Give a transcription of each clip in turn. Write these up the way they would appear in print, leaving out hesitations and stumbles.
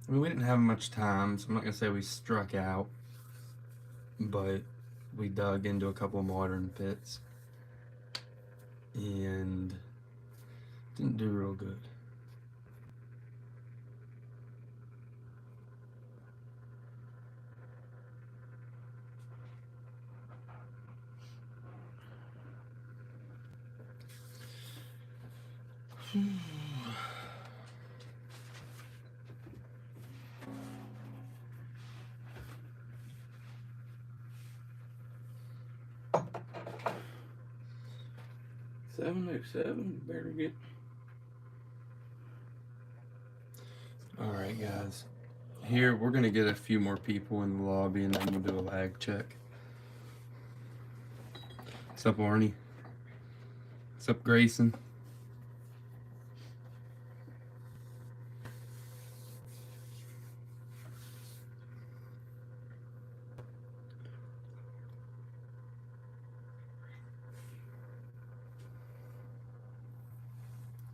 I mean, we didn't have much time, so I'm not gonna say we struck out, but we dug into a couple of modern pits and didn't do real good. $7.07. Better get. All right, guys. Here, we're gonna get a few more people in the lobby, and then we'll do a lag check. What's up, Arnie? What's up, Grayson?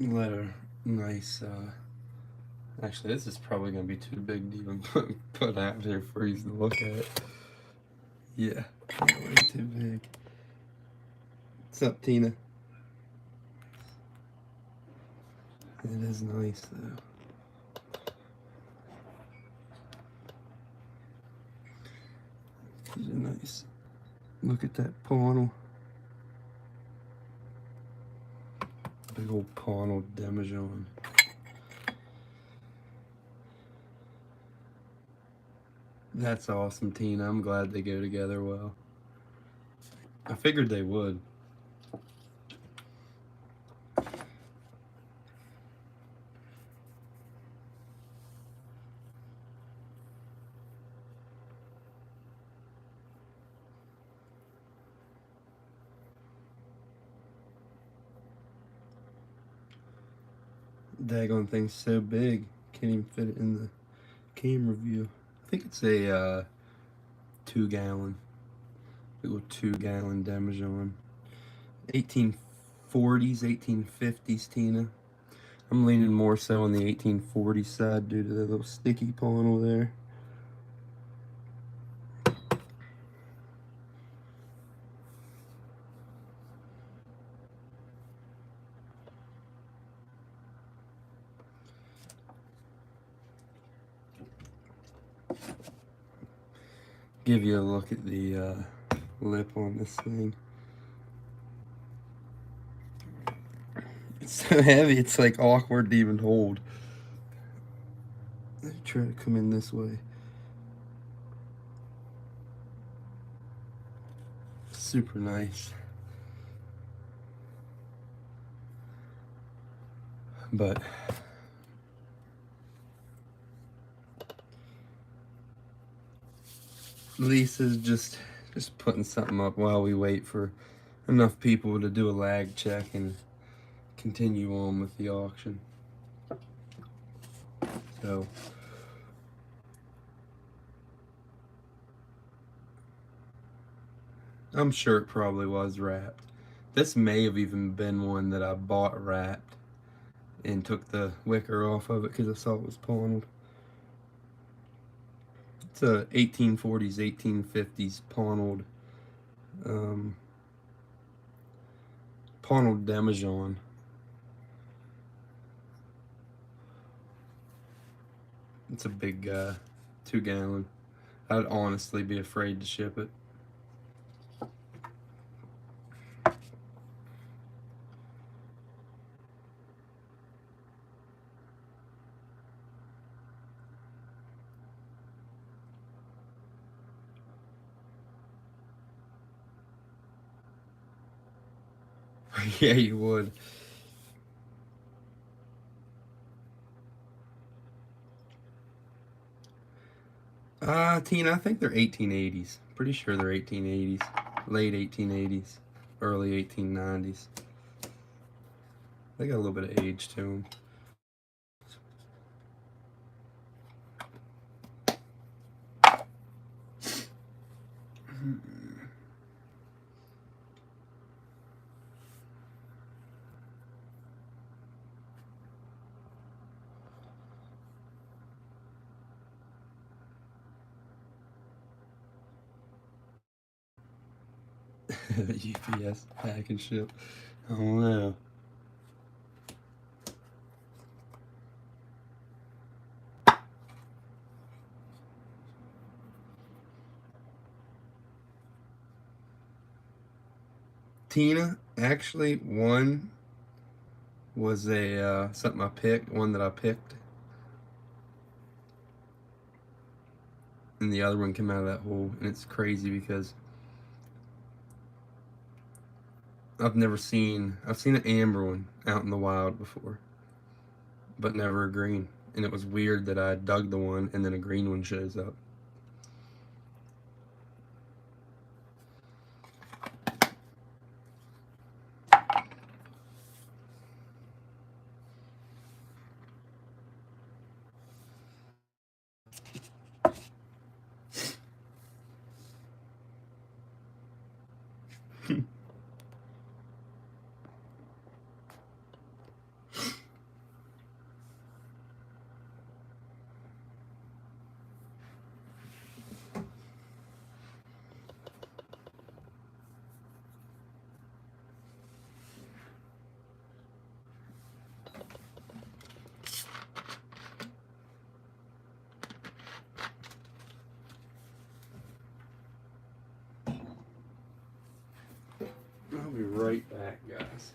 Let a nice. Actually, this is probably gonna be too big to even put out here for you to look at. Yeah, way too big. What's up, Tina? It is nice though. These are nice. Look at that panel. Big old panel demijohn. That's awesome, Tina. I'm glad they go together well. I figured they would. Daggone thing's so big, can't even fit it in the camera view. I think it's a 2 gallon. Little 2 gallon demijohn. 1840s, 1850s, Tina. I'm leaning more so on the 1840s side due to the little sticky panel there. Give you a look at the lip on this thing. It's so heavy, it's like awkward to even hold. Let me try to come in this way. Super nice. But Lisa's just putting something up while we wait for enough people to do a lag check and continue on with the auction. So I'm sure it probably was wrapped. This may have even been one that I bought wrapped and took the wicker off of it because I saw it was paneled. It's a 1840s, 1850s paneled paneled demijohn. It's a big 2 gallon. I'd honestly be afraid to ship it. Yeah, you would. Tina, I think they're 1880s. Pretty sure they're 1880s. Late 1880s. Early 1890s. They got a little bit of age to them. UPS pack and ship. I don't know. Tina, actually, one was a something I picked, one that I picked, and the other one came out of that hole, and it's crazy because I've seen an amber one out in the wild before, but never a green, and it was weird that I dug the one and then a green one shows up. I'll be right back, guys.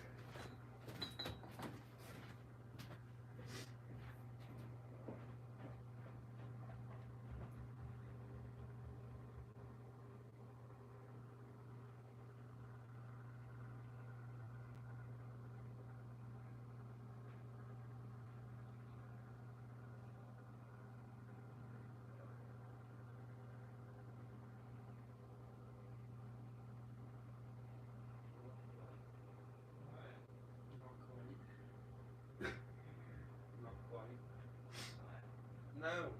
No.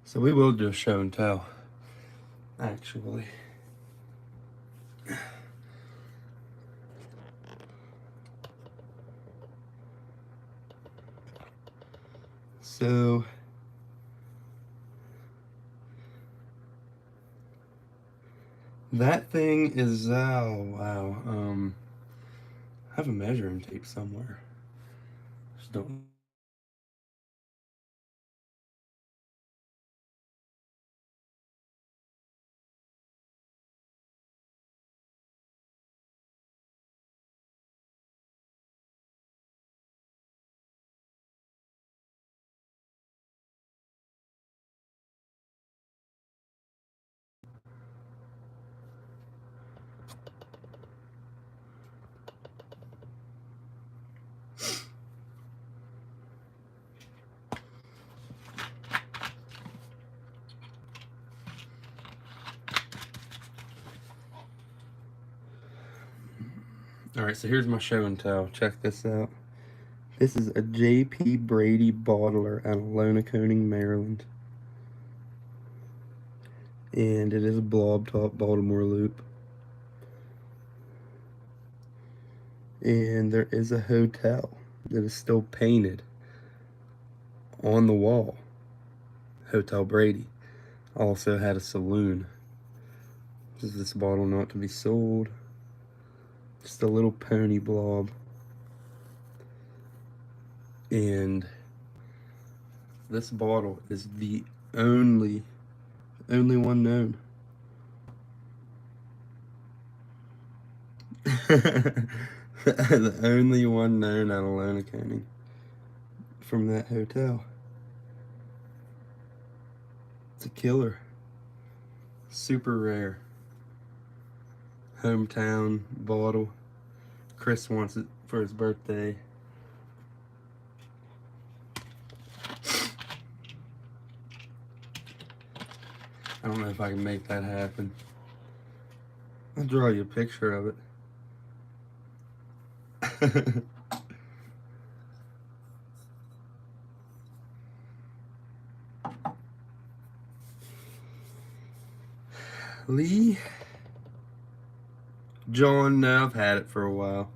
So we will do a show and tell, actually. So that thing is, oh wow, I have a measuring tape somewhere. Just don't. Alright, so here's my show and tell. Check this out. This is a J.P. Brady bottler out of Lonaconing, Maryland. And it is a blob top Baltimore loop. And there is a hotel that is still painted on the wall. Hotel Brady. Also had a saloon. Is this bottle not to be sold? Just a little pony blob. And this bottle is the only one known. The only one known out of Lonaconing from that hotel. It's a killer. Super rare. hometown bottle. Chris wants it for his birthday. I don't know if I can make that happen. I'll draw you a picture of it. Lee? John, no, I've had it for a while.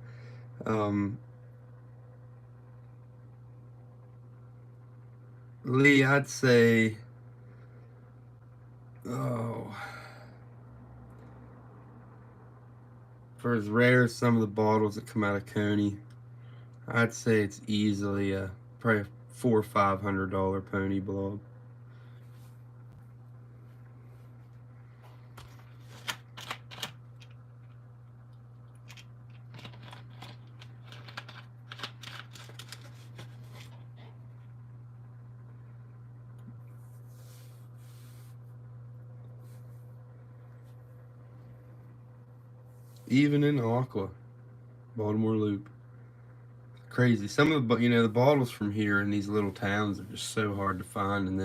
Lee, I'd say, oh, for as rare as some of the bottles that come out of Coney, I'd say it's easily probably a $400 or $500 pony blob. Even in Aqua, Baltimore Loop. Crazy. Some of the, the bottles from here in these little towns are just so hard to find. And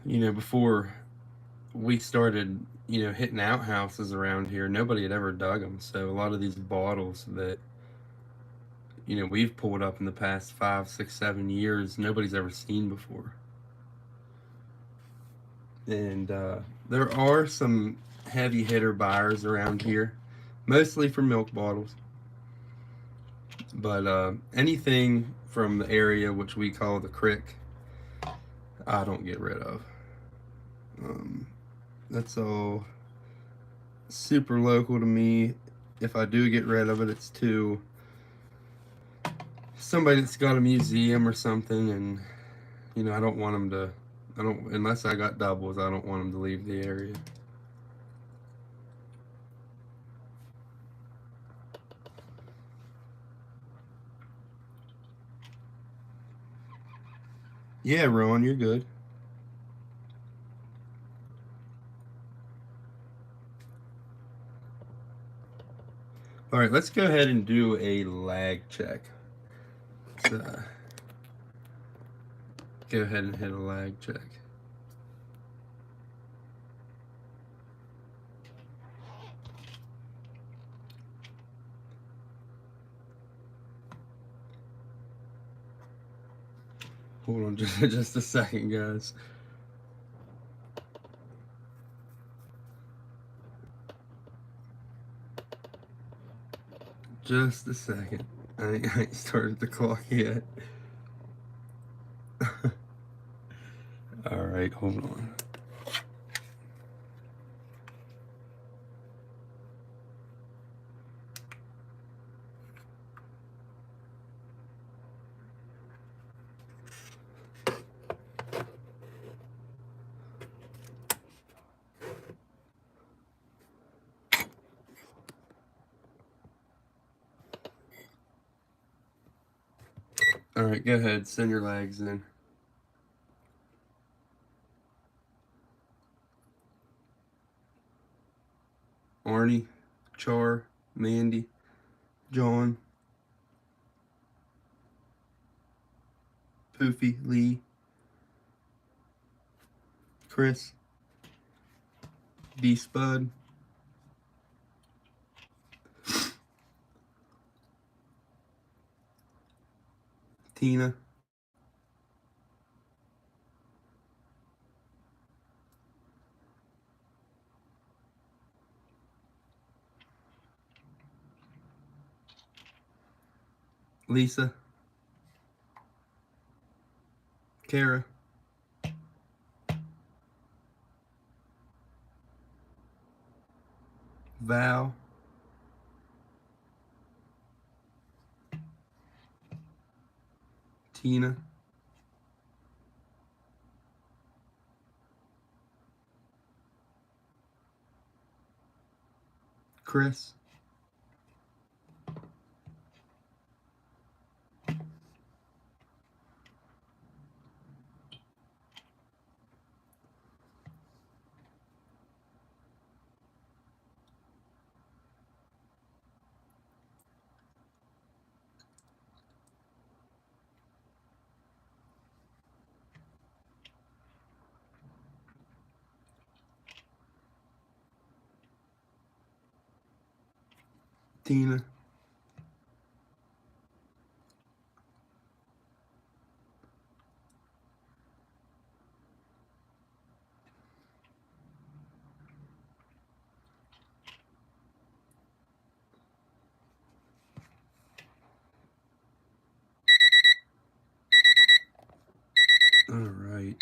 then, before we started, hitting outhouses around here, nobody had ever dug them. So a lot of these bottles that, we've pulled up in the past 5, 6, 7 years, nobody's ever seen before. And there are some heavy hitter buyers around here, mostly for milk bottles. But anything from the area, which we call the crick, I don't get rid of. That's all super local to me. If I do get rid of it, it's to somebody that's got a museum or something, and I don't want them to. Unless I got doubles, I don't want them to leave the area. Yeah, Ron, you're good. All right, let's go ahead and do a lag check. Let's go ahead and hit a lag check. Hold on just a second, guys. Just a second. I ain't started the clock yet. Alright, hold on. Alright, go ahead, send your lags in. Arnie, Char, Mandy, John, Poofy, Lee, Chris, D-Spud, Tina, Lisa, Kara, Val, Tina, Chris, Tina. All right.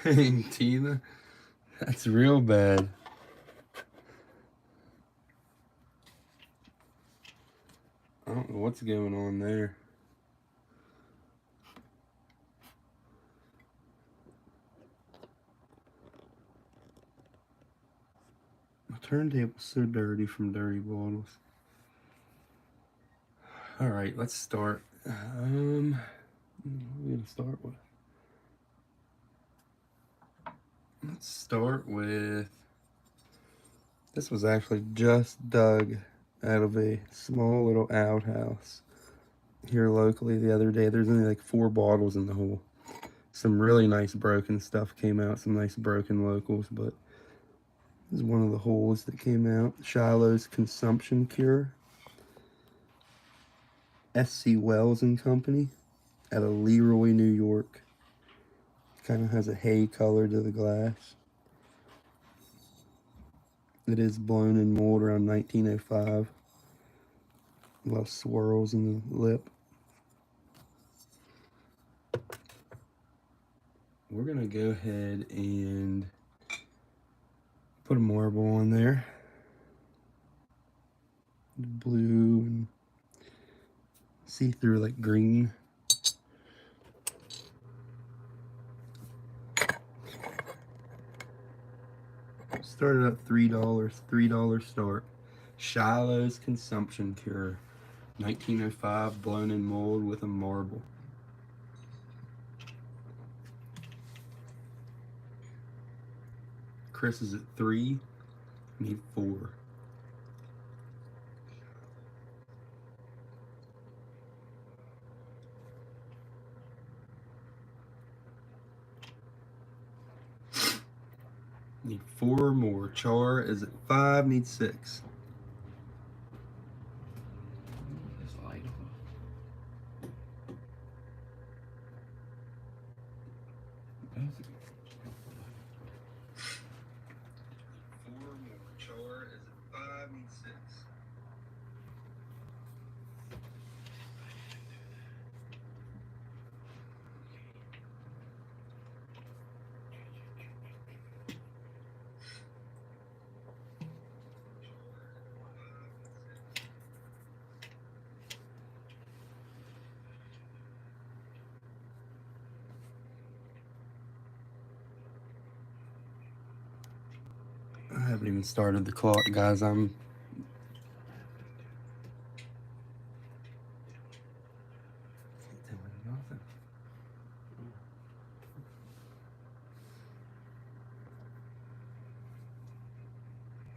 Dang, Tina. That's real bad. I don't know what's going on there. My turntable's so dirty from dirty bottles. All right, let's start. What are we gonna start with? Let's start with. This was actually just dug out of a small little outhouse here locally the other day. There's only like 4 bottles in the hole. Some really nice broken stuff came out, some nice broken locals, but this is one of the holes that came out. Shiloh's Consumption Cure. S.C. Wells and Company out of Leroy, New York. Kind of has a hay color to the glass. It is blown in mold around 1905. A lot of swirls in the lip. We're gonna go ahead and put a marble on there. Blue and see-through like green. Started at $3, $3 start. Shiloh's Consumption Cure, 1905, blown in mold with a marble. Chris is at 3, need 4. Need 4 more. Char is at 5, need 6. I haven't even started the clock, guys. I'm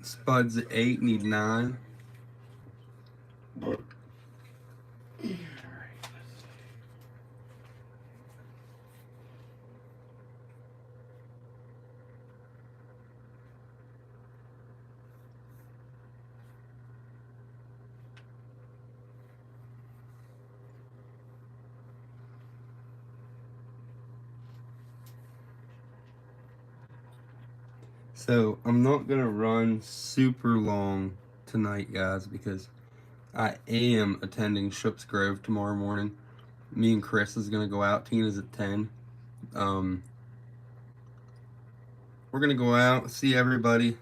Spud's at 8, need 9. So I'm not gonna run super long tonight, guys, because I am attending Shooks Grove tomorrow morning. Me and Chris is gonna go out. Tina's at 10. We're gonna go out, see everybody.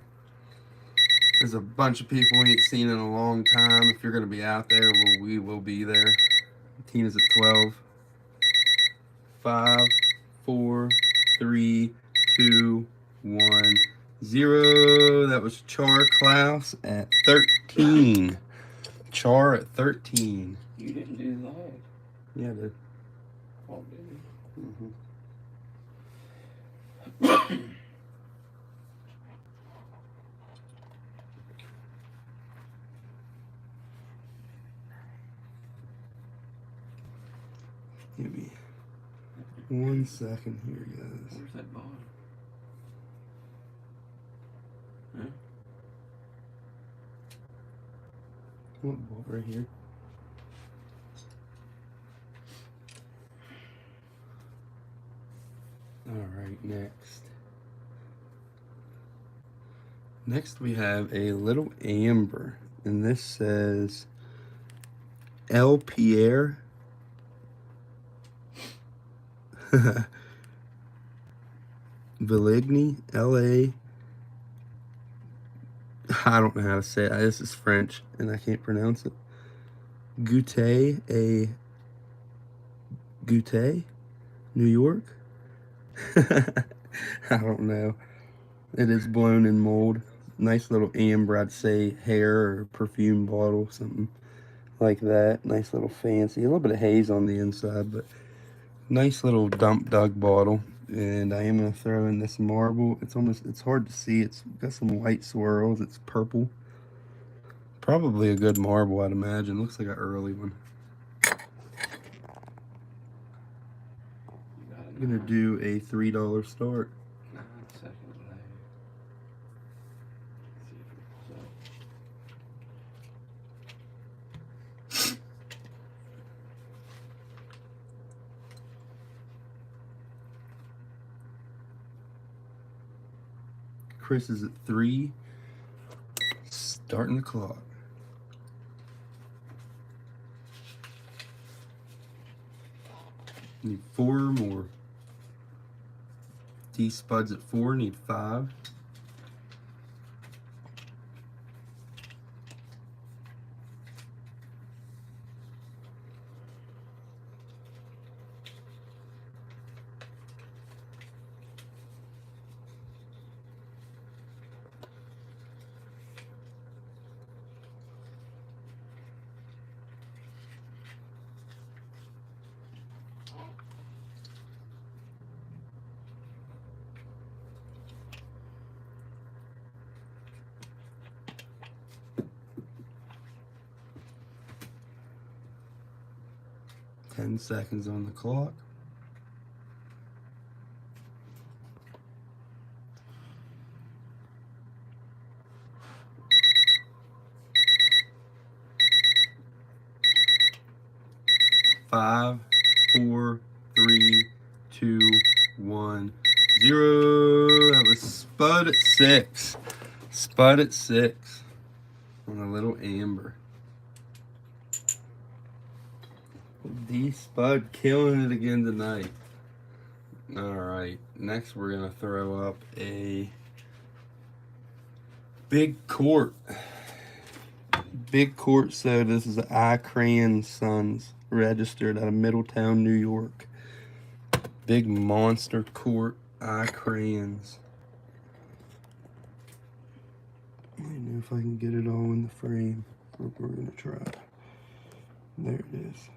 There's a bunch of people we ain't seen in a long time. If you're gonna be out there, we will be there. Tina's at 12. 5, 4, 3, 2, 1, 0. That was Char Klaus at 13. Char at 13. You didn't do that. Yeah, I did. Oh, did you? Give me 1 second here, guys. Where's that bottle? Huh? What, right here? Alright, next. Next we have a little amber, and this says L. Pierre. Villigny, L.A. I don't know how to say it. This is French, and I can't pronounce it. Goutte, a Goutte, New York. I don't know. It is blown in mold. Nice little amber, I'd say hair or perfume bottle, something like that. Nice little fancy. A little bit of haze on the inside, but nice little dump dug bottle. And I am going to throw in this marble. It's hard to see. It's got some white swirls. It's purple. Probably a good marble, I'd imagine. Looks like an early one. I'm going to do a $3 start. 9 seconds later. See if it pulls up. Chris is at 3. Starting the clock. Need 4 more. D Spud's at 4. Need 5. Ten seconds on the clock. Five, 4, 3, 2, 1, 0. That was Spud at 6. Spud at 6 on a little amber. D Spud killing it again tonight. Alright, next we're going to throw up a big quart. Big quart soda. This is I. Crayon Sons, registered out of Middletown, New York. Big monster quart, I. Crayons. I don't know if I can get it all in the frame. We're going to try. There it is.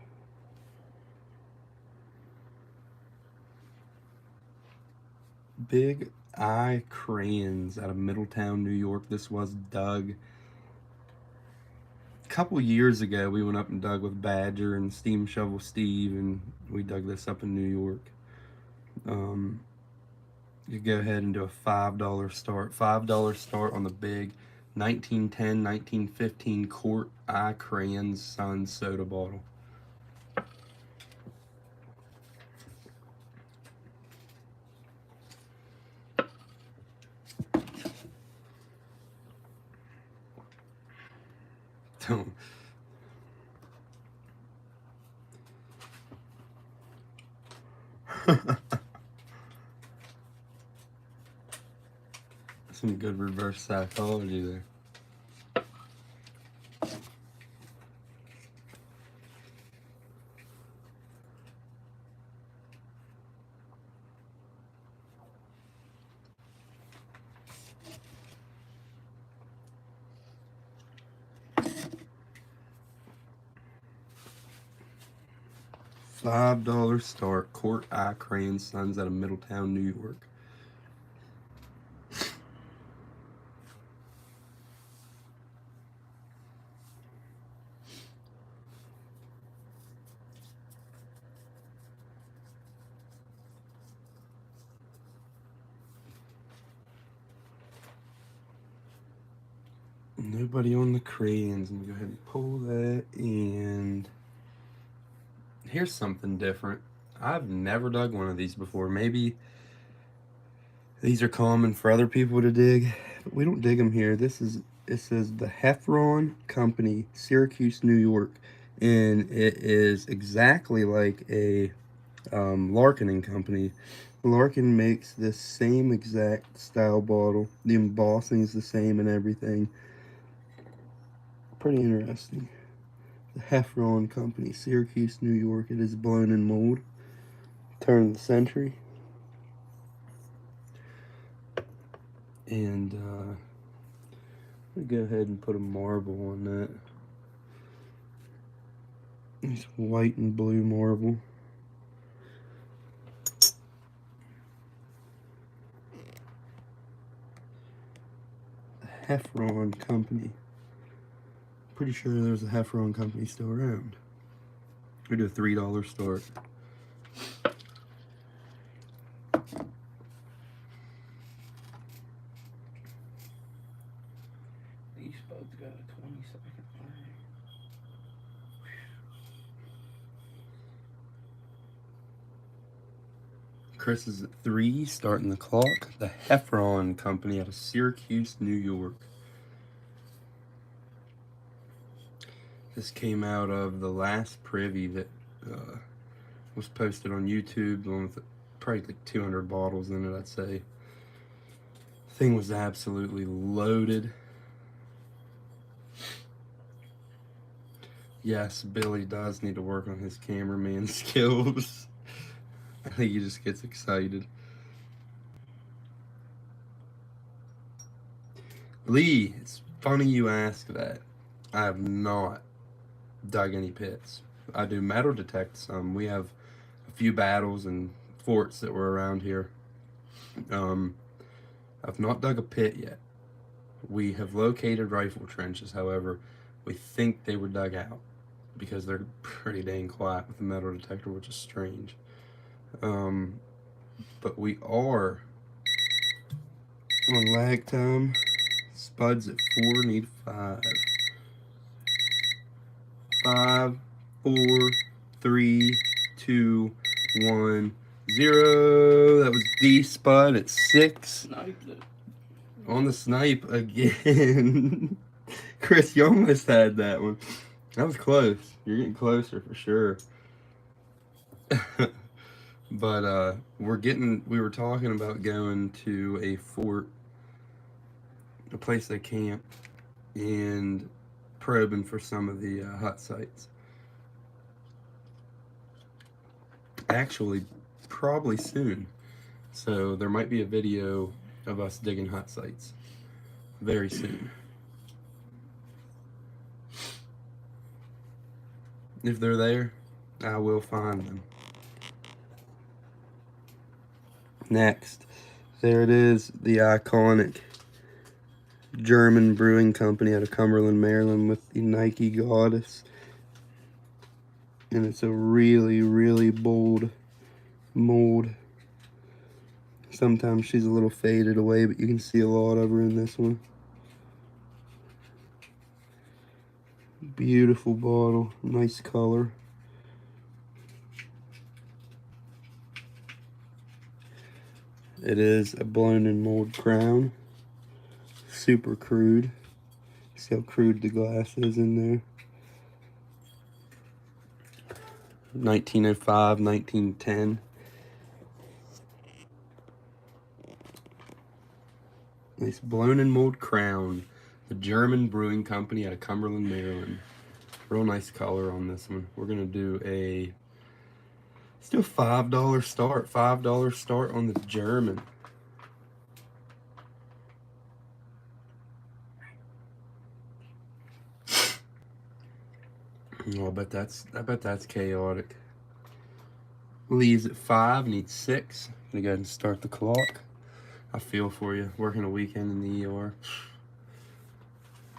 Big I. Crayons out of Middletown, New York. This was dug a couple years ago. We went up and dug with Badger and Steam Shovel Steve, and we dug this up in New York. You go ahead and do a $5 start. $5 start on the big 1910, 1915 quart I. Crayons Sun soda bottle. Don't. Some good reverse psychology there. $5 start, Court I. Crayon Sons out of Middletown, New York. Nobody on the crayons. I'm gonna go ahead and pull that, and here's something different. I've never dug one of these before. Maybe these are common for other people to dig, but we don't dig them here. It says the Heffron Company, Syracuse, New York, and it is exactly like a Larkin and Company. Larkin makes the same exact style bottle. The embossing is the same and everything. Pretty interesting. The Heffron Company, Syracuse, New York. It is blown in mold. Turn of the century. And I'll go ahead and put a marble on that. It's white and blue marble. The Heffron Company. Pretty sure there's a Heffron Company still around. We do a $3 start. These both got a 20-second lag. Chris is at 3, starting the clock. The Heffron Company out of Syracuse, New York. This came out of the last privy that was posted on YouTube, the one with probably like 200 bottles in it, I'd say. Thing was absolutely loaded. Yes, Billy does need to work on his cameraman skills. I think he just gets excited. Lee, it's funny you ask that. I have not dug any pits. I do metal detect some. We have a few battles and forts that were around here. I've not dug a pit yet. We have located rifle trenches, however, we think they were dug out because they're pretty dang quiet with the metal detector, which is strange. But we are on lag time. Spuds at 4, need 5. 5, 4, 3, 2, 1, 0. That was D Spud at 6. Sniped it. On the snipe again. Chris, you almost had that one. That was close. You're getting closer for sure. But we were talking about going to a fort, a place they camp, and probing for some of the hut sites. Actually, probably soon. So there might be a video of us digging hut sites very soon. If they're there, I will find them. Next, there it is, the iconic German Brewing Company out of Cumberland, Maryland, with the Nike goddess. And it's a really, really bold mold. Sometimes she's a little faded away, but you can see a lot of her in this one. Beautiful bottle, nice color. It is a blown in mold crown. Super crude. See how crude the glass is in there. 1905, 1910. Nice blown in mold crown. The German Brewing Company out of Cumberland, Maryland. Real nice color on this one. We're gonna do let's do a $5 start. $5 start on the German. Oh, I bet that's chaotic. Lee's at 5, needs 6. Gonna go ahead and start the clock. I feel for you, working a weekend in the ER.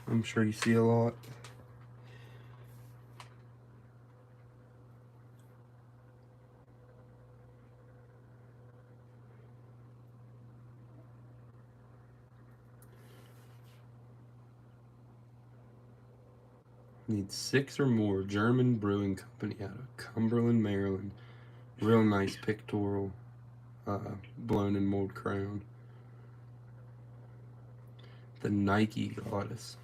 I'm sure you see a lot. Need 6 or more. German Brewing Company out of Cumberland, Maryland. Real nice pictorial blown in mold crown. The Nike Goddess.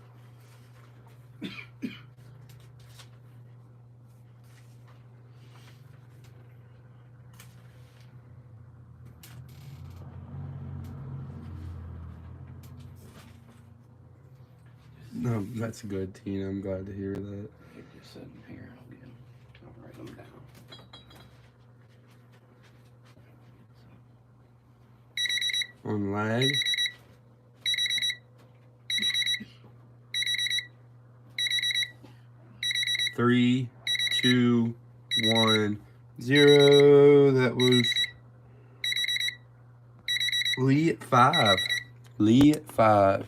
No, that's good, Tina. I'm glad to hear that. They're just sitting here. I'll write them down. On lag. Three, 2, 1, 0. That was Lee at 5. Lee at 5.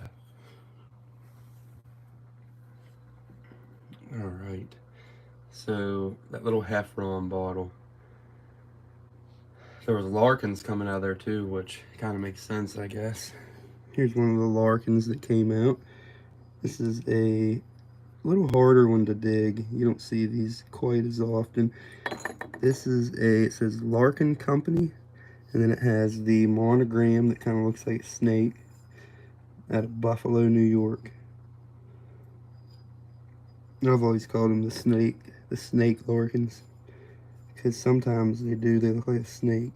All right. So that little Heffron bottle. There was Larkins coming out of there too, which kind of makes sense, I guess. Here's one of the Larkins that came out. This is a little harder one to dig. You don't see these quite as often. This is it says Larkin Company, and then it has the monogram that kind of looks like a snake out of Buffalo, New York. I've always called them the snake Larkins, because sometimes they look like a snake.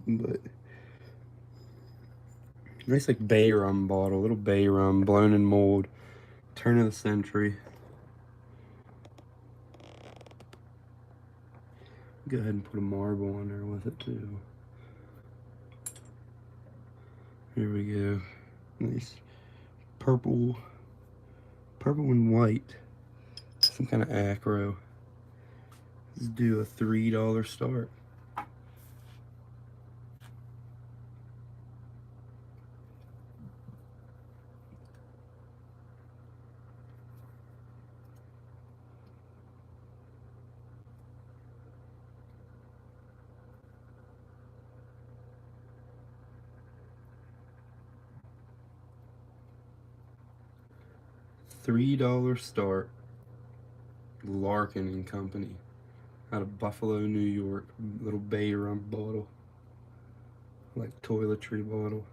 But nice like bay rum bottle, little bay rum, blown in mold, turn of the century. Go ahead and put a marble on there with it too. Here we go. Nice purple and white. Some kind of acro. Let's do a $3 start. $3 start. Larkin and Company out of Buffalo, New York. Little bay rum bottle, like toiletry bottle.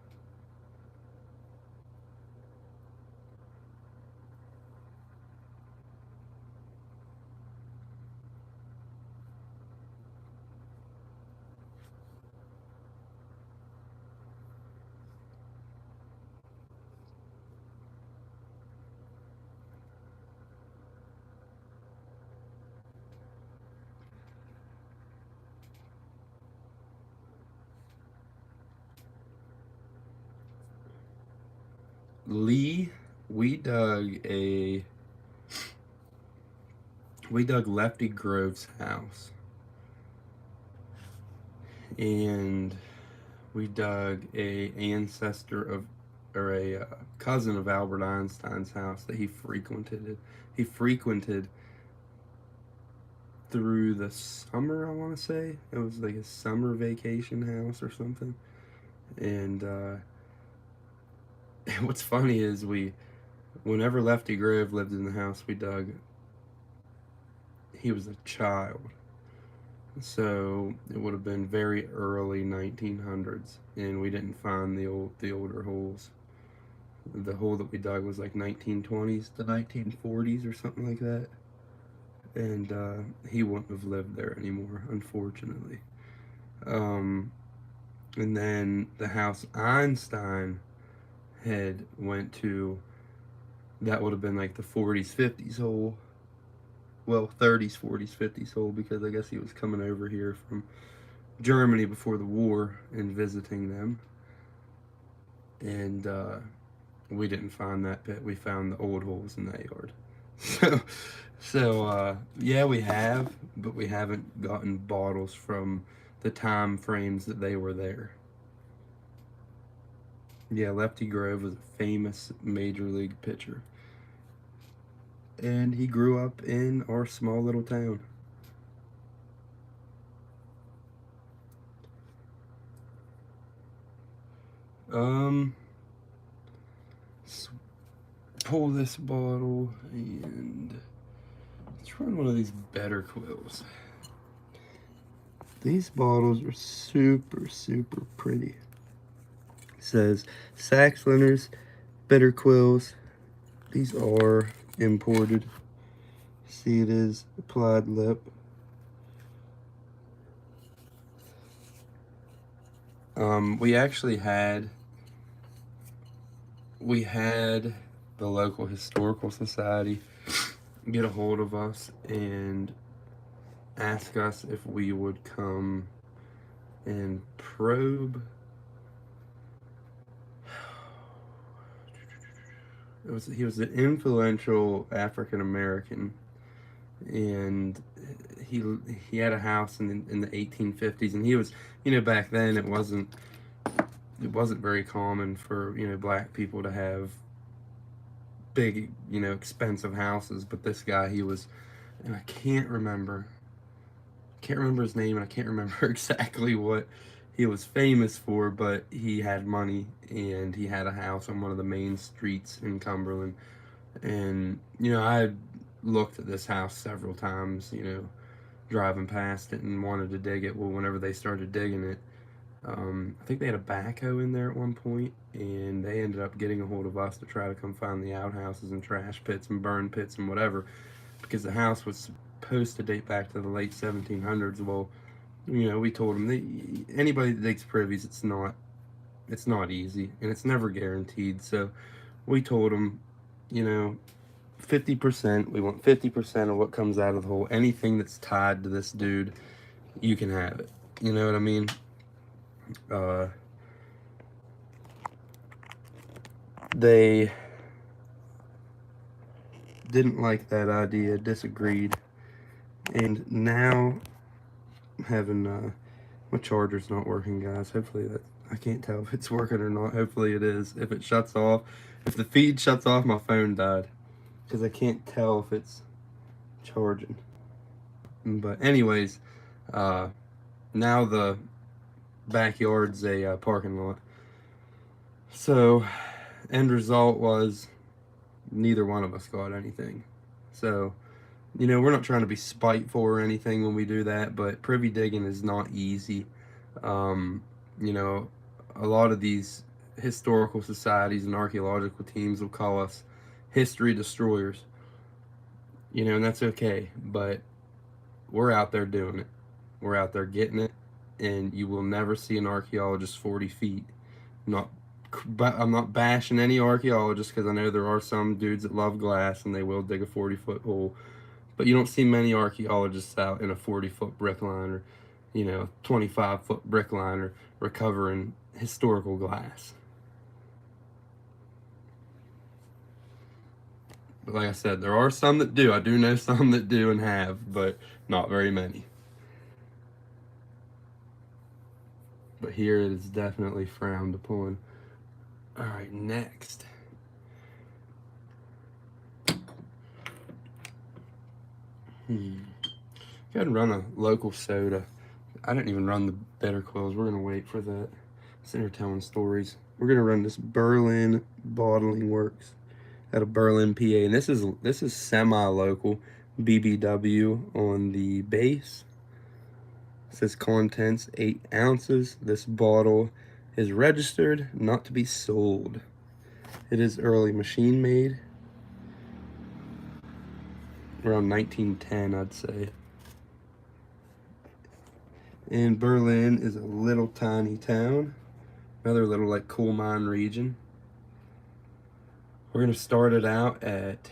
Lee, we dug Lefty Grove's house, and we dug a ancestor of, or a cousin of Albert Einstein's house that he frequented. He frequented through the summer, I want to say. It was like a summer vacation house or something. And what's funny is whenever Lefty Grove lived in the house we dug, he was a child. So it would have been very early 1900s, and we didn't find the older holes. The hole that we dug was like 1920s to 1940s or something like that. And he wouldn't have lived there anymore, unfortunately. And then the house Einstein had went to, that would have been like the 40s, 50s hole. Well, 30s, 40s, 50s hole, because I guess he was coming over here from Germany before the war and visiting them. And we didn't find that pit. We found the old holes in that yard. So yeah, we have, but we haven't gotten bottles from the time frames that they were there. Yeah, Lefty Grove was a famous major league pitcher. And he grew up in our small little town. Let's pull this bottle and Let's run one of these better quills. These bottles are super, super pretty. It says Sax Linters, bitter quills. These are imported. See, it is applied lip. We actually had the local historical society get a hold of us and ask us if we would come and probe. He was an influential African American, and he had a house in the 1850s, and he was, you know, back then it wasn't very common for, you know, black people to have big, you know, expensive houses. But this guy, he was, and I can't remember his name, and I can't remember exactly what he was famous for, but he had money, and he had a house on one of the main streets in Cumberland. And, you know, I looked at this house several times, you know, driving past it, and wanted to dig it. Well, whenever they started digging it, I think they had a backhoe in there at one point, and they ended up getting a hold of us to try to come find the outhouses and trash pits and burn pits and whatever, because the house was supposed to date back to the late 1700s. Well, you know, we told them, anybody that digs privies, it's not easy, and it's never guaranteed. So we told them, you know, 50%, we want 50% of what comes out of the hole. Anything that's tied to this dude, you can have it. You know what I mean? They didn't like that idea, disagreed, and now I'm having my charger's not working, guys. Hopefully I can't tell if it's working or not. Hopefully it is. If it shuts off, if the feed shuts off, my phone died, because I can't tell if it's charging. But anyways, now the backyard's a parking lot. So end result was neither one of us got anything. So, you know, we're not trying to be spiteful or anything when we do that, but privy digging is not easy. You know, a lot of these historical societies and archaeological teams will call us history destroyers. You know, and that's okay, but we're out there doing it. We're out there getting it, and you will never see an archaeologist 40 feet. I'm not bashing any archaeologists, because I know there are some dudes that love glass and they will dig a 40-foot hole, but you don't see many archaeologists out in a 40-foot brick liner, you know, 25-foot brick liner recovering historical glass. But like I said, there are some that do. I do know some that do and have, but not very many. But here it is definitely frowned upon. All right, next. Go ahead and run a local soda. I didn't even run the better quills. We're gonna wait for that. Sitting here telling stories. We're gonna run this Berlin Bottling Works out of Berlin, PA, and this is semi-local. BBW on the base. It says contents 8 ounces. This bottle is registered not to be sold. It is early machine made. Around 1910, I'd say. And Berlin is a little tiny town. Another little like coal mine region. We're gonna start it out at,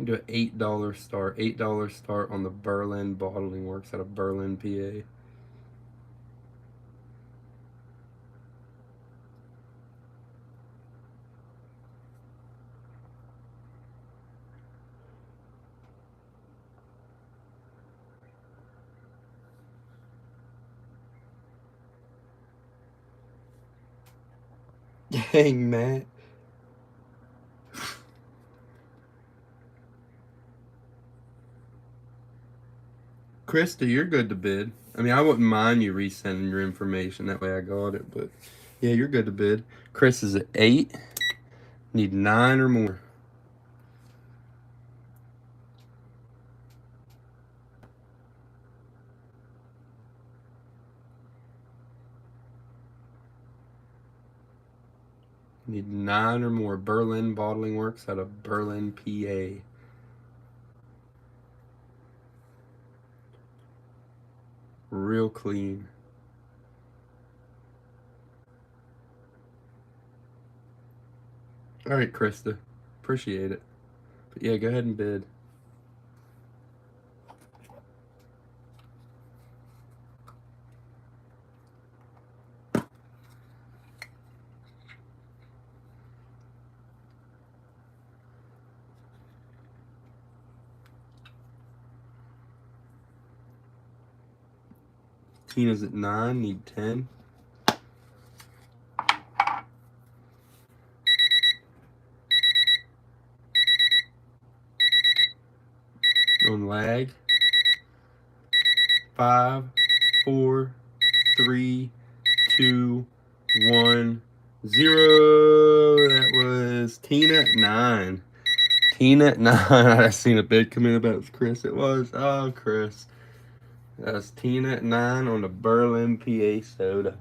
do an $8 start. $8 start on the Berlin Bottling Works out of Berlin, PA. Dang, Matt. Krista, you're good to bid. I mean, I wouldn't mind you resending your information. That way I got it. But yeah, you're good to bid. Chris is at 8. Need 9 or more. Need 9 or more. Berlin Bottling Works out of Berlin, PA. Real clean. All right, Krista. Appreciate it. But yeah, go ahead and bid. Tina's at 9, need 10. On lag. 5, 4, 3, 2, 1, 0. That was Tina at 9. Tina at 9. I seen a bid come in about Chris. It was. Oh, Chris. That's Tina at 9 on the Berlin, PA soda.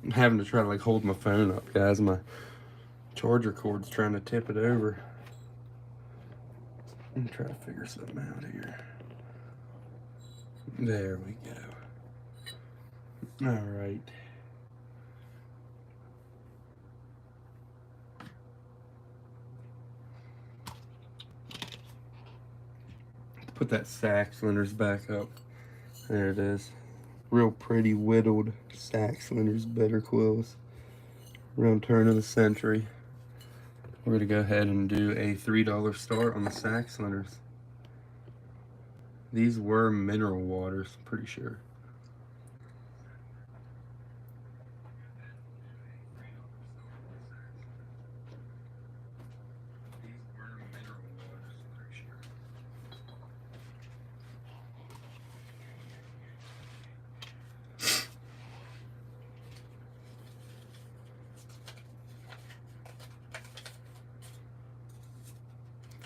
I'm having to try to like hold my phone up, guys. My charger cord's trying to tip it over. I'm trying to figure something out here. There we go. All right. Put that sack cylinders back up. There it is. Real pretty whittled sack cylinders, better quills. Around turn of the century. We're gonna go ahead and do a $3 start on the sack cylinders. These were mineral waters, I'm pretty sure.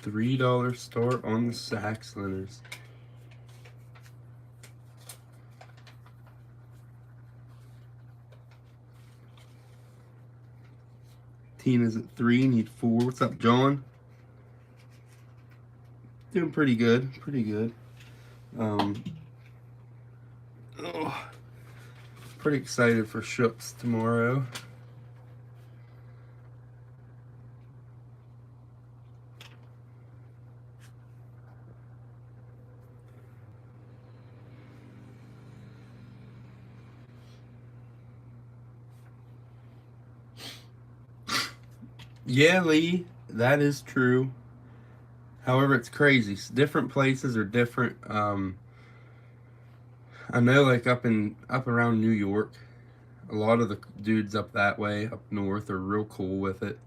$3 start on the sack cylinders. Tina's at 3, need 4. What's up, John? Doing pretty good, pretty good. Pretty excited for Shooks tomorrow. Yeah, Lee, that is true. However, it's crazy. Different places are different. I know, like up around New York, a lot of the dudes up that way, up north, are real cool with it.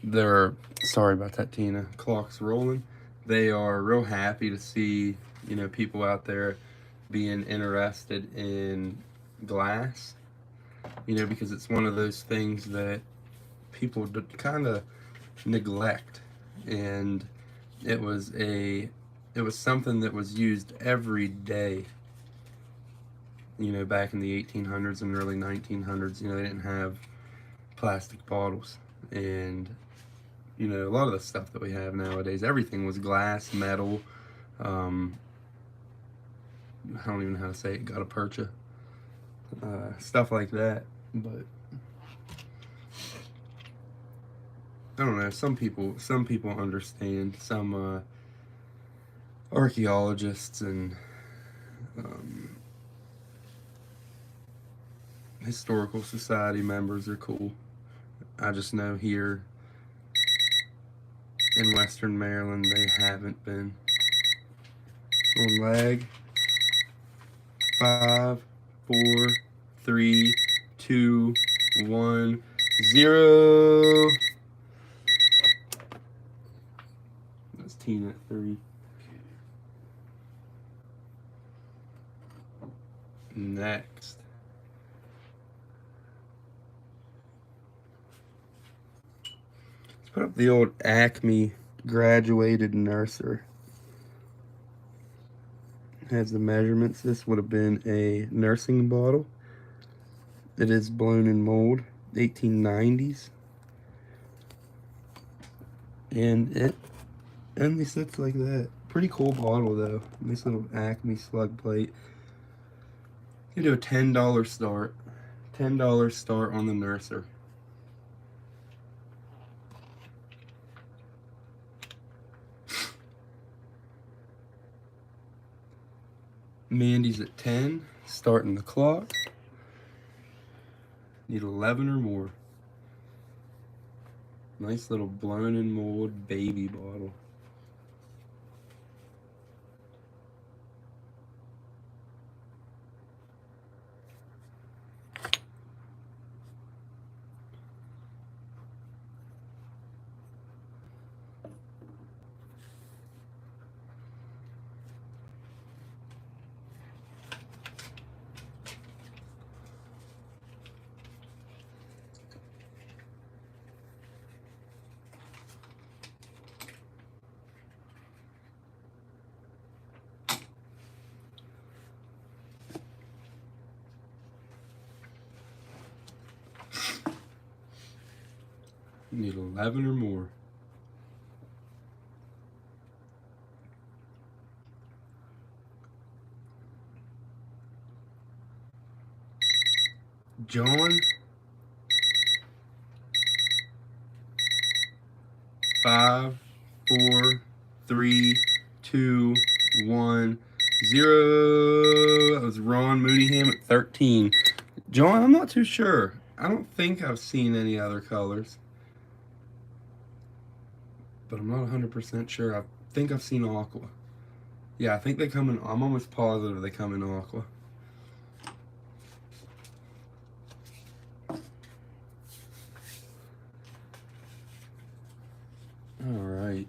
They're sorry about that, Tina. Clock's rolling. They are real happy to see people out there being interested in glass. Because it's one of those things that people kind of neglect, and it was something that was used every day. Back in the 1800s and early 1900s, they didn't have plastic bottles, and a lot of the stuff that we have nowadays, everything was glass, metal. I don't even know how to say it. Gutta percha, stuff like that. But I don't know. Some people understand. Some archaeologists and historical society members are cool. I just know here in Western Maryland they haven't been. On lag. 5, 4, 3, 2, 1, 0. That's Tina at 3. Next. Let's put up the old Acme graduated nurser. Has the measurements. This would have been a nursing bottle. It is blown in mold, 1890s. And it only sits like that. Pretty cool bottle though. Nice little Acme slug plate. You do a $10 start. $10 start on the Nurser. Mandy's at 10, starting the clock. Need 11 or more. Nice little blown in mold baby bottle. Need 11 or more. John, 5, 4, 3, 2, 1, 0. That was Ron Mooneyham at 13. John, I'm not too sure. I don't think I've seen any other colors. But I'm not 100% sure. I think I've seen aqua. Yeah, I think they come in, I'm almost positive they come in aqua. Alright.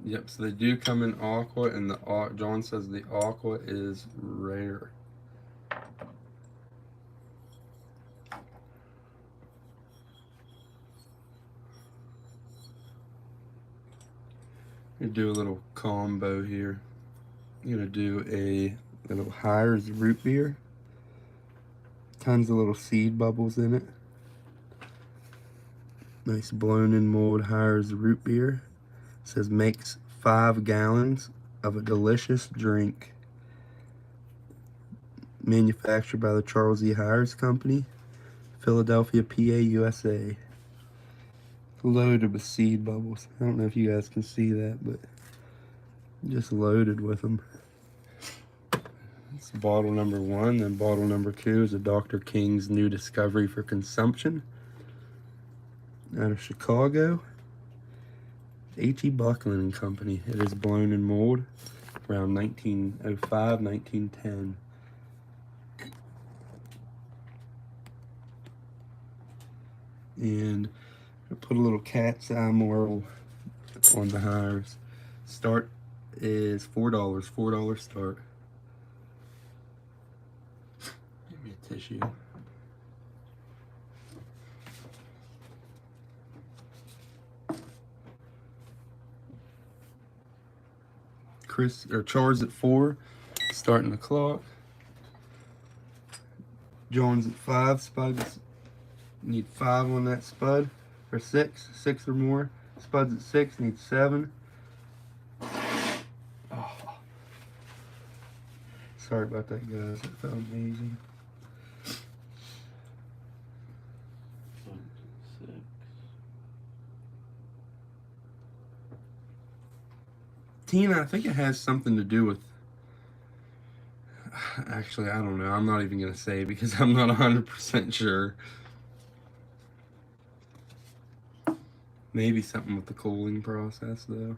Yep, so they do come in aqua, and the John says the aqua is rare. I'm gonna do a little combo here. I'm gonna do a little Hires root beer. Tons of little seed bubbles in it. Nice blown in mold Hires root beer. It says makes 5 gallons of a delicious drink. Manufactured by the Charles E. Hires Company, Philadelphia, PA, USA. Loaded with seed bubbles. I don't know if you guys can see that, but just loaded with them. It's bottle number 1, then bottle number 2 is a Dr. King's new discovery for consumption. Out of Chicago. H.E. Buckland and Company. It is blown in mold around 1905, 1910. And I put a little cat's eye moral on the Hires. Start is $4. $4 start. Give me a tissue. Char's at 4, starting the clock. John's at 5. Spuds need 5 on that spud, or 6 or more. Spuds at 6, need 7. Oh. Sorry about that, guys. That felt amazing. Tina, I think it has something to do with... Actually, I don't know. I'm not even going to say because I'm not 100% sure. Maybe something with the cooling process, though.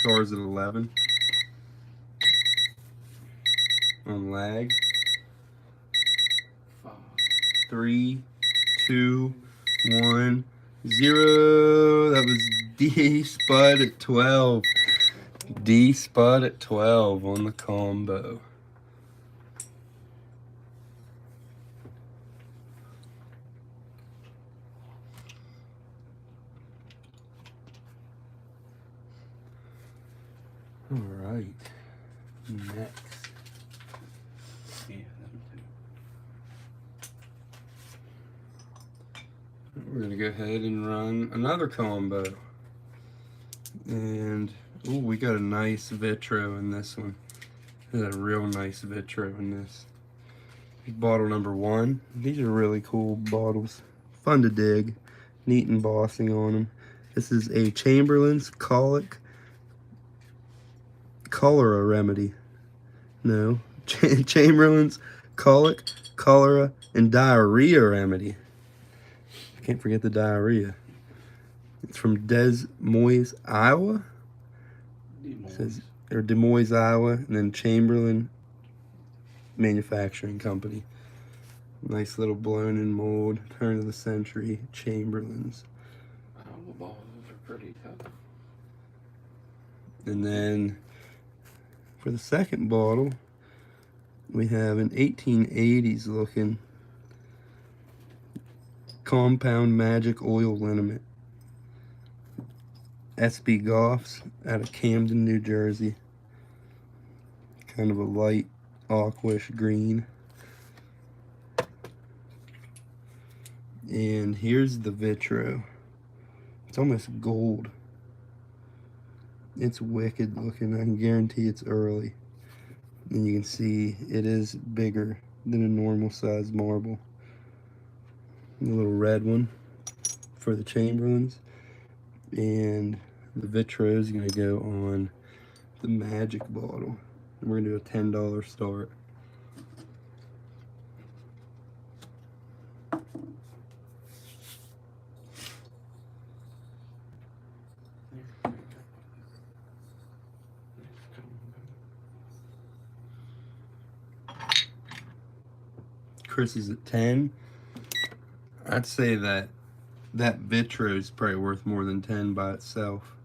Char's at 11. On lag. 3, 2, 1, 0. That was D Spud at 12. D Spud at 12 on the combo. All right. Next. Yeah, them two. We're going to go ahead and run another combo. And, oh, we got a nice vitro in this one. There's a real nice vitro in this. Bottle number 1. These are really cool bottles. Fun to dig. Neat embossing on them. This is a Chamberlain's Colic Cholera Remedy. No. Chamberlain's Colic, Cholera, and Diarrhea Remedy. I can't forget the diarrhea. It's from Des Moines, Iowa. It says, or Des Moines, Iowa, and then Chamberlain Manufacturing Company. Nice little blown in mold, turn of the century Chamberlains. Oh, the balls are pretty tough. And then for the second bottle, we have an 1880s looking Compound Magic Oil Liniment. SB Goffs out of Camden, New Jersey. Kind of a light aquish green. And here's the vitro. It's almost gold. It's wicked looking. I can guarantee it's early. And you can see it is bigger than a normal size marble. The little red one for the Chamberlains. And the vitro is going to go on the magic bottle. And we're going to do a $10 start. Chris is at 10. I'd say that vitro is probably worth more than 10 by itself.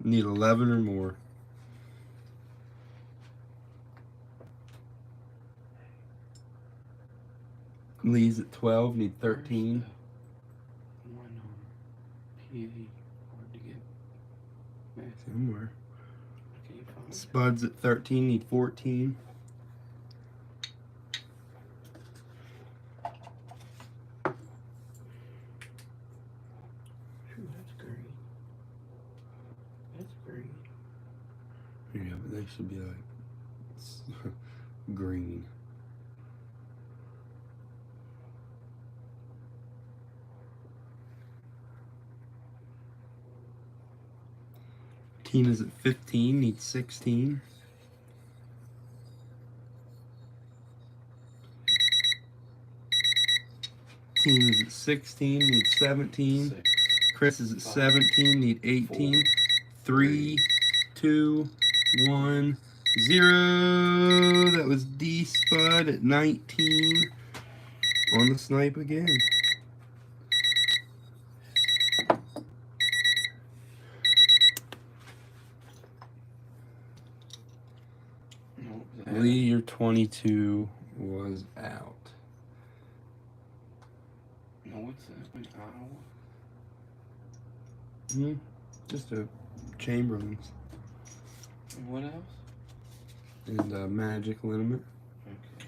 Need 11 or more. Lee's at 12, need 13. One on PA, hard to get. Somewhere. I can't find it. Spuds at 13, need 14. Phew, that's green. That's green. Yeah, but they should be like green. Tina's at 15, needs 16. Tina's at 16, needs 17. 6. Chris is at 17, need 18. 3, 2, 1, 0. That was D Spud at 19. On the snipe again. Nope, Lee, your 22 was out. No, what's that? Like Iowa? Just a Chamberlains And what else? and a magic liniment. Okay.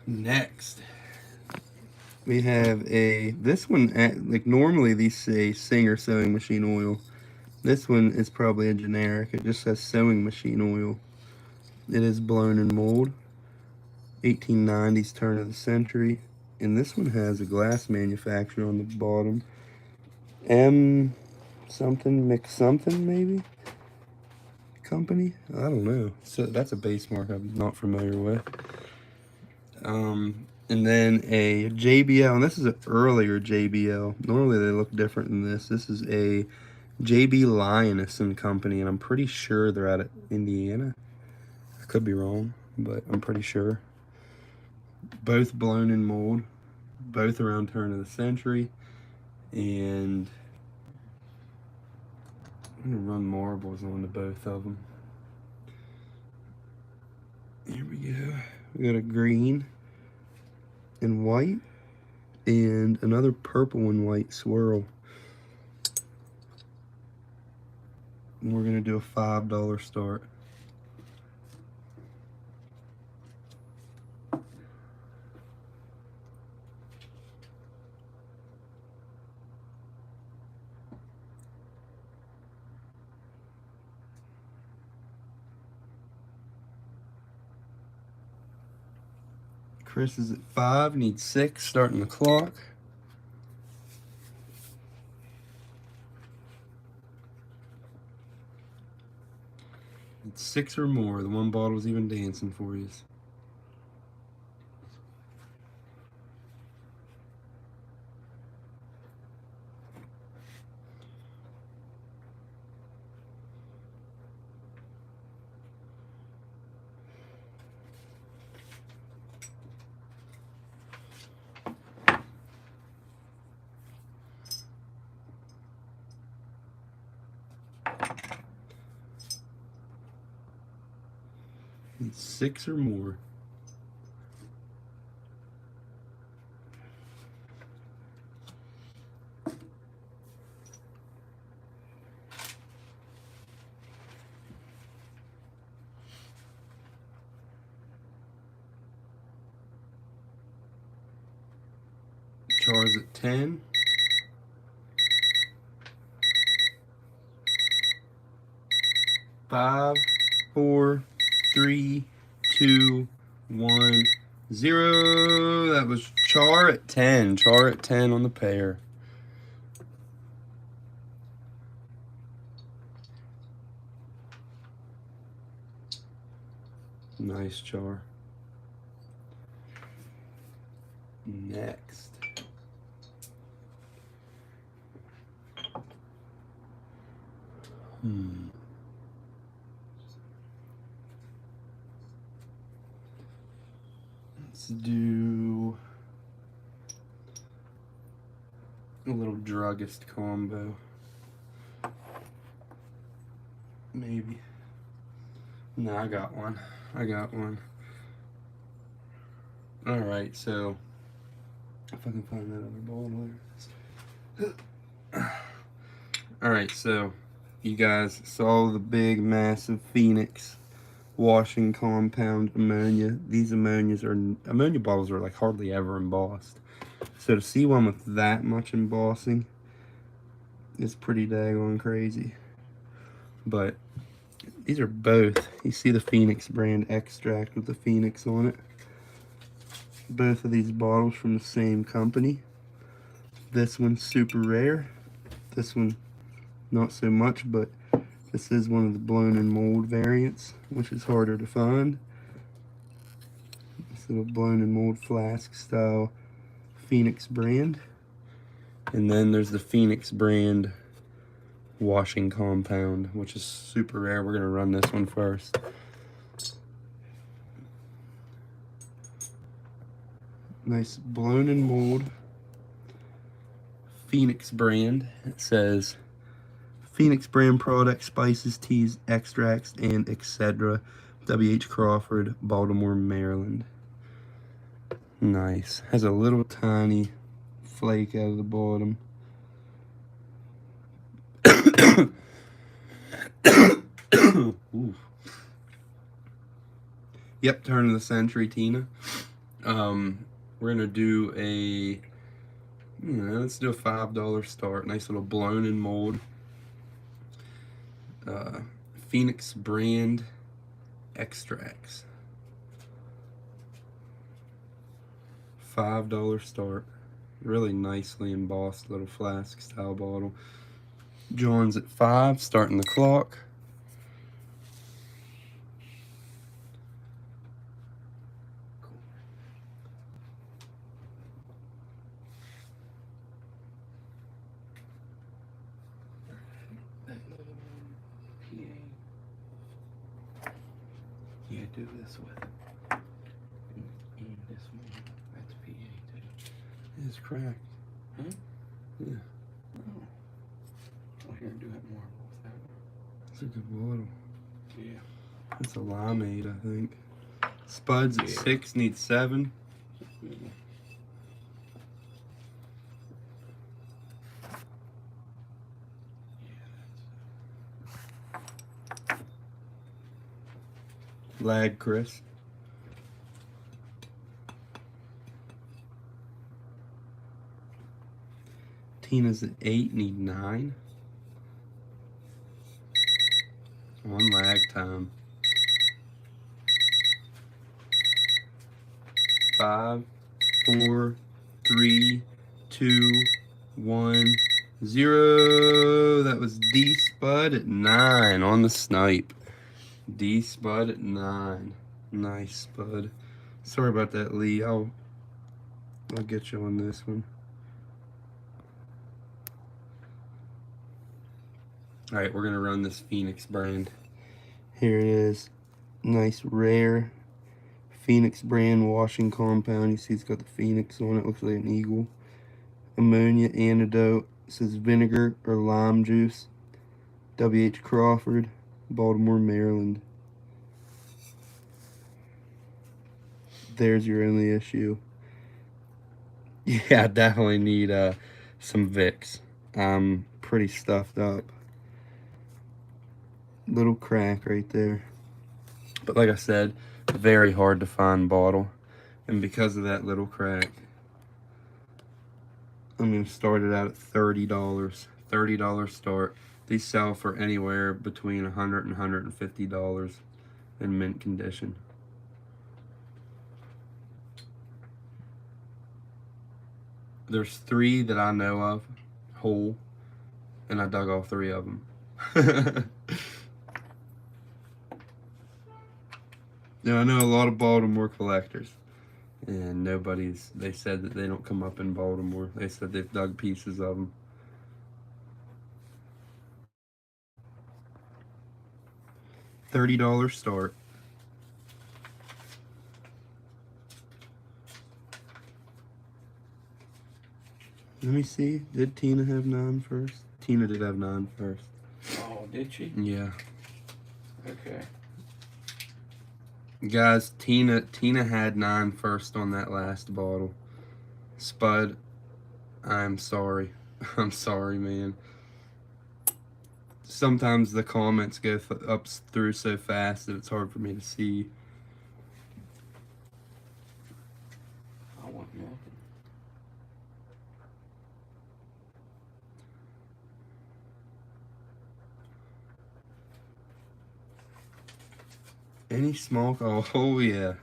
Next, we have this one, like normally these say Singer sewing machine oil. This one is probably a generic. It just says sewing machine oil. It is blown in mold. 1890s turn of the century. And this one has a glass manufacturer on the bottom. M something, mix something maybe? Company? I don't know. So that's a base mark I'm not familiar with. And then a JBL, and this is an earlier JBL. Normally they look different than this. This is a JB Lioness and Company, and I'm pretty sure they're out of Indiana. I could be wrong, but I'm pretty sure. both blown in mold, both around turn of the century, and I'm gonna run marbles onto both of them. Here we go. We got a green and white, and another purple and white swirl. And we're gonna do a $5 start. Chris is at 5, needs 6, starting the clock. It's 6 or more. The one bottle's even dancing for you. It's 6 or more. Char's at 10. Five, 4, 3, 2, 1, 0. That was Char at 10. Char at 10 on the pair. Nice, Char. Next. Let's do a little druggist combo. Maybe. No, I got one. Alright, so if I can find that other bottle there. Alright, so you guys saw the big, massive Phoenix washing compound ammonia. These ammonia bottles are like hardly ever embossed. So to see one with that much embossing is pretty daggone crazy. But these are both, you see the Phoenix brand extract with the Phoenix on it. Both of these bottles from the same company. This one's super rare. This one not so much, but this is one of the blown in mold variants, which is harder to find. This little blown in mold flask style Phoenix brand. And then there's the Phoenix brand washing compound, which is super rare. We're gonna run this one first. Nice blown in mold Phoenix brand. It says Phoenix brand products, spices, teas, extracts, and etc. W.H. Crawford, Baltimore, Maryland. Nice. Has a little tiny flake out of the bottom. Yep, turn of the century, Tina. We're gonna do let's do a $5 start. Nice little blown in mold Phoenix brand extracts. $5 start. Really nicely embossed little flask style bottle. John's at 5, starting the clock. Yeah, do this with it. And this one. It's cracked. Huh? Yeah. Oh. Well, here, do it more with that. It's a good bottle. Yeah. It's a limeade, I think. Spuds at Yeah. 6, needs 7. Yeah. Lag Chris. Tina's at 8, need 9. On lag time. 5, 4, 3, 2, 1, 0. That was D Spud at 9 on the snipe. D Spud at 9. Nice, Spud. Sorry about that, Lee. I'll get you on this one. Alright, we're gonna run this Phoenix brand. Here it is. Nice rare Phoenix brand washing compound. You see it's got the Phoenix on it. Looks like an eagle. Ammonia antidote. It says vinegar or lime juice. W.H. Crawford, Baltimore, Maryland. There's your only issue. Yeah, I definitely need some Vicks. I'm pretty stuffed up. Little crack right there. But like I said, very hard to find bottle. And because of that little crack, I'm going to start it out at $30. $30 start. These sell for anywhere between $100 and $150 in mint condition. There's 3 that I know of, whole, and I dug all 3 of them. Now, I know a lot of Baltimore collectors, and they said that they don't come up in Baltimore. They said they've dug pieces of them. $30 start. Let me see. Did Tina have 9 first? Tina did have 9 first. Oh, did she? Yeah. Okay. Guys, Tina had 9 first on that last bottle. Spud, I'm sorry. I'm sorry, man. Sometimes the comments go up through so fast that it's hard for me to see. I want milk. Any smoke? Oh yeah.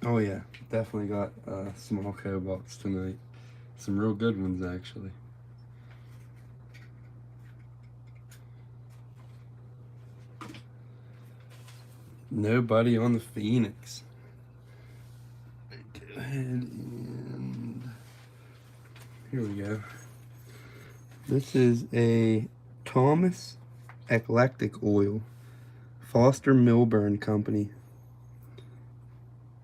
Oh yeah. Definitely got small cobalts tonight. Some real good ones, actually. Nobody on the Phoenix. Go ahead and here we go. This is a Thomas Eclectic Oil, Foster Milburn Company,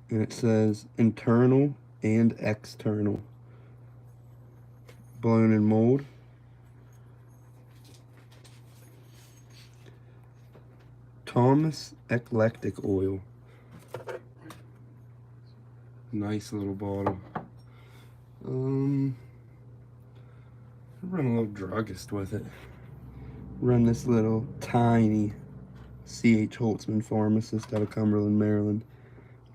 and it says internal and external, blown in mold. Thomas Eclectic Oil. Nice little bottle. Run a little druggist with it. Run this little tiny C.H. Holtzman pharmacist out of Cumberland, Maryland.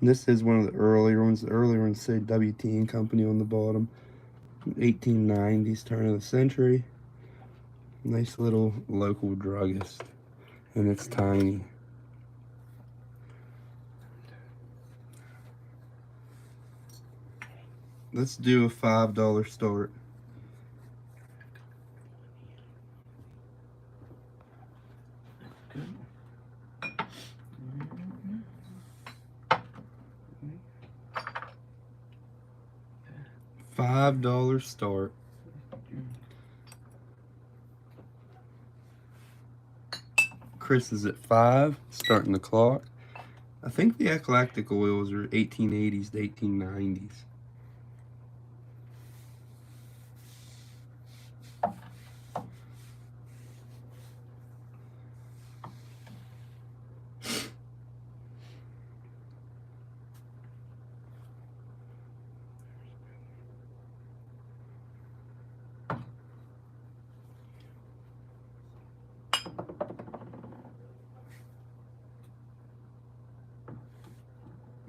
And this is one of the earlier ones. The earlier ones say W.T. and Company on the bottom. 1890s, turn of the century. Nice little local druggist. And it's tiny. Let's do a $5 start. $5 start. Chris is at 5, starting the clock. I think the eclectic oils are 1880s to 1890s.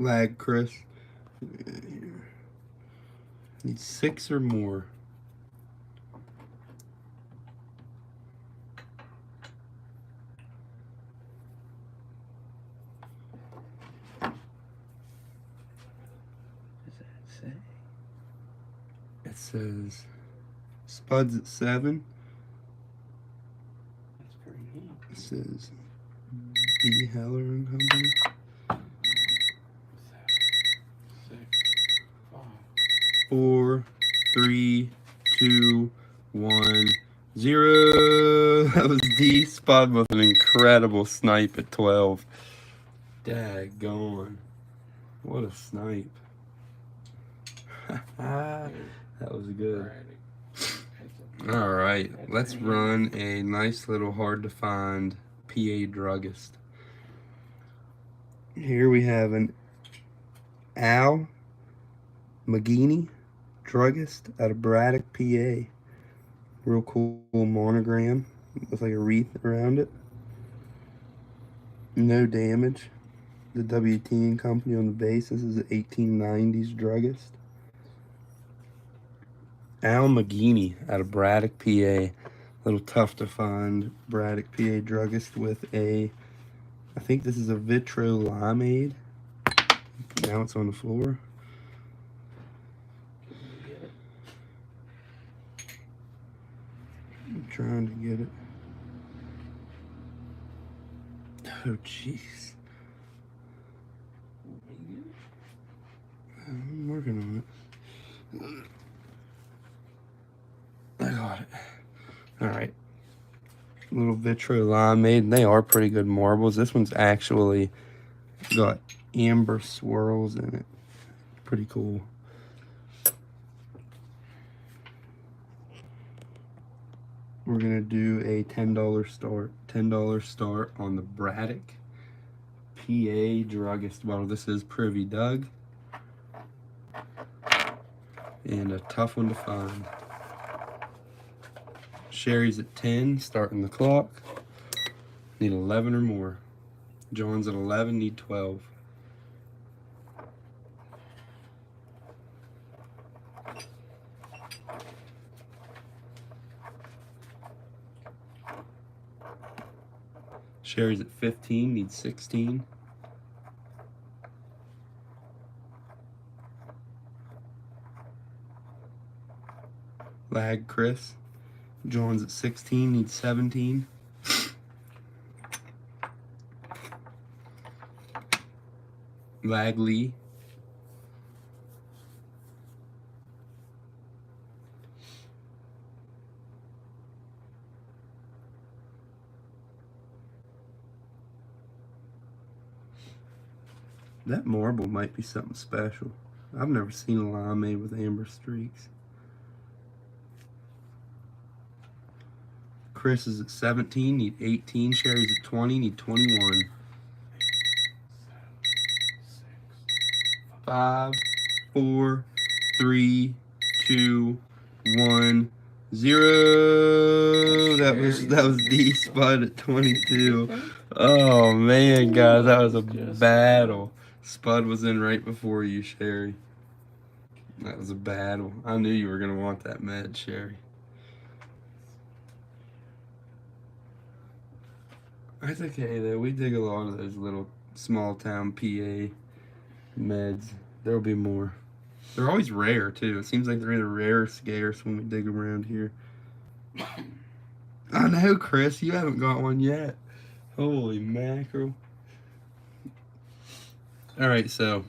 Lag, Chris. Need 6 or more. What does that say? It says Spuds at 7. That's pretty neat. It says B. Heller and Company. 7, 6, 5. 4, 3, 2, 1, 0. That was D. Spud with an incredible snipe at 12. Daggone. What a snipe. That was good. Alright, let's run a nice little hard to find PA druggist. Here we have an Al McGeaney druggist out of Braddock, PA. Real cool monogram with like a wreath around it. No damage. The WT Company on the base. This is an 1890s druggist. Al McGeaney out of Braddock, PA. A little tough to find Braddock, PA druggist with a, I think this is a Vitro limeade. Now it's on the floor. I'm trying to get it. Oh, jeez. I'm working on it. I got it. Alright. Little Vitro limeade. They are pretty good marbles. This one's actually got amber swirls in it. Pretty cool. We're gonna do a $10 start. $10 start on the Braddock PA druggist bottle. This is Privy Doug. And a tough one to find. Sherry's at 10, starting the clock. Need 11 or more. John's at 11, need 12. Sherry's at 15, need 16. Lag Chris. John's at 16, needs 17. Lag Lee. That marble might be something special. I've never seen a limeade with amber streaks. Chris is at 17, need 18. Sherry's at 20, need 21. 5, 4, 3, 2, 1, 0. That was D Spud at 22. Oh man, guys, that was a battle. Spud was in right before you, Sherry. That was a battle. I knew you were gonna want that med, Sherry. That's okay though. We dig a lot of those little small town PA meds. There'll be more. They're always rare too. It seems like they're either rare or scarce when we dig around here. I know, Chris. You haven't got one yet. Holy mackerel. Alright, so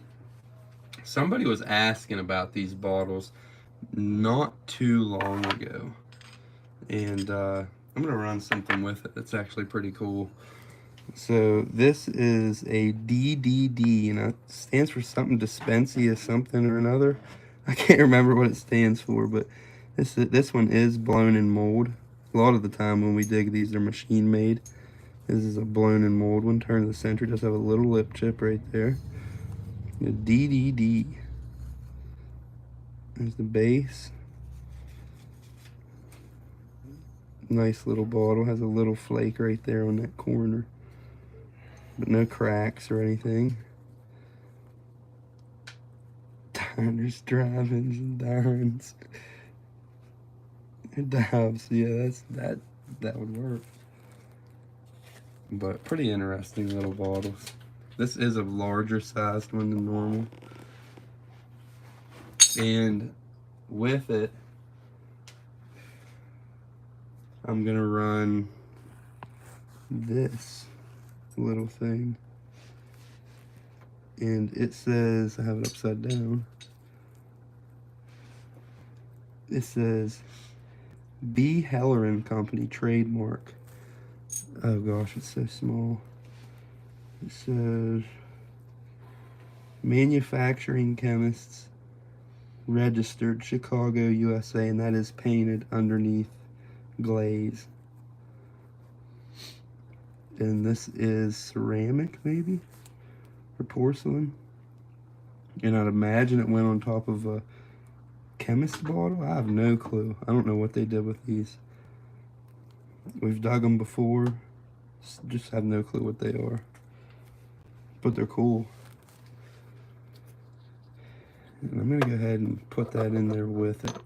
somebody was asking about these bottles not too long ago. And I'm going to run something with it that's actually pretty cool. So this is a DDD, and it stands for something Dispensia something or another. I can't remember what it stands for, but this one is blown in mold. A lot of the time when we dig these, they're machine made. This is a blown in mold one. Turn to the center, just have a little lip chip right there. The DDD. There's the base. Nice little bottle. Has a little flake right there on that corner. But no cracks or anything. diners, drive-ins, and dines. And dives. Yeah, that would work. But pretty interesting little bottles. This is a larger sized one than normal. And with it, I'm gonna run this little thing. And it says, I have it upside down. It says B. Halloran Company trademark. Oh gosh, it's so small. It says manufacturing chemists registered Chicago, USA, and that is painted underneath glaze. And this is ceramic, maybe? Or porcelain? And I'd imagine it went on top of a chemist bottle? I have no clue. I don't know what they did with these. We've dug them before. Just have no clue what they are. But they're cool. And I'm gonna go ahead and put that in there with it.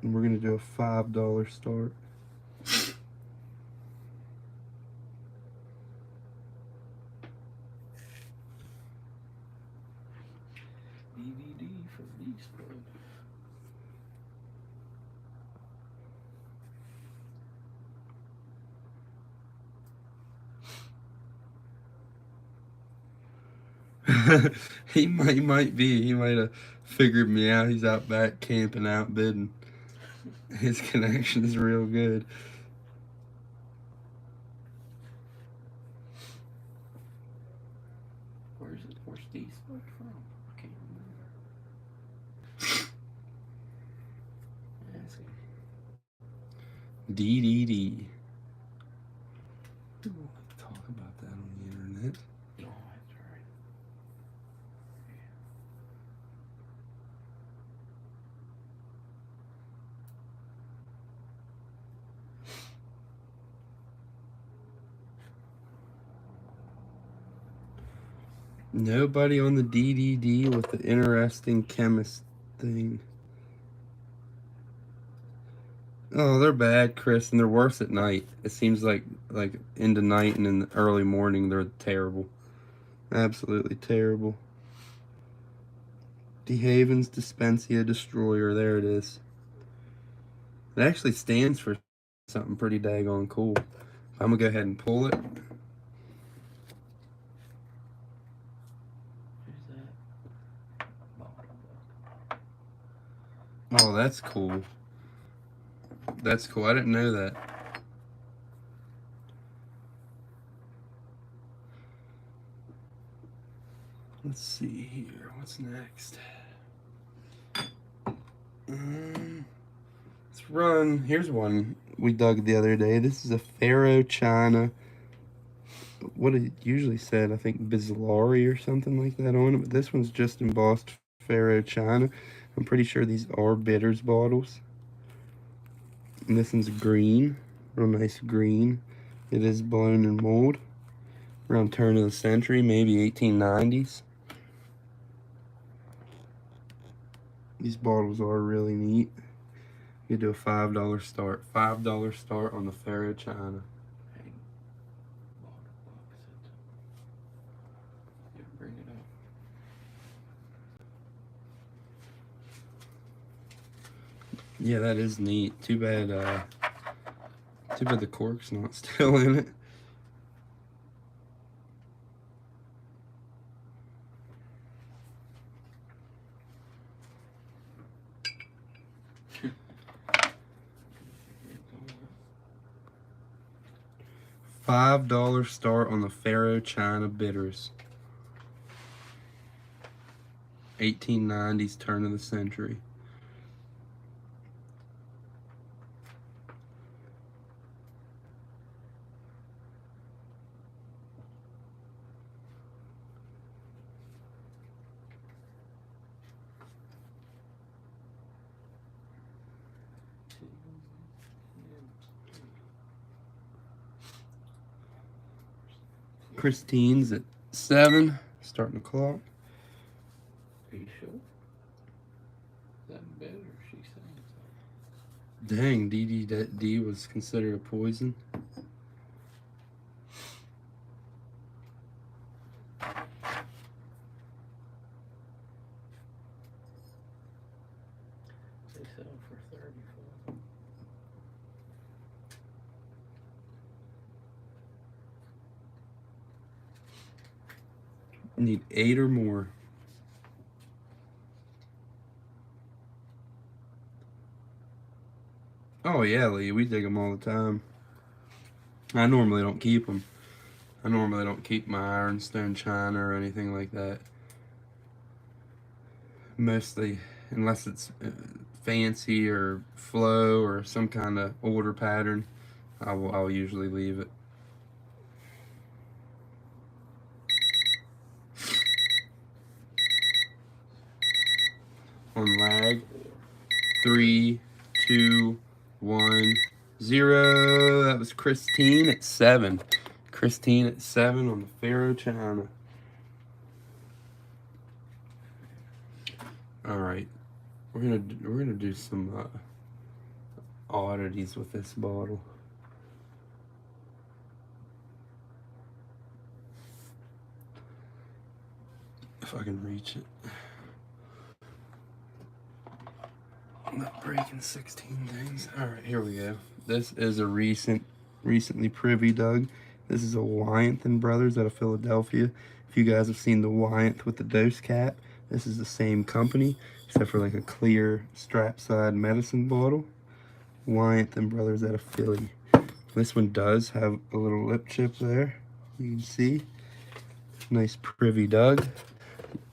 And we're gonna do a $5 start. DVD for Beast Blood. He might be. He might have figured me out. He's out back camping, outbidding. His connection's real good. Where's Beast Blood from? I can't remember. That's good. DDD. We don't like to talk about that on the internet. Oh, that's right. Nobody on the DDD with the interesting chemist thing. Oh, they're bad, Chris, and they're worse at night. It seems like into night and in the early morning they're terrible. Absolutely terrible. DeHaven's Dispensia Destroyer, there it is. It actually stands for something pretty daggone cool. I'm gonna go ahead and pull it. Who's that? Oh, that's cool. That's cool. I didn't know that. Let's see here. What's next? Let's run. Here's one we dug the other day. This is a Faro China. What it usually said, I think Bizlari or something like that on it. But this one's just embossed Faro China. I'm pretty sure these are bitters bottles. And this one's green. Real nice green. It is blown in mold. Around turn of the century, maybe 1890s. These bottles are really neat. You do a $5 start. $5 start on the Faro China. Hey, bottle box it. Yeah, bring it up. Yeah, that is neat. Too bad the cork's not still in it. $5 start on the Faro China bitters. 1890s, turn of the century. Christine's at 7. Starting the clock. Are you sure? Is that better? She's saying so. Dang, DDD was considered a poison. They sell for 34. Need 8 or more. Oh yeah, Lee, we dig them all the time. I normally don't keep them. I normally don't keep my ironstone china or anything like that. Mostly, unless it's fancy or flow or some kind of order pattern, I'll usually leave it. On lag, 3, 2, 1, 0. That was Christine at 7. Christine at 7 on the Pharaoh China. All right, we're gonna do some oddities with this bottle. If I can reach it. I'm not breaking 16 things. All right, here we go. This is a recently privy dug. This is a Wyeth and Brothers out of Philadelphia. If you guys have seen the Wyeth with the dose cap, this is the same company, except for like a clear strap side medicine bottle. Wyeth and Brothers out of Philly. This one does have a little lip chip there. You can see. Nice privy dug. I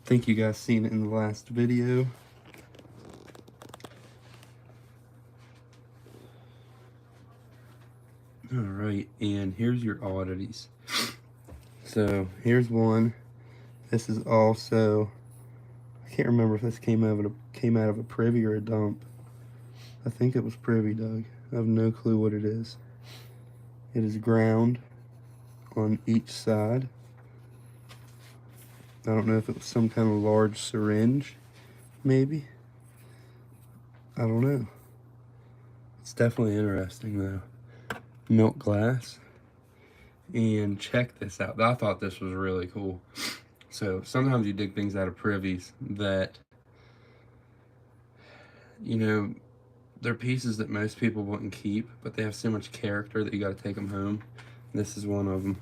think you guys seen it in the last video. Alright, and here's your oddities. So here's one. This is also, I can't remember if this came out of a privy or a dump. I think it was privy, Doug. I have no clue what it is. It is ground on each side. I don't know if it was some kind of large syringe, maybe. I don't know. It's definitely interesting though. Milk glass. And check this out. I thought this was really cool. So sometimes you dig things out of privies that, you know, they're pieces that most people wouldn't keep, but they have so much character that you got to take them home. This is one of them.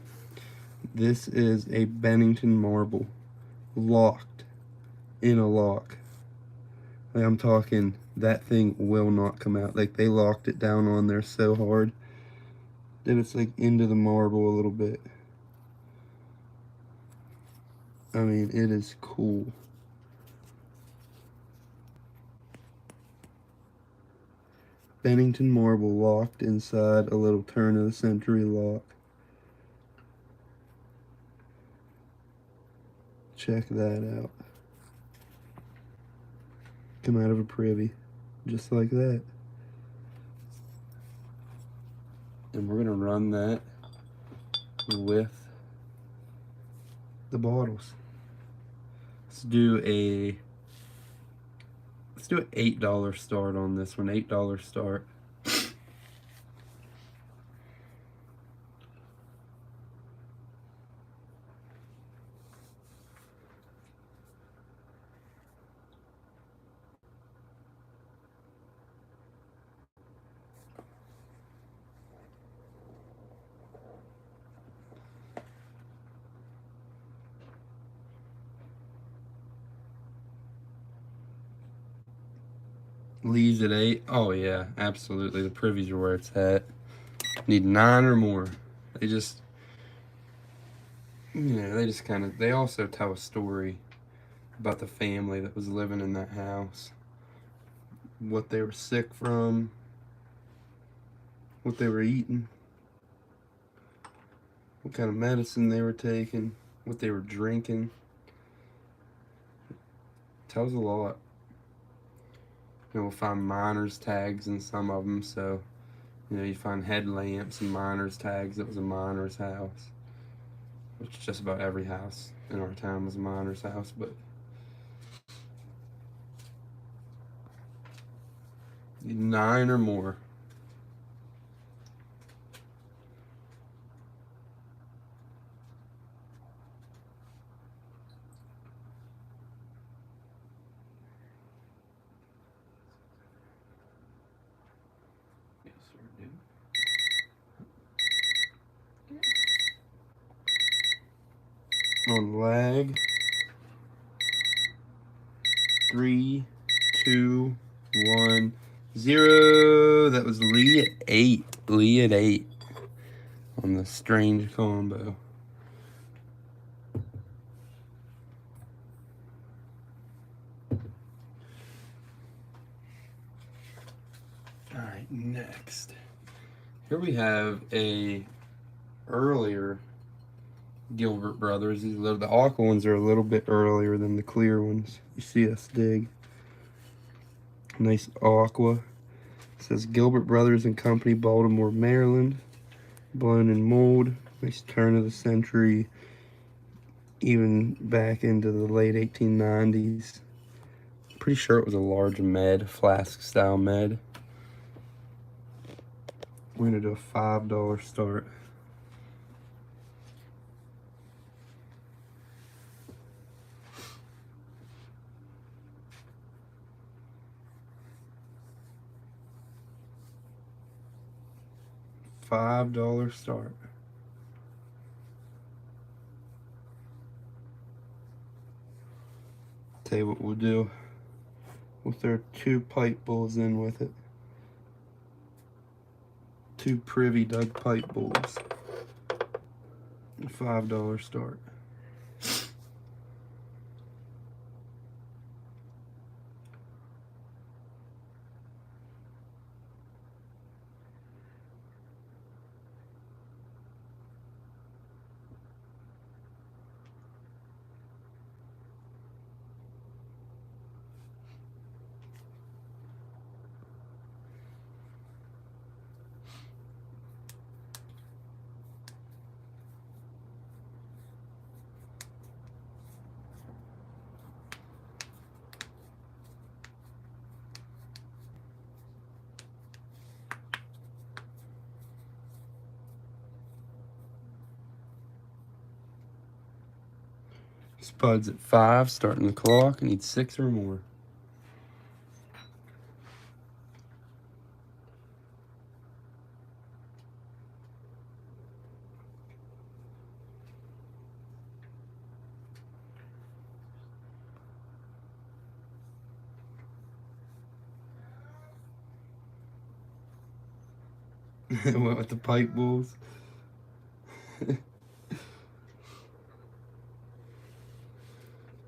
This is a Bennington marble, locked in a lock. Like, I'm talking, that thing will not come out. Like, they locked it down on there so hard that it's like into the marble a little bit. I mean, it is cool. Bennington marble locked inside a little turn of the century lock. Check that out. Come out of a privy, just like that. And we're gonna run that with the bottles. Let's do an $8 start on this one. $8 start. Leaves at 8. Oh yeah, absolutely. The privies are where it's at. Need 9 or more. They just, they also tell a story about the family that was living in that house. What they were sick from, what they were eating, what kind of medicine they were taking, what they were drinking. Tells a lot. We'll find miners' tags in some of them, so you find headlamps and miners' tags. It was a miner's house. which is just about every house in our town was a miner's house, but need 9 or more. Yes, sir, do. On lag. 3, 2, 1, 0. That was Lee at 8. Lee at 8 on the strange combo. Alright, next. Here we have a earlier Gilbert Brothers. The aqua ones are a little bit earlier than the clear ones. You see us dig. Nice aqua. It says Gilbert Brothers and Company, Baltimore, Maryland. Blown in mold. Nice turn of the century. Even back into the late 1890s. Pretty sure it was a large med, flask style med. We're gonna do a $5 start. $5 start. Tell you what we'll do. We'll throw 2 pipe bowls in with it. 2 privy dug pipe bowls. $5 start. Spuds at 5, starting the clock. I need 6 or more. What with the pipe bowls?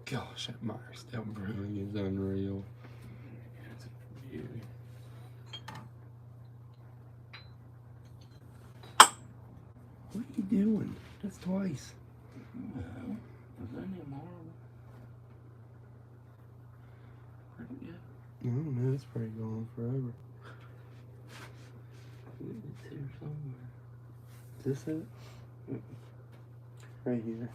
Gosh, that Hagerstown Brewing is unreal. That's a beauty. What are you doing? That's twice. Well, was that any more? Yeah. I don't know, it's probably going forever. It's here somewhere. Is this it? Right here.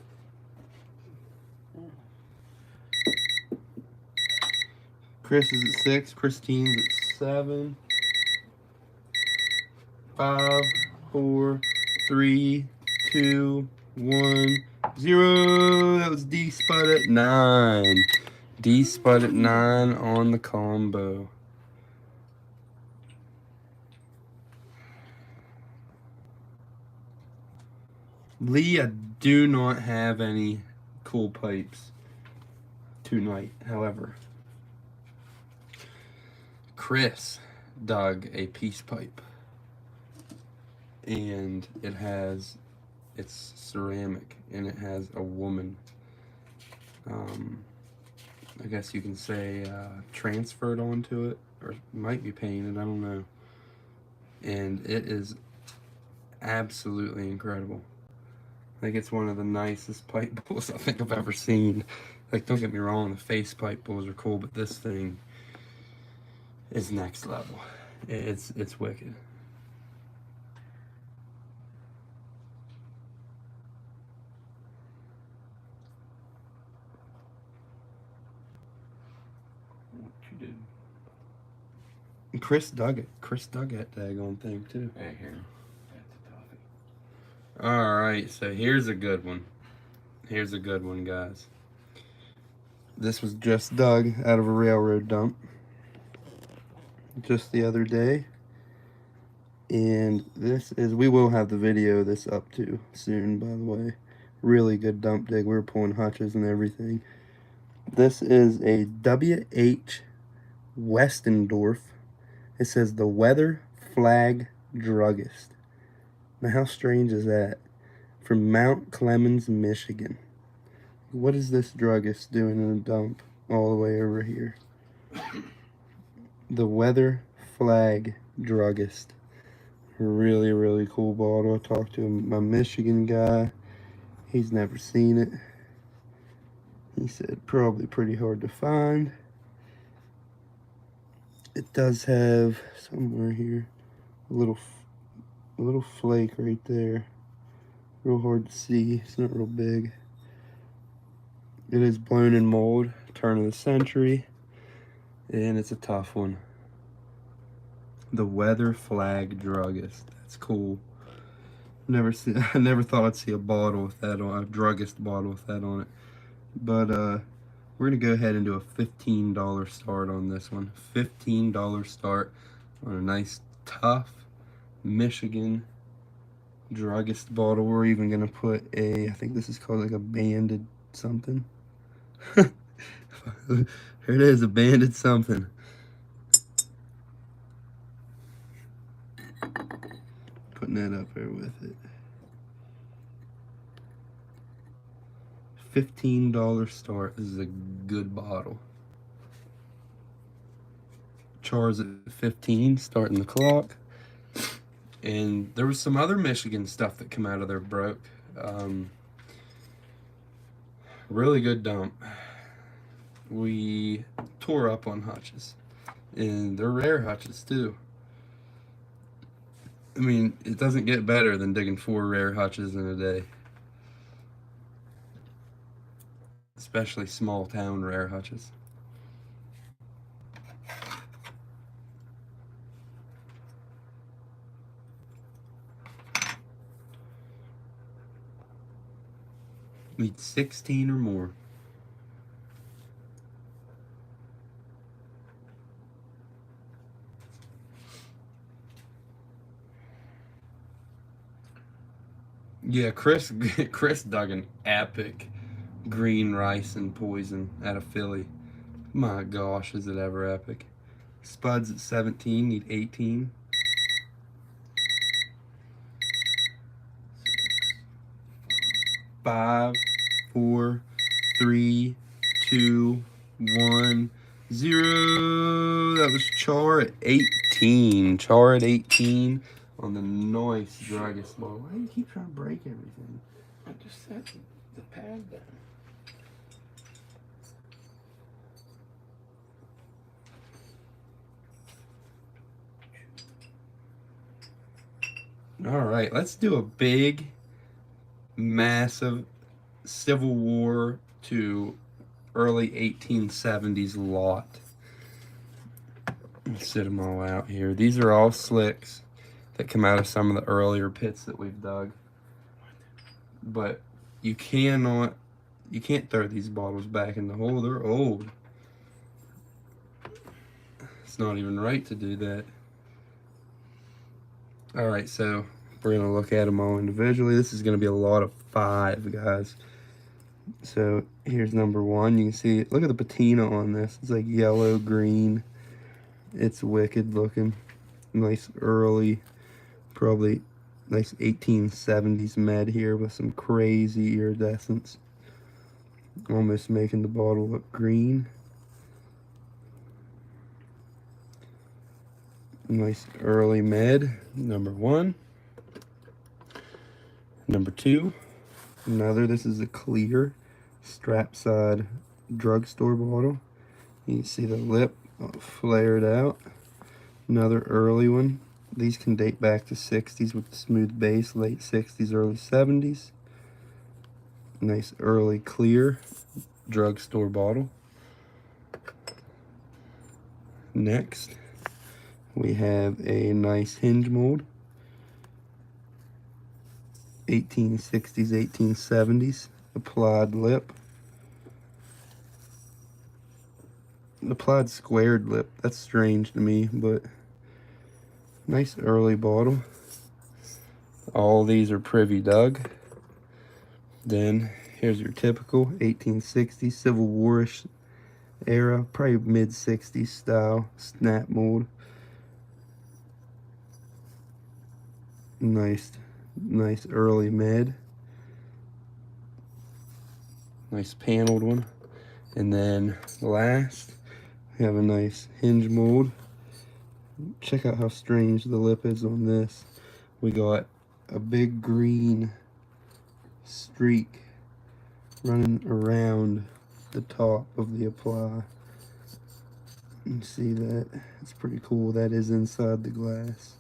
Chris is at 6, Christine's at 7. 5, 4, 3, 2, 1, 0. That was D Spud at 9. D Spud at 9 on the combo. Lee, I do not have any cool pipes tonight, however. Chris dug a peace pipe, and it's ceramic, and it has a woman, I guess you can say, transferred onto it, or it might be painted, I don't know. And it is absolutely incredible. I think it's one of the nicest pipe bowls I think I've ever seen. Like, don't get me wrong, the face pipe bowls are cool, but this thing is next level. It's wicked. you do? Chris dug it. Chris dug that daggone thing too. Right here. That's a toffee. Alright, so here's a good one. Here's a good one, guys. This was just dug out of a railroad dump just the other day. And this is, we will have the video of this up to soon, by the way. Really good dump dig. We were pulling hutches and everything. This is a W.H. Westendorf. It says the Weather Flag Druggist. Now, how strange is that? From Mount Clemens, Michigan. What is this druggist doing in a dump all the way over here? The Weather Flag Druggist. Really, really cool bottle. I talked to my Michigan guy. He's never seen it. He said probably pretty hard to find. It does have somewhere here a little flake right there. Real hard to see. It's not real big. It is blown in mold, turn of the century, and it's a tough one. The Weather Flag Druggist. That's cool. I never thought I'd see a bottle with that on, a druggist bottle with that on it. But we're gonna go ahead and do a $15 start on this one. $15 start on a nice tough Michigan druggist bottle. We're even gonna put I think this is called like a banded something. Here it is, a banded something. Putting that up there with it. $15 start. This is a good bottle. Chars at 15, starting the clock. And there was some other Michigan stuff that came out of there broke. Really good dump. We tore up on hutches. And they're rare hutches too. I mean, it doesn't get better than digging 4 rare hutches in a day. Especially small town rare hutches. Need 16 or more. Yeah, Chris dug an epic green rice and poison out of Philly. My gosh, is it ever epic. Spuds at 17, need 18. 5, 4, 3, 2, 1, 0. That was Char at 18. Char at 18 on the nice druggist ball. Why do you keep trying to break everything? I just set the pad down. All right, let's do a big, massive Civil War to early 1870s lot. Let's set them all out here. These are all slicks that come out of some of the earlier pits that we've dug. But you can't throw these bottles back in the hole. They're old. It's not even right to do that. All right, so we're gonna look at them all individually. This is gonna be a lot of 5, guys. So here's number 1. You can see, look at the patina on this. It's like yellow, green. It's wicked looking. Nice early, probably nice 1870s med here with some crazy iridescence. Almost making the bottle look green. Nice early med, number 1. Number 2, another, this is a clear strap side drugstore bottle. You can see the lip flared out. Another early one. These can date back to 60s with the smooth base, late 60s, early 70s. Nice early clear drugstore bottle. Next, we have a nice hinge mold. 1860s, 1870s. Applied lip. Applied squared lip. That's strange to me, but nice early bottle. All these are Privy Dug. Then here's your typical 1860s Civil War-ish era, probably mid-60s style snap mold. Nice early mid. Nice paneled one. And then last, we have a nice hinge mold. Check out how strange the lip is on this. We got a big green streak running around the top of the apply. You can see that. It's pretty cool. That is inside the glass.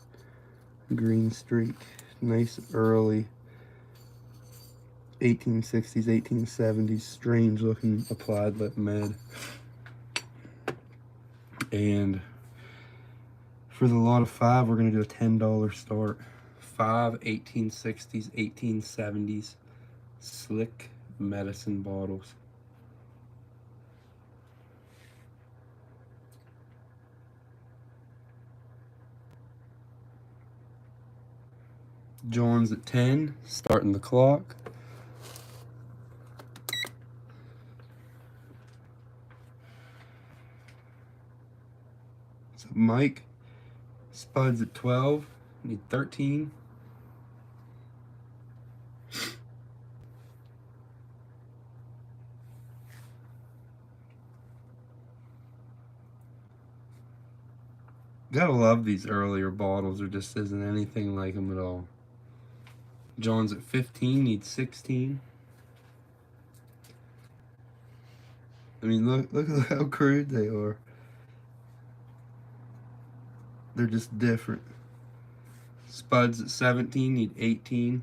Green streak. Nice early 1860s, 1870s, strange looking applied lip med. And for the lot of 5, we're going to do a $10 start. 5 1860s, 1870s slick medicine bottles. John's at 10, starting the clock. So Mike, Spud's at 12, need 13. Gotta love these earlier bottles. There just isn't anything like them at all. John's at 15, needs 16. I mean, look at how crude they are. They're just different. Spud's at 17, need 18.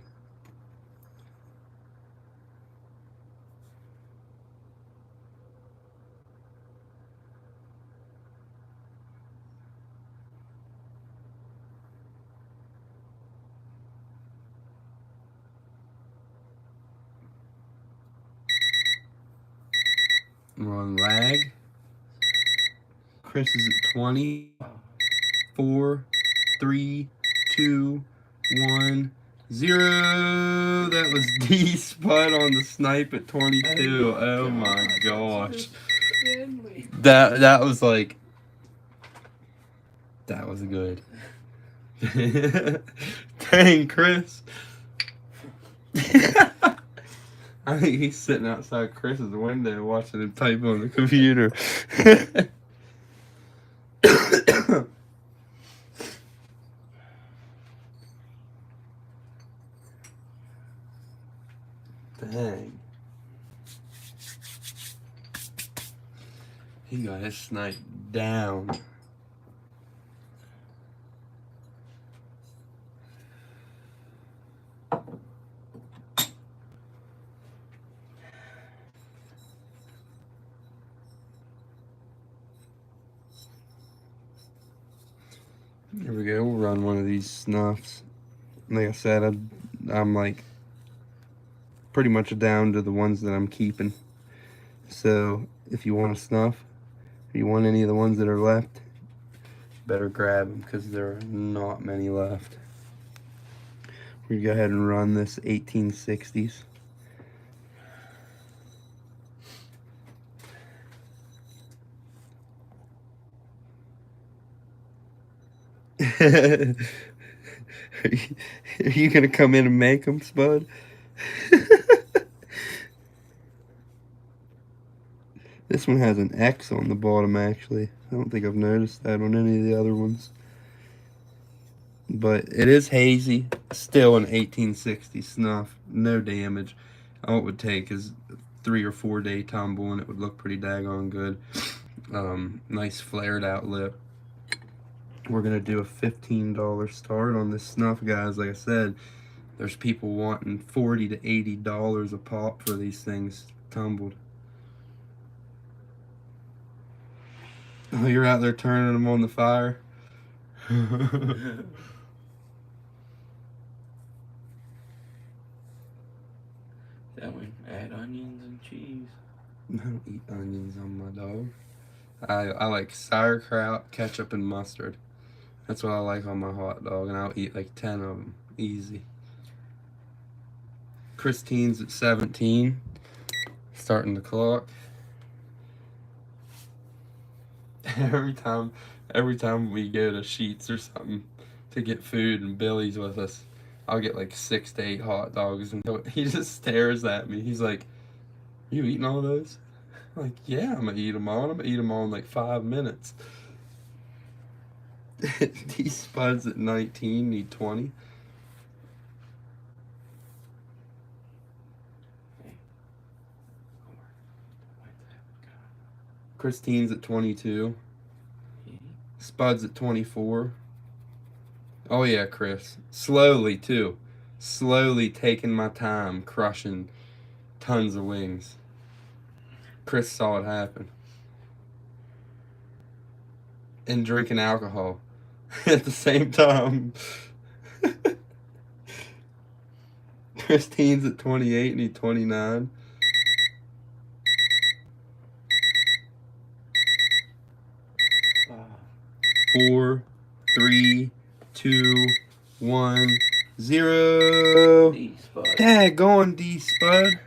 We're on lag. Chris is at 20. 4, 3, 2, 1, 0. That was D Spud on the snipe at 22. Oh my gosh. That was like, that was good. Dang, Chris. I think he's sitting outside Chris's window watching him type on the computer. Dang. He got his snipe down. Here we go, we'll run one of these snuffs. Like I said, I'm like pretty much down to the ones that I'm keeping. So if you want a snuff, if you want any of the ones that are left, better grab them because there are not many left. We're gonna go ahead and run this 1860s. Are you gonna come in and make them, Spud? This one has an X on the bottom, actually. I don't think I've noticed that on any of the other ones. But it is hazy. Still an 1860 snuff. No damage. All it would take is 3 or 4 day tumble and it would look pretty daggone good. Nice flared out lip. We're going to do a $15 start on this snuff, guys. Like I said, there's people wanting $40 to $80 a pop for these things tumbled. Oh, you're out there turning them on the fire. That one, add onions and cheese. I don't eat onions on my dog. I like sauerkraut, ketchup, and mustard. That's what I like on my hot dog, and I'll eat like 10 of them. Easy. Christine's at 17. Starting the clock. every time we go to Sheets or something to get food and Billy's with us, I'll get like 6 to 8 hot dogs, and he just stares at me. He's like, "You eating all those?" I'm like, "Yeah, I'm gonna eat them all. I'm gonna eat them all in like 5 minutes." These Spuds at 19 need 20. Christine's at 22. Spud's at 24. Oh yeah, Chris. Slowly too. Slowly taking my time, crushing tons of wings. Chris saw it happen. And drinking alcohol at the same time. Christine's at 28 and he's 29. Four, 3, 2, 1, 0. D-Spud. Daggone D-Spud.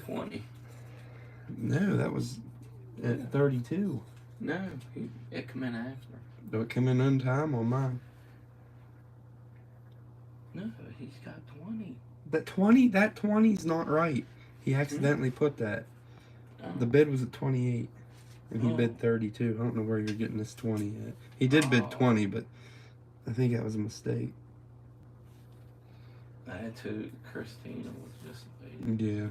20. No, that was at 32. No, it come in after. Don't come in on time on mine. No, he's got 20. That 20's not right. He accidentally put that. Oh. The bid was at 28. And he Oh. bid 32. I don't know where you're getting this 20 at. He did bid 20, but I think that was a mistake. That to Christina was just late. Yeah.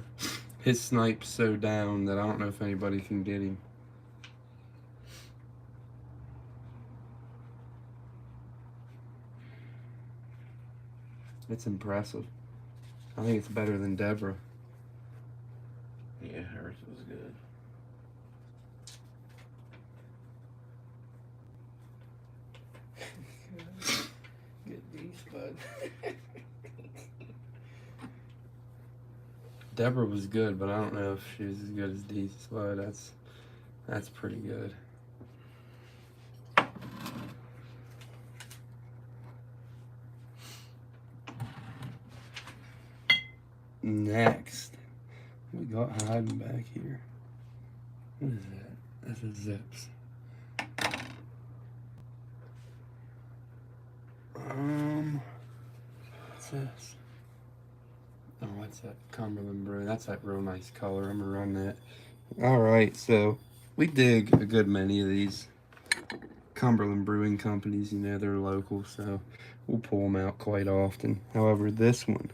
His snipe's so down that I don't know if anybody can get him. It's impressive. I think it's better than Deborah. Yeah, hers was good. Good D-Spud. Deborah was good, but I don't know if she was as good as D-Spud. That's pretty good. Next, we got hiding back here. What is that? That's a Zips. What's this? Oh, what's that? Cumberland Brew. That's that real nice color. I'm gonna run that. Alright, so we dig a good many of these Cumberland Brewing companies. You know, they're local, so we'll pull them out quite often. However, this one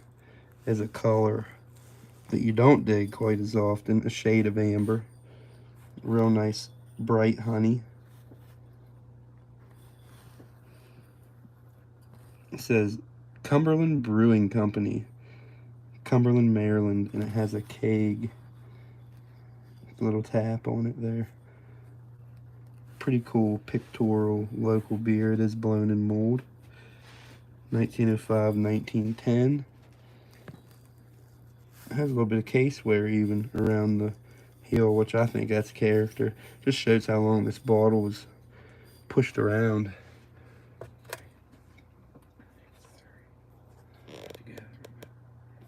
is a color that you don't dig quite as often. A shade of amber. Real nice, bright honey. It says Cumberland Brewing Company, Cumberland, Maryland, and it has a keg, little tap on it there. Pretty cool pictorial local beer. It is blown in mold. 1905, 1910. It has a little bit of case wear even around the heel, which I think that's character. Just shows how long this bottle was pushed around.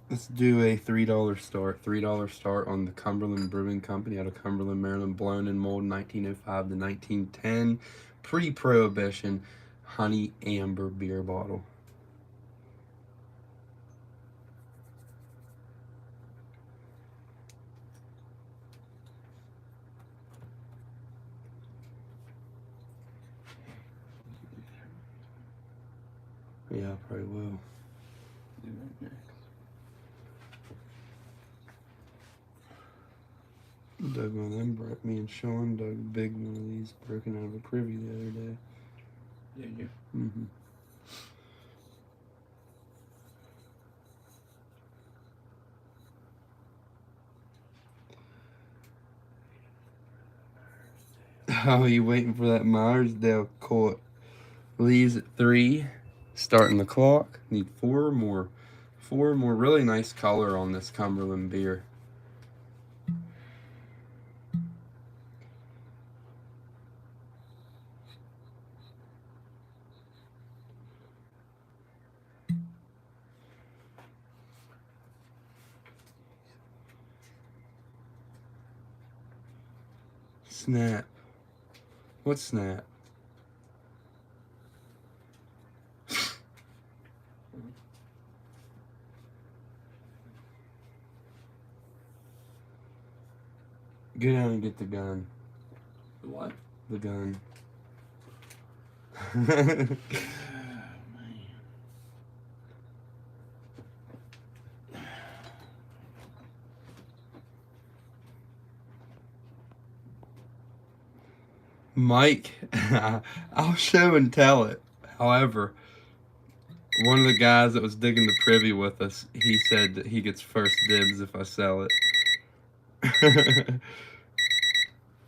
Let's do a $3 start. $3 start on the Cumberland Brewing Company out of Cumberland, Maryland. Blown in mold 1905 to 1910. Pre-prohibition honey amber beer bottle. Yeah, I probably will. Do that next. Dug one of them, me and Sean dug a big one of these, broken out of a privy the other day. Did you? Mm-hmm. Oh, you waiting for that Myersdale court. Leaves at 3. Starting the clock. Need 4 more. 4 more. Really nice color on this Cumberland beer. Snap. What snap? Go down and get the gun. The what? The gun. Oh, man. Mike, I'll show and tell it. However, one of the guys that was digging the privy with us, he said that he gets first dibs if I sell it.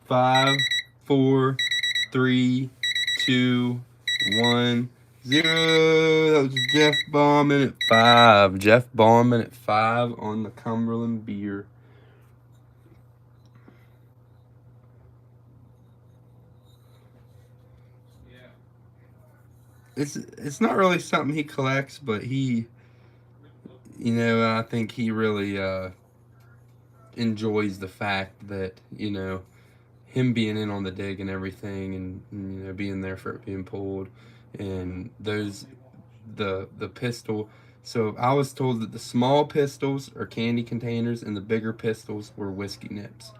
5, 4, 3, 2, 1, 0. That was Jeff Bauman at 5. Jeff Bauman at 5 on the Cumberland beer. It's not really something he collects, but he, you know, I think he really enjoys the fact that, you know, him being in on the dig and everything, and you know, being there for it being pulled, and the pistol. So I was told that the small pistols are candy containers and the bigger pistols were whiskey nips.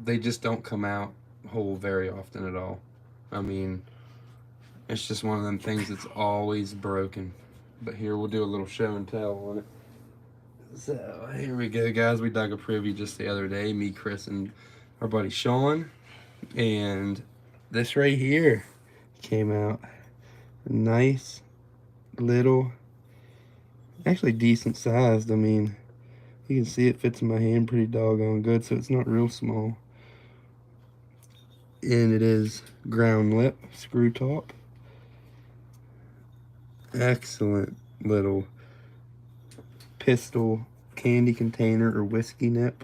They just don't come out whole very often at all. I mean, it's just one of them things that's always broken. But here, we'll do a little show and tell on it. So here we go, guys. We dug a privy just the other day, me, Chris, and our buddy Sean. And this right here came out a nice little, actually decent sized. I mean, you can see it fits in my hand pretty doggone good, so it's not real small. And it is ground lip, screw top. Excellent little pistol candy container or whiskey nip.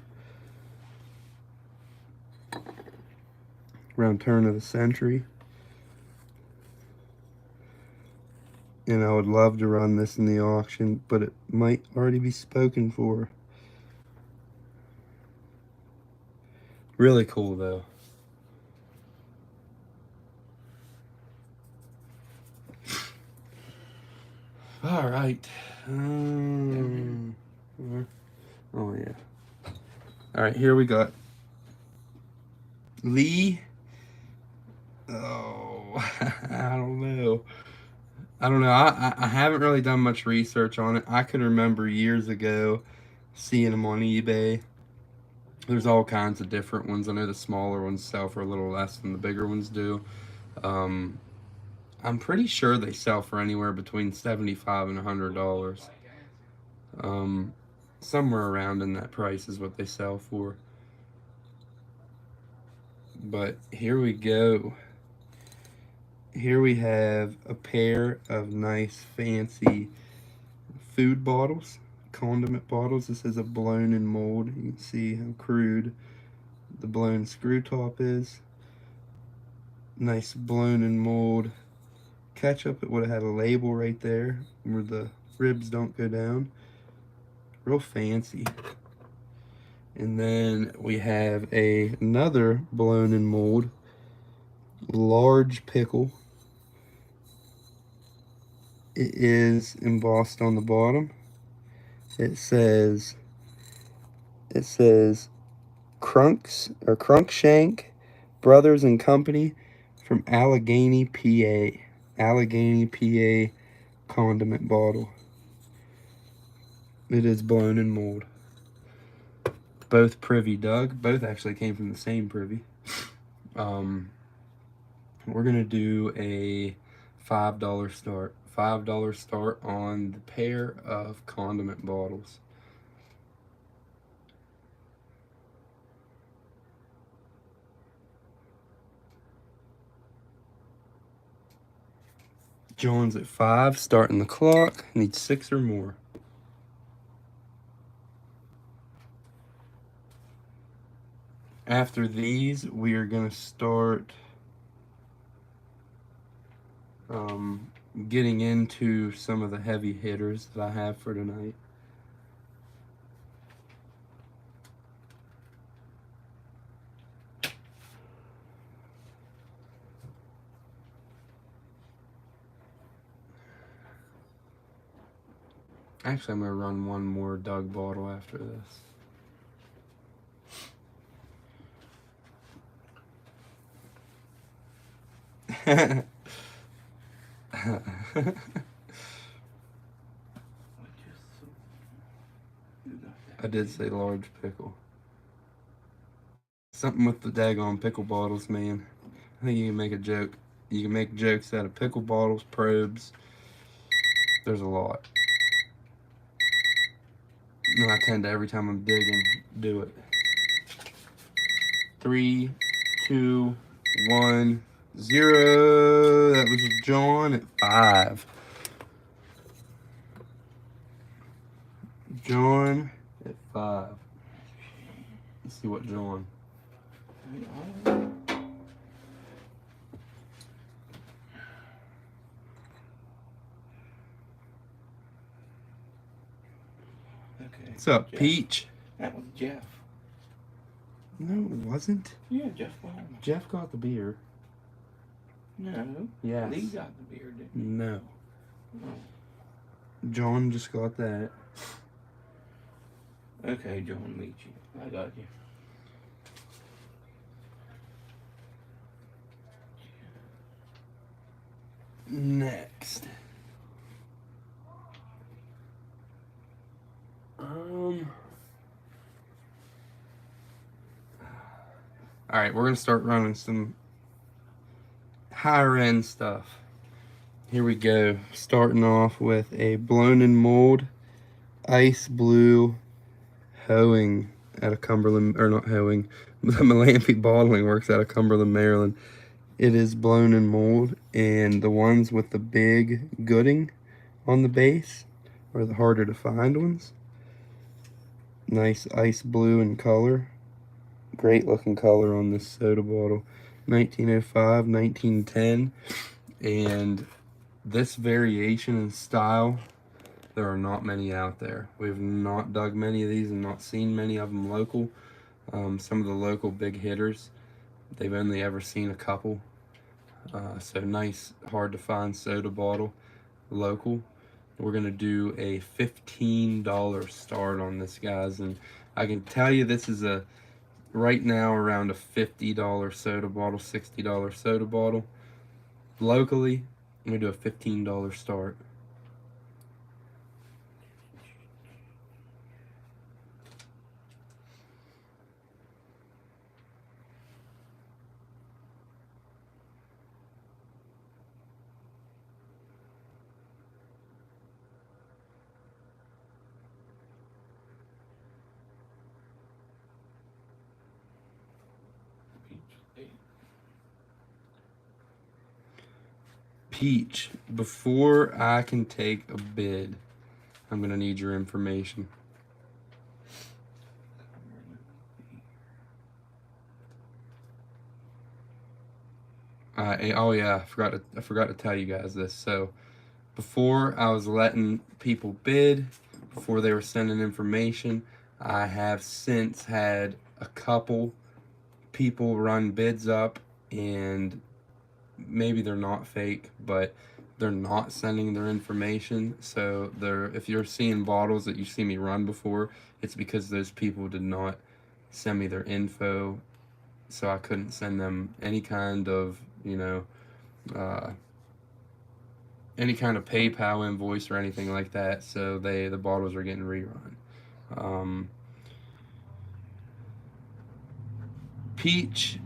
Around turn of the century. And I would love to run this in the auction, but it might already be spoken for. Really cool though. All right. Oh yeah. All right, here we got Lee. Oh, I don't know. I haven't really done much research on it. I can remember years ago seeing them on eBay. There's all kinds of different ones. I know the smaller ones sell for a little less than the bigger ones do. I'm pretty sure they sell for anywhere between $75 and $100. Somewhere around in that price is what they sell for. But here we go. Here we have a pair of nice fancy food bottles, condiment bottles. This is a blown in mold. You can see how crude the blown screw top is. Nice blown in mold ketchup. It would have had a label right there where the ribs don't go down. Real fancy. And then we have another blown in mold large pickle. It is embossed on the bottom. It says Crunkshank Brothers and Company from Allegheny, PA. Allegheny, PA condiment bottle. It is blown in mold. Both privy dug. Both actually came from the same privy. We're gonna do a $5 start. $5 start on the pair of condiment bottles. John's at 5, starting the clock. Need 6 or more. After these, we are going to start getting into some of the heavy hitters that I have for tonight. Actually, I'm going to run one more Doug bottle after this. I did say large pickle. Something with the daggone pickle bottles, man. I think you can make a joke. You can make jokes out of pickle bottles, probes. There's a lot. No, I tend to, every time I'm digging, do it. 3, 2, 1, 0. That was John at 5. John at 5. Let's see what John. Okay. What's up, Jeff. Peach? That was Jeff. No, it wasn't. Yeah, Jeff Ballman. Jeff got the beer. No. Yes. Lee got the beer, didn't he? No. Oh. John just got that. Okay, John, meet you. I got you. Next. Alright, we're going to start running some higher end stuff. Here we go. Starting off with a blown in mold ice blue hoeing out of Cumberland, or not hoeing, the Malampy Bottling Works out of Cumberland, Maryland. It is blown in mold, and the ones with the big gooding on the base are the harder to find ones. Nice ice blue in color. Great looking color on this soda bottle. 1905, 1910. And this variation in style, there are not many out there. We've not dug many of these and not seen many of them local. Some of the local big hitters, they've only ever seen a couple. So nice, hard to find soda bottle, local. We're gonna do a $15 start on this, guys, and I can tell you this is a right now around a $50 soda bottle, $60 soda bottle. Locally, I'm gonna do a $15 start. Peach, before I can take a bid, I'm gonna need your information. Oh yeah, I forgot to tell you guys this. So before I was letting people bid, before they were sending information, I have since had a couple people run bids up, and maybe they're not fake, but they're not sending their information. So if you're seeing bottles that you see me run before, it's because those people did not send me their info, so I couldn't send them any kind of, any kind of PayPal invoice or anything like that. So the bottles are getting rerun. Peach,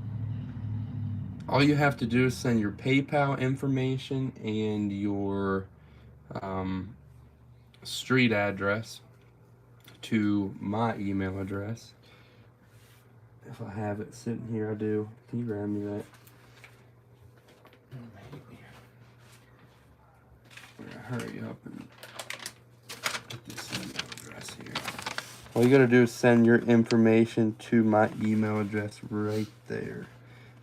all you have to do is send your PayPal information and your street address to my email address. If I have it sitting here, I do. Can you grab me that? hurry up and get this email address here. All you gotta do is send your information to my email address right there.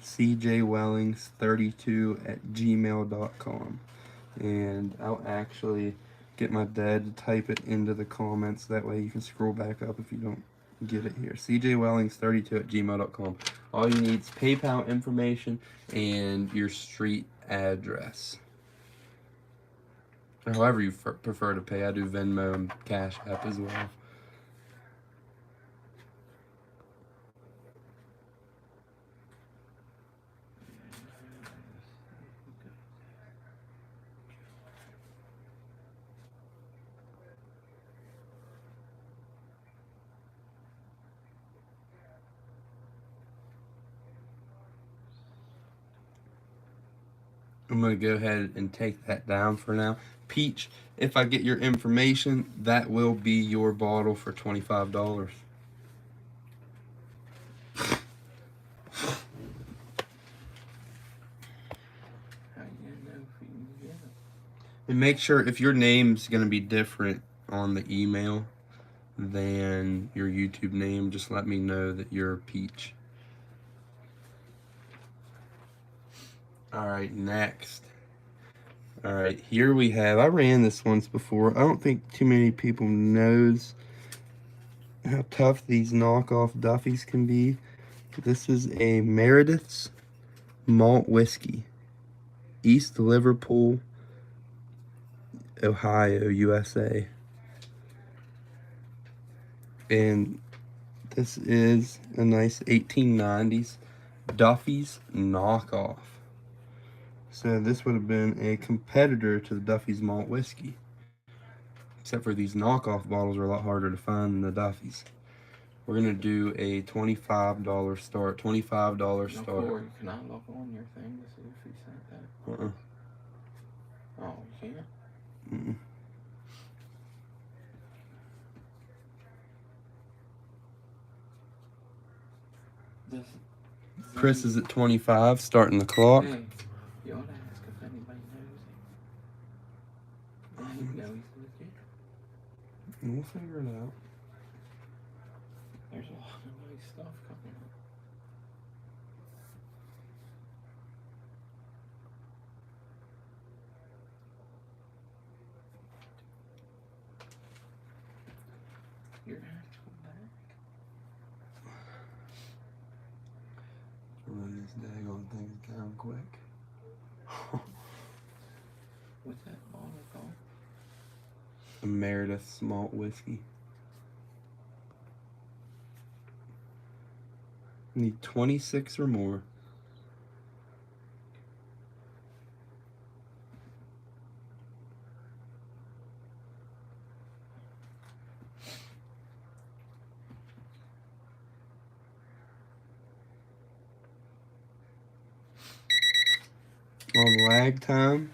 cjwellings32@gmail.com. And I'll actually get my dad to type it into the comments. That way you can scroll back up if you don't get it here. cjwellings32@gmail.com. All you need is PayPal information and your street address. Or however you prefer to pay. I do Venmo and Cash App as well. I'm going to go ahead and take that down for now. Peach, if I get your information, that will be your bottle for $25. And make sure if your name's going to be different on the email than your YouTube name, just let me know that you're Peach. Alright, next. Alright, here we have, I ran this once before. I don't think too many people knows how tough these knockoff Duffies can be. This is a Meredith's Malt Whiskey. East Liverpool, Ohio, USA. And this is a nice 1890s Duffy's knockoff. So this would have been a competitor to the Duffy's Malt Whiskey. Except for these knockoff bottles are a lot harder to find than the Duffy's. We're going to do a $25 start. $25 start. Corey, can I look on your thing to see if he sent that? Oh, you can't? Mm-mm. Chris is at 25, starting the clock. Hey, you ought to ask if anybody knows him. I didn't know he's legit. We'll figure it out. There's a lot of nice stuff coming up. Your actual bag? Run this daggone thing down quick. What's that bottle called? A Meredith's Malt Whiskey. Need 26 or more. On lag time.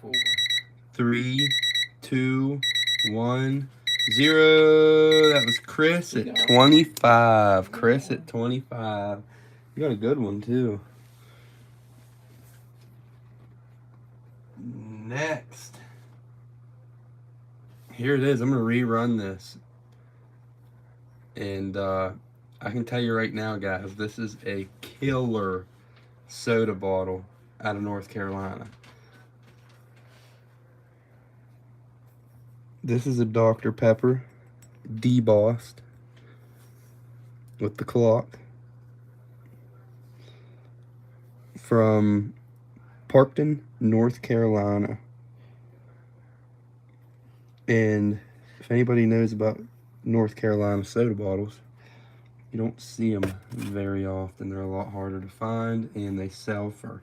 4. 3, 2, 1, 0. That was Chris at 25. Chris at 25. You got a good one too. Next. Here it is. I'm going to rerun this. And I can tell you right now, guys, this is a killer soda bottle out of North Carolina. This is a Dr. Pepper debossed with the clock from Parkton, North Carolina. And if anybody knows about North Carolina soda bottles, you don't see them very often. They're a lot harder to find, and they sell for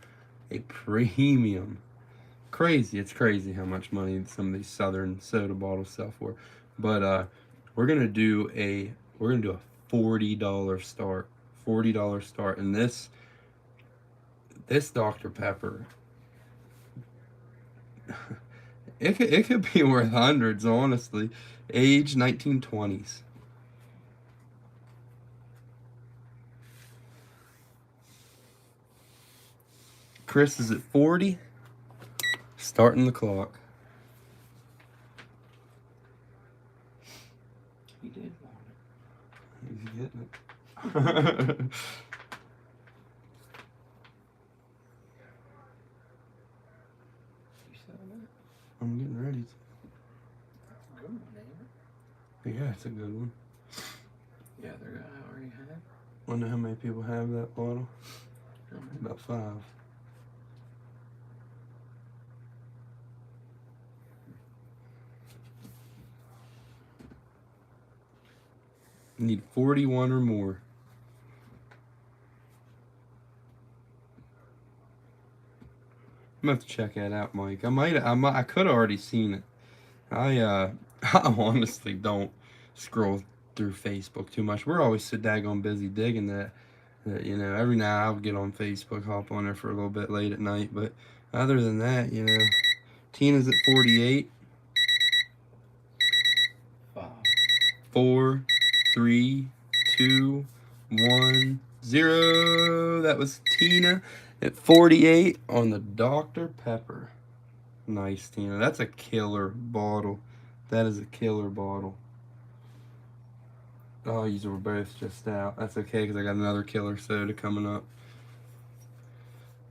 a premium. Crazy. It's crazy how much money some of these southern soda bottles sell for. But we're gonna do a $40 start. $40 start. And this Dr. Pepper, it could be worth hundreds, honestly. Age 1920s. Chris is at 40. Starting the clock. He did want it. He's getting it. You said that? I'm getting ready to. That's a good one, ain't it? Yeah, it's a good one. Yeah, they're I already have. Wonder how many people have that bottle? How many? About 5. Need 41 or more. I'm gonna have to check that out, Mike. I could have already seen it. I honestly don't scroll through Facebook too much. We're always so daggone busy digging that you know, every now I'll get on Facebook, hop on there for a little bit late at night, but other than that, you know, Tina's at 48. 5. 4, 3, 2, 1, 0. That was Tina at 48 on the Dr. Pepper. Nice, Tina. That's a killer bottle. That is a killer bottle. Oh, these were both just out. That's okay, because I got another killer soda coming up.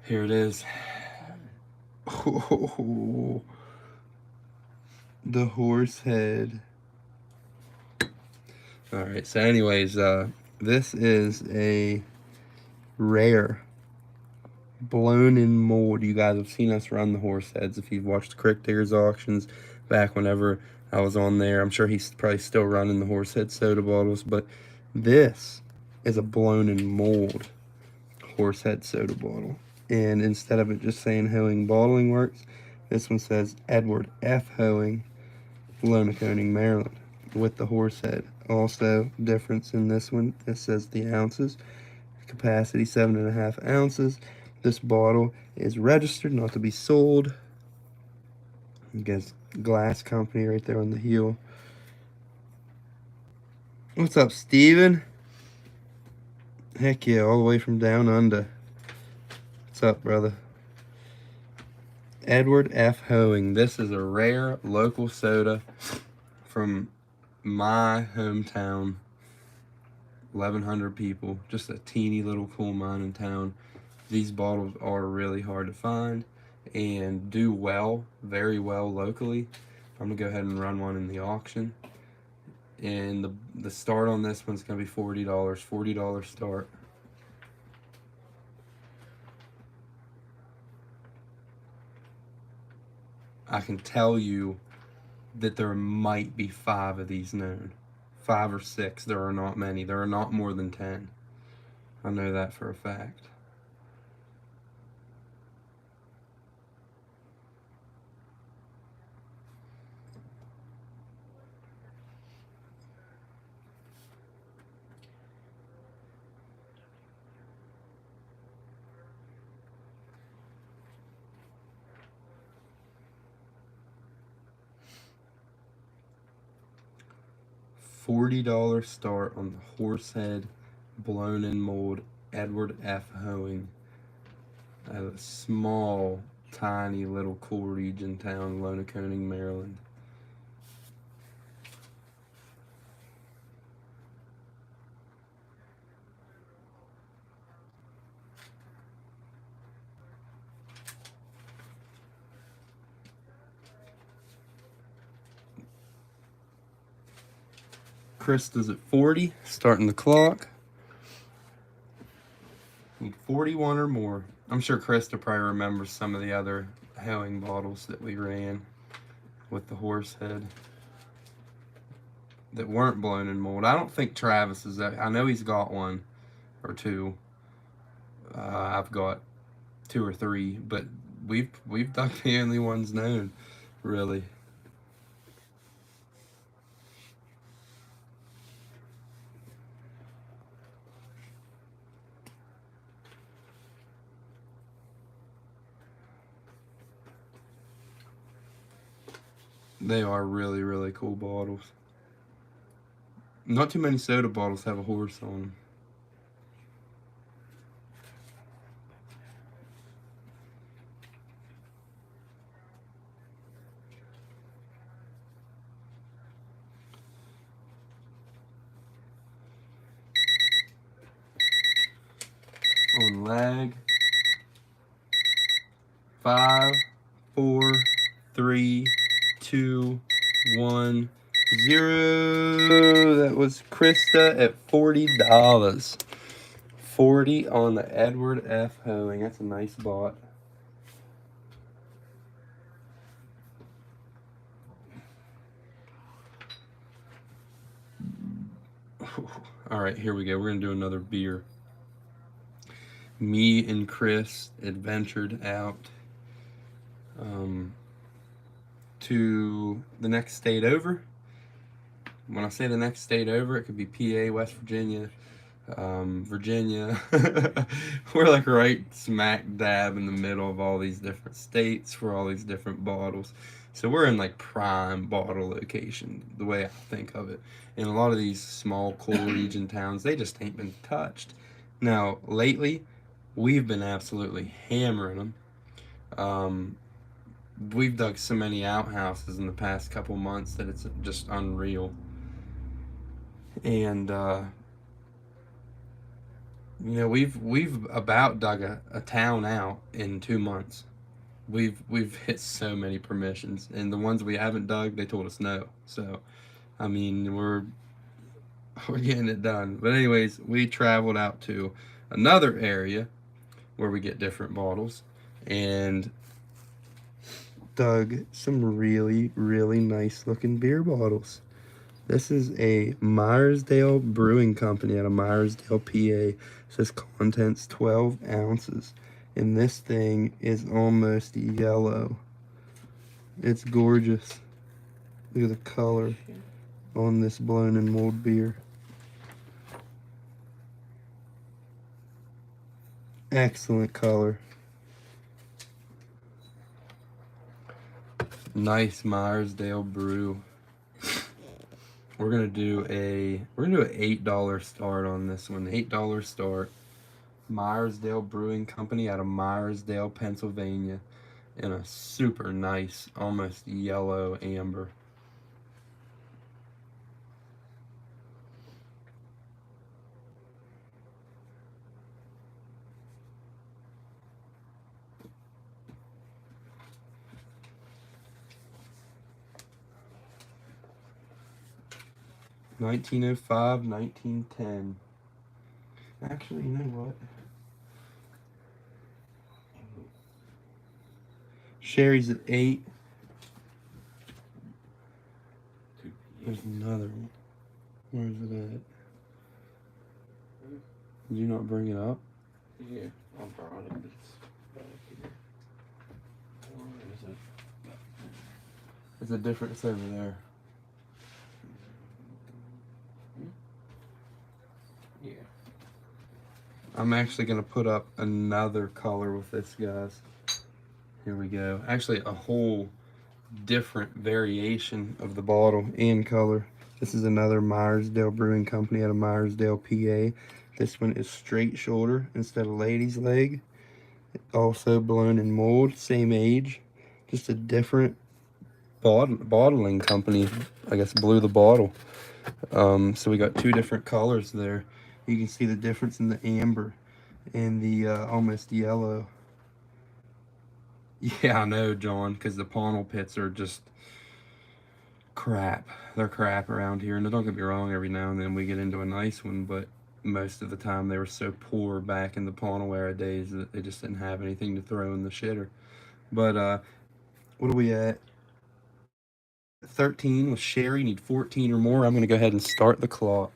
Here it is. Oh, the horse head. Alright, so anyways, this is a rare blown in mold. You guys have seen us run the horse heads if you've watched the Crick Diggers auctions back whenever I was on there. I'm sure he's probably still running the horse head soda bottles, but this is a blown in mold horse head soda bottle. And instead of it just saying Hoeing Bottling Works, this one says Edward F. Hoeing, Lonaconing, Maryland, with the horse head. Also, difference in this one, it says the ounces. Capacity 7.5 ounces. This bottle is registered not to be sold. You guys, glass company right there on the heel. What's up, Steven? Heck yeah, all the way from down under. What's up, brother? Edward F. Hoeing. This is a rare local soda from my hometown. 1,100 people. Just a teeny little coal mine in town. These bottles are really hard to find and do well, very well locally. I'm going to go ahead and run one in the auction. And the start on this one's going to be $40. $40 start. I can tell you that there might be 5 of these known. 5 or 6. There are not many. There are not more than 10. I know that for a fact. $40 start on the Horsehead blown in mold Edward F. Hoeing at a small, tiny little cool region town, Lonaconing, Maryland. Krista's at 40, starting the clock. Need 41 or more. I'm sure Krista probably remembers some of the other Hoeing bottles that we ran with the horse head that weren't blown in mold. I don't think Travis is that. I know he's got one or two. I've got 2 or 3, but we've done the only ones known, really. They are really, really cool bottles. Not too many soda bottles have a horse on them. on lag. 5, 4, 3, 2, 1, 0. That was Krista at $40. 40 on the Edward F. Hoeing. That's a nice bot. All right, here we go. We're going to do another beer. Me and Chris adventured out to the next state over. When I say the next state over, it could be PA, West Virginia, Virginia. We're like right smack dab in the middle of all these different states for all these different bottles. So we're in like prime bottle location, the way I think of it. And a lot of these small coal region towns, they just ain't been touched. Now, lately, we've been absolutely hammering them. We've dug so many outhouses in the past couple months that it's just unreal. And we've about dug a town out in 2 months. We've hit so many permissions, and the ones we haven't dug, they told us no. So, I mean, we're getting it done. But anyways, we traveled out to another area where we get different bottles and dug some really, really nice looking beer bottles. This is a Meyersdale Brewing Company out of Meyersdale, PA. It says contents 12 ounces. And this thing is almost yellow. It's gorgeous. Look at the color on this blown and mold beer. Excellent color. Nice Meyersdale brew. We're gonna do an $8 start on this one. $8 start. Meyersdale Brewing Company out of Meyersdale, Pennsylvania, in a super nice, almost yellow amber. (1905, 1910). Actually, you know what? Sherry's at 8. There's another one. Where is it at? Did you not bring it up? Yeah, I brought it. It's back here. Where is it? It's a different. It's over there. Yeah. I'm actually gonna put up another color with this, guys. Here we go. Actually, a whole different variation of the bottle and color. This is another Meyersdale Brewing Company out of Meyersdale, PA. This one is straight shoulder instead of lady's leg. Also blown in mold, same age. Just a different bottling company, I guess, blew the bottle. So we got two different colors there. You can see the difference in the amber and the almost yellow. Yeah, I know, John, because the Pownell pits are just crap. They're crap around here. And don't get me wrong, every now and then we get into a nice one, but most of the time they were so poor back in the Pownell era days that they just didn't have anything to throw in the shitter. But what are we at? 13 with Sherry. Need 14 or more. I'm going to go ahead and start the clock.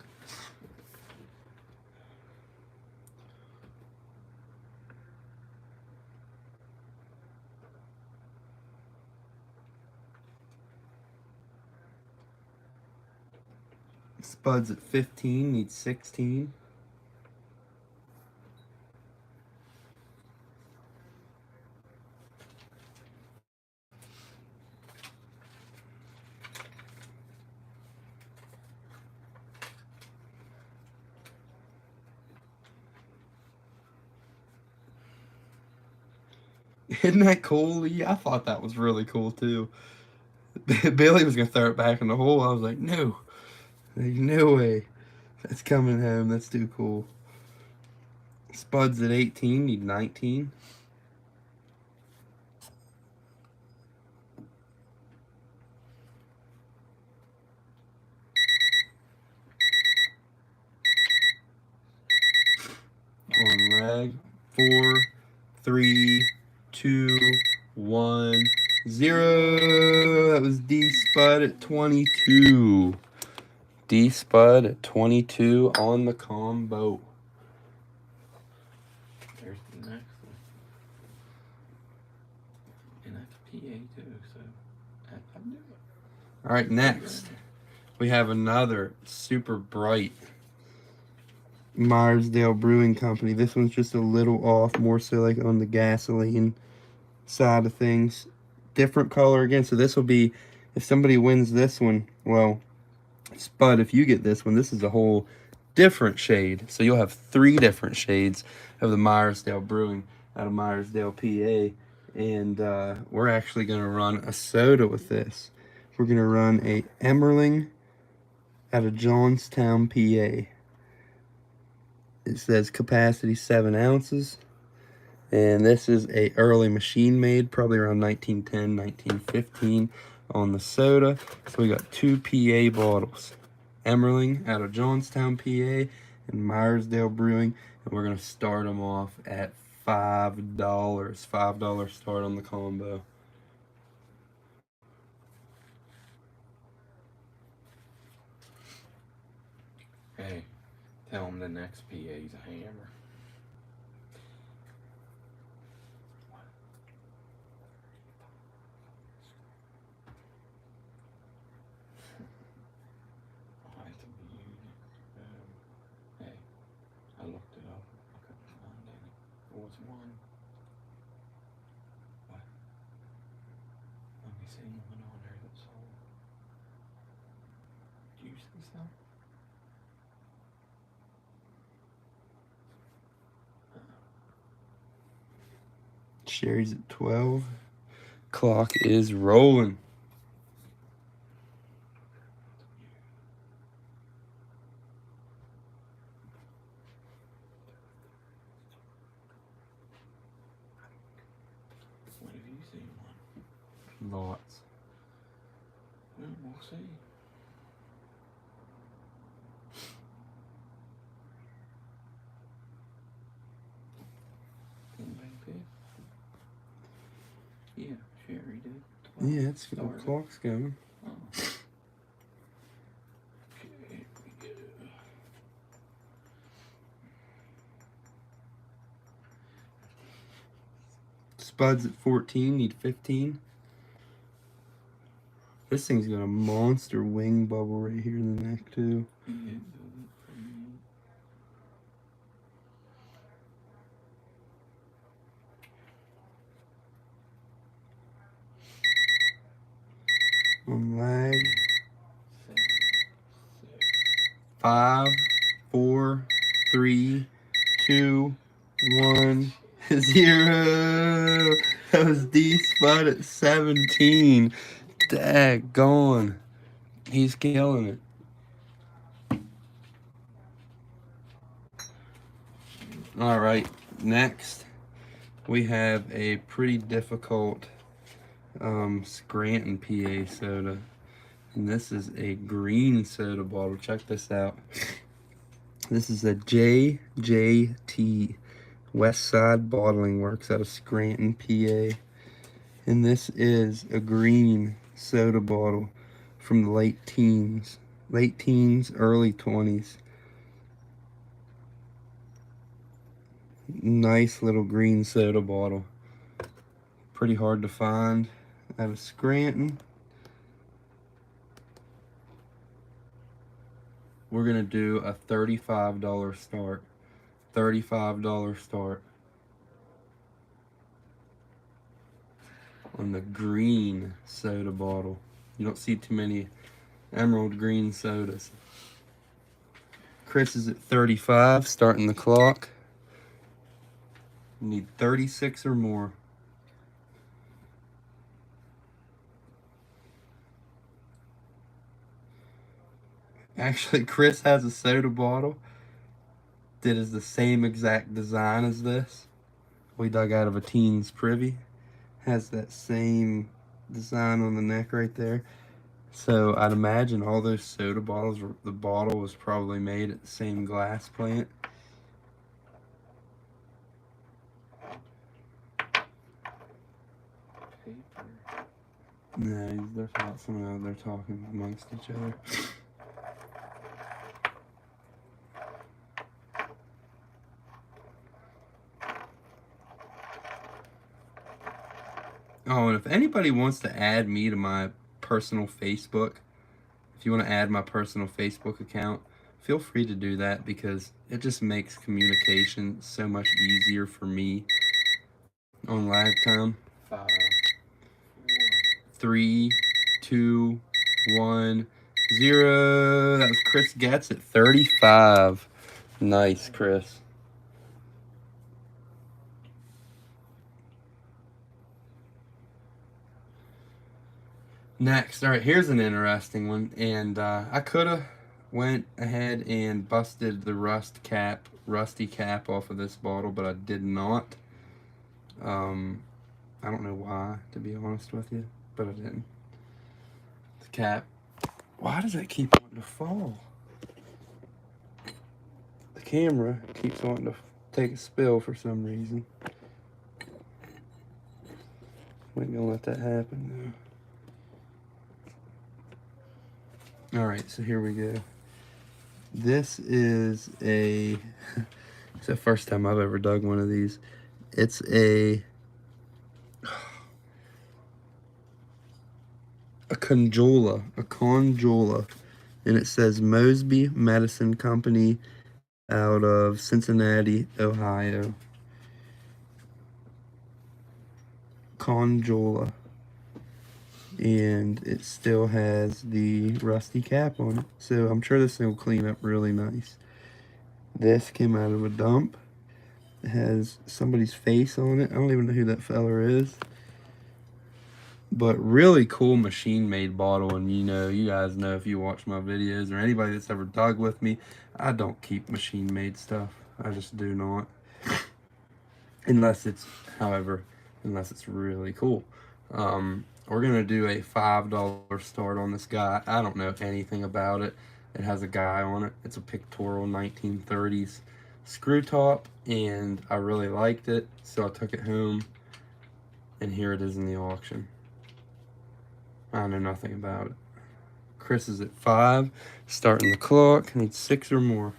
Spud's at 15, needs 16. Isn't that cool, Lee? I thought that was really cool too. Billy was gonna throw it back in the hole. I was like, no, there's no way. That's coming home. That's too cool. Spuds at 18 need 19. On lag. 4, 3, 2, 1, 0. That was D Spud at 22. D Spud at 22 on the combo. There's the next one. And that's PA too, so I do it. All right, next we have another super bright Meyersdale Brewing Company. This one's just a little off, more so like on the gasoline side of things. Different color again, so this will be, if somebody wins this one, well, Spud, if you get this one, this is a whole different shade. So you'll have 3 different shades of the Meyersdale Brewing out of Meyersdale, PA. And we're actually going to run a soda with this. We're going to run a Emmerling out of Johnstown, PA. It says capacity 7 ounces. And this is a early machine made, probably around 1910, 1915 on the soda. So we got 2 PA bottles. Emmerling out of Johnstown, PA, and Meyersdale Brewing. And we're going to start them off at $5. $5 start on the combo. Hey, tell them the next PA's a hammer. I'll have to be using hey, I looked it up. I couldn't find any. There was one. What? Let me see one on there that sold. Do you see some? Sherry's at 12. Clock is rolling. When have you seen one? Lots. Well, we'll see. Anybody pick? Yeah, Sherry did. 12. Yeah, it's good. The clock's going. Oh. Okay, here we go. Spuds at 14 need 15. This thing's got a monster wing bubble right here in the neck too. Yeah, it does it for me. On lag. 7, 6. 5, 4, 3, 2, 1, 0. That was D Spud at 17. Daggone. He's killing it. All right, next we have a pretty difficult Scranton, PA soda. And this is a green soda bottle. Check this out. This is a JJT, West Side Bottling Works out of Scranton, PA. And this is a green soda bottle from the late teens, early 20s. Nice little green soda bottle. Pretty hard to find out of Scranton. We're going to do a $35 start. $35 start on the green soda bottle. You don't see too many emerald green sodas. Chris is at 35, starting the clock. You need 36 or more. Actually, Chris has a soda bottle did is the same exact design as this. We dug out of a teen's privy. Has that same design on the neck right there. So I'd imagine all those soda bottles, the bottle was probably made at the same glass plant. Paper. No, they're talking, they're talking amongst each other. Oh, and if anybody wants to add me to my personal Facebook, if you want to add my personal Facebook account, feel free to do that because it just makes communication so much easier for me on lag time. 5, 4. 3, 2, 1, 0. That was Chris Getz at 35. Nice, Chris. Next, all right, here's an interesting one, and I could have went ahead and busted the rusty cap off of this bottle, but I did not. I don't know why, to be honest with you, but I didn't. The cap. Why does that keep wanting to fall? The camera keeps wanting to take a spill for some reason. We ain't gonna let that happen now. Alright, so here we go. This is a it's the first time I've ever dug one of these. It's a conjola, and it says Mosby Medicine Company out of Cincinnati, Ohio. Conjola, and it still has the rusty cap on it, so I'm sure this thing will clean up really nice. This came out of a dump. It has somebody's face on it. I don't even know who that feller is. But really cool machine made bottle, and you guys know if you watch my videos or anybody that's ever dug with me, I don't keep machine made stuff. I just do not. Unless it's really cool. We're gonna do a $5 start on this guy. I don't know anything about it. It has a guy on it. It's a pictorial 1930s screw top, and I really liked it, so I took it home, and here it is in the auction. I know nothing about it. Chris is at 5, starting the clock. I need 6 or more.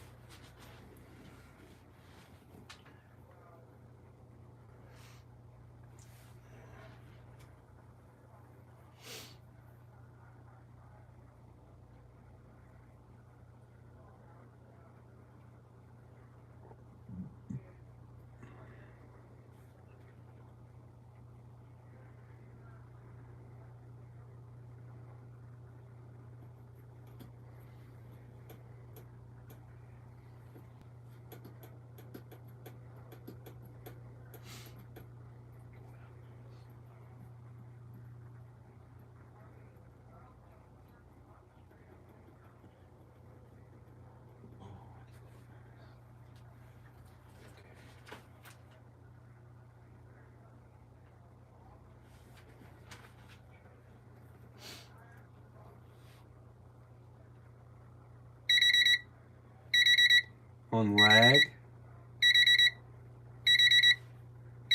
On lag.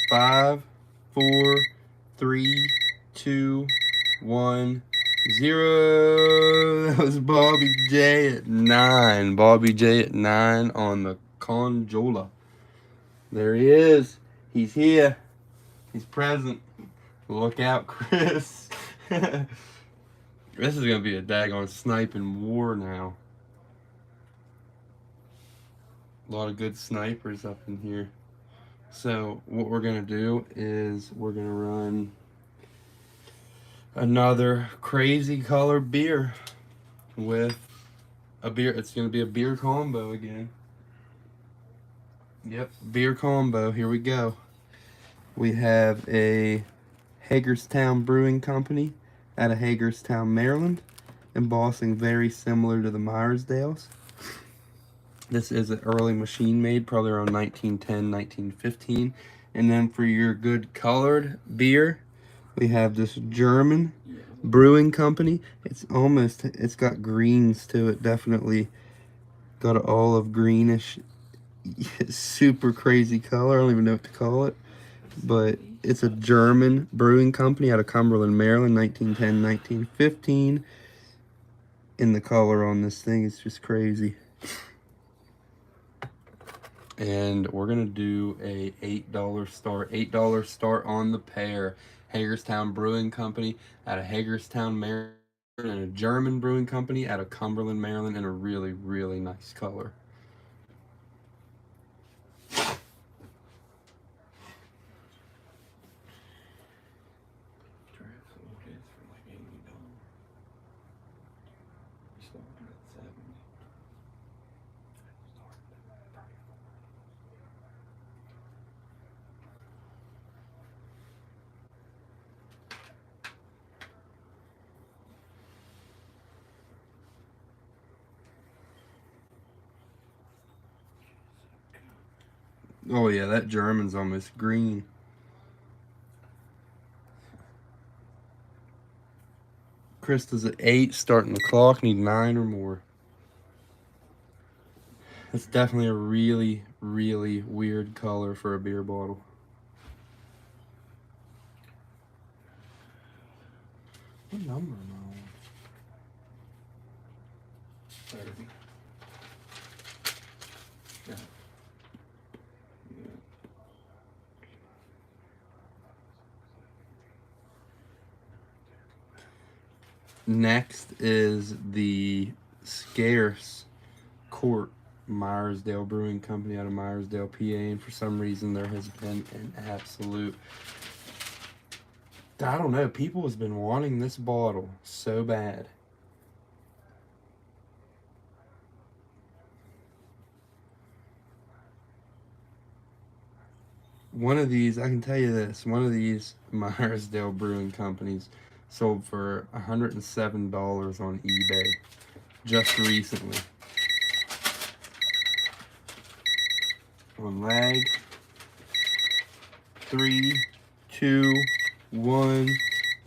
5, 4, 3, 2, 1, 0. That was Bobby J at 9. Bobby J at 9 on the Conjola. There he is. He's here. He's present. Look out, Chris. This is gonna be a daggone sniping war now. A lot of good snipers up in here. So what we're gonna do is we're gonna run another crazy color beer with a beer. It's gonna be a beer combo again. Yep, beer combo. Here we go. We have a Hagerstown Brewing Company out of Hagerstown, Maryland, embossing very similar to the Myersdales. This is an early machine made, probably around 1910, 1915. And then for your good colored beer, we have this German brewing company. It's got greens to it, definitely got an olive greenish, super crazy color. I don't even know what to call it. But it's a German brewing company out of Cumberland, Maryland, 1910, 1915. And the color on this thing is just crazy. And we're gonna do a $8 start. $8 start on the pair. Hagerstown Brewing Company out of Hagerstown, Maryland, and a German brewing company out of Cumberland, Maryland, in a really, really nice color. Drafts look is for like $80. You started at 70. Oh yeah, that German's almost green. Krista's at 8, starting the clock. Need 9 or more. It's definitely a really, really weird color for a beer bottle. What number am I on? 30. Yeah. Yeah. Next is the scarce Court Myersdale Brewing Company out of Myersdale, PA, and for some reason there has been an absolute, I don't know, people has been wanting this bottle so bad. One of these, I can tell you this, one of these Myersdale Brewing Companies sold for $107 on eBay just recently. On lag. 3, 2, 1,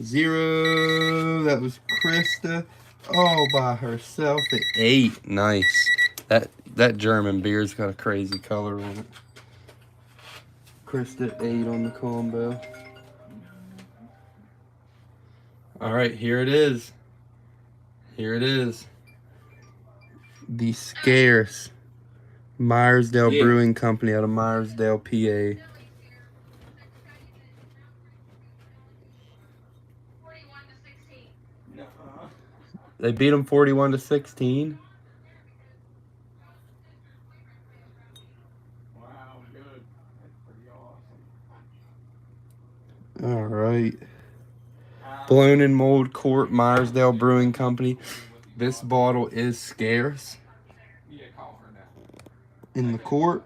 0. That was Krista all by herself at 8. Nice. That German beer's got a crazy color on it. Krista 8 on the combo. Alright, here it is. Here it is. The scarce Myersdale Brewing Company out of Myersdale, PA. They beat them 41-16. Wow, good. That's pretty awesome. All right. Blown in Mold Court Myersdale Brewing Company. This bottle is scarce. Yeah, call her now. In the court,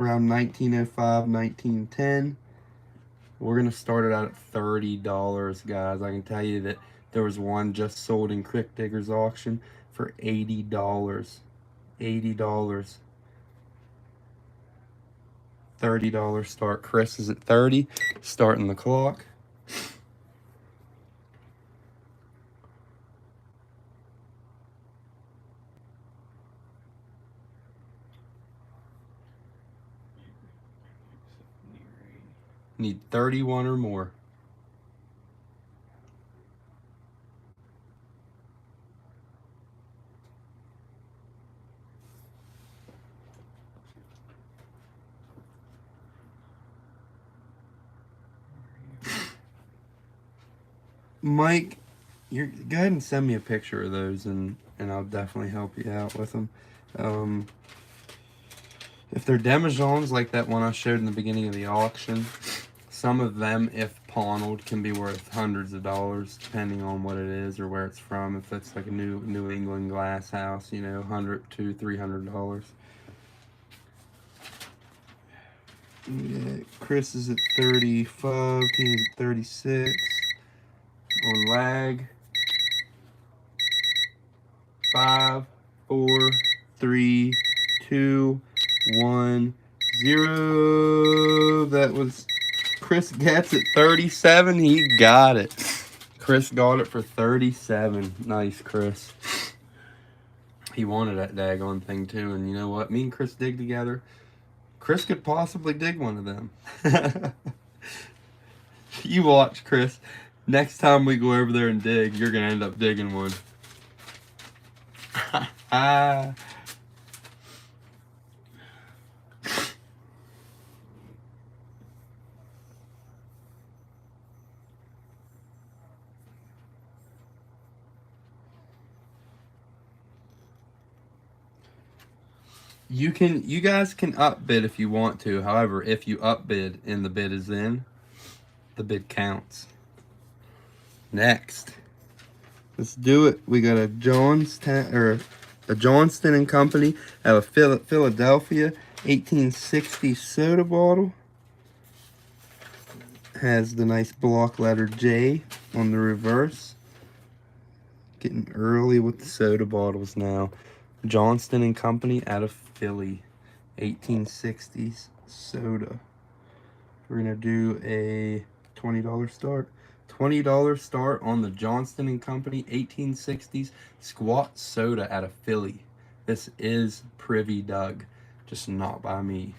around 1905, 1910. We're going to start it out at $30, guys. I can tell you that there was one just sold in Crick Digger's auction for $80. $80. $30 start. Chris is at 30, starting the clock. Need 31 or more. Mike, go ahead and send me a picture of those, and I'll definitely help you out with them. If they're demijohns like that one I showed in the beginning of the auction, some of them, if pawned, can be worth hundreds of dollars, depending on what it is or where it's from. If it's like a New England glass house, you know, $100 to $300. Yeah, Chris is at 35. Tina's at 36. On lag. 5, 4, 3, 2, 1, 0. That was Chris gets it 37. He got it. Chris got it for 37. Nice, Chris. He wanted that daggone thing too, and you know what? Me and Chris dig together. Chris could possibly dig one of them. You watch, Chris. Next time we go over there and dig, you're gonna end up digging one. You guys can upbid if you want to. However, if you upbid and the bid is in, the bid counts. Next, let's do it. We got a Johnston and Company out of Philadelphia, 1860 soda bottle. Has the nice block letter J on the reverse. Getting early with the soda bottles now. Johnston and Company out of Philly, 1860s soda. We're gonna do a $20 start. $20 start on the Johnston and Company 1860s squat soda out of Philly. This is Privy Doug, just not by me.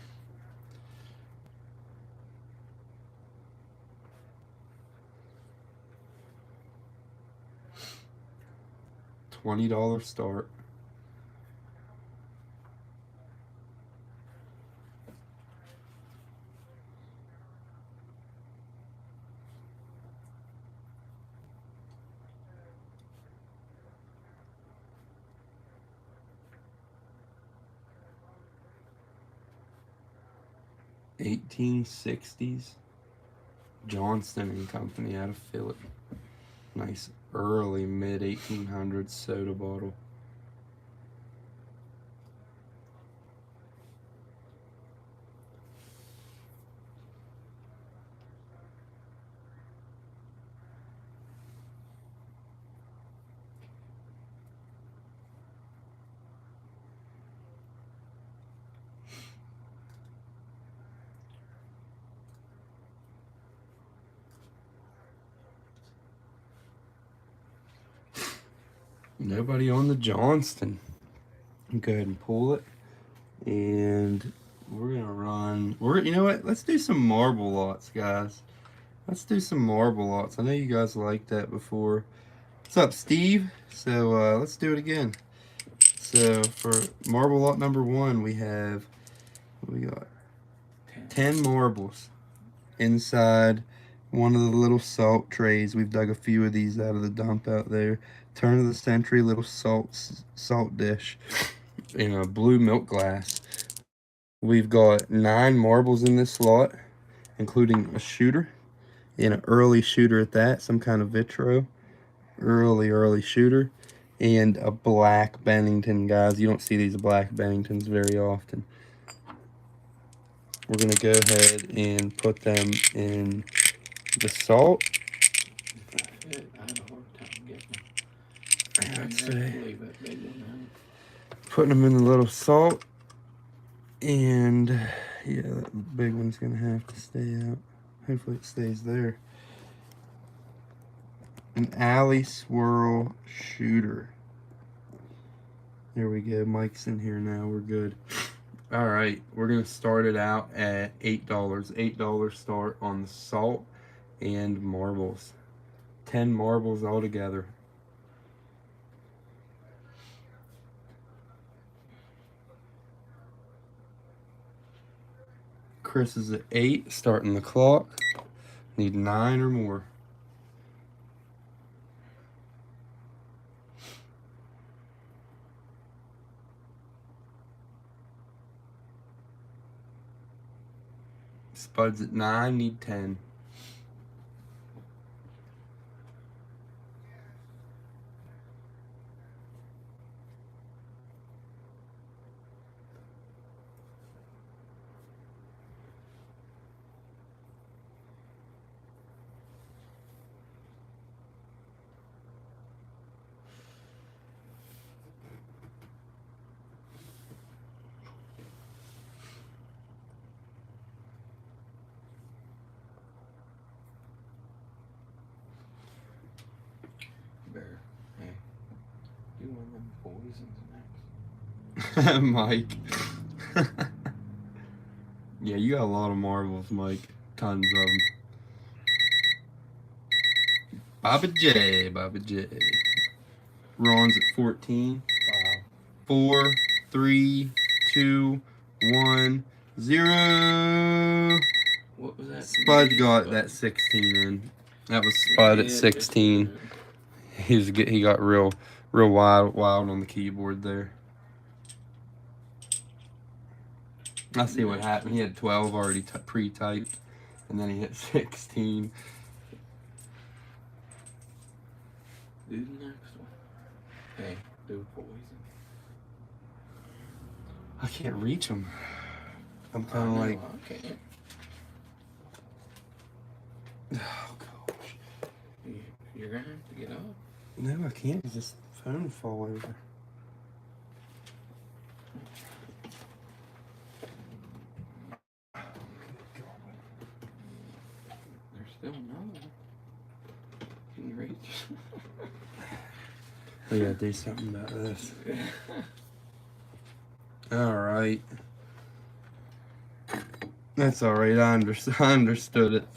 $20 start. $18.60s Johnston and Company out of Philly. Nice early mid 1800s soda bottle. Nobody on the Johnston. Go ahead and pull it. And we're gonna run. You know what? Let's do some marble lots, guys. Let's do some marble lots. I know you guys liked that before. What's up, Steve? So let's do it again. So for marble lot number 1, we have, what we got? 10 marbles inside one of the little salt trays. We've dug a few of these out of the dump out there. Turn of the century little salt dish in a blue milk glass. We've got 9 marbles in this slot, including a shooter, and an early shooter at that, some kind of vitro. Early shooter, and a black Bennington, guys. You don't see these black Benningtons very often. We're going to go ahead and put them in the salt. I had a hard time getting them. I'd say Leave that big one putting them in the little salt, and yeah, that big one's gonna have to stay out. Hopefully it stays there. An alley swirl shooter. There we go. Mike's in here now. We're good. All right, we're gonna start it out at $8. $8 start on the salt and marbles. 10 marbles altogether. Chris is at 8, starting the clock. Need 9 or more. Spud's at 9, need 10. Mike. Yeah, you got a lot of marbles, Mike. Tons of them. Baba J. Ron's at 14. Wow. 4, 3, 2, 1, 0. What was that? Spud got that 16 in. That was Spud at 16. He got real wild on the keyboard there. I see what happened. He had 12 already pre-typed, and then he hit 16. Do the next one. Hey, do poison. I can't reach him. I'm kind of like. Okay. Oh gosh. You're gonna have to get up. No, I can't. Cause this phone will fall over. There's still another one. Can you reach? We gotta do something about this. Alright. That's alright, I understood it.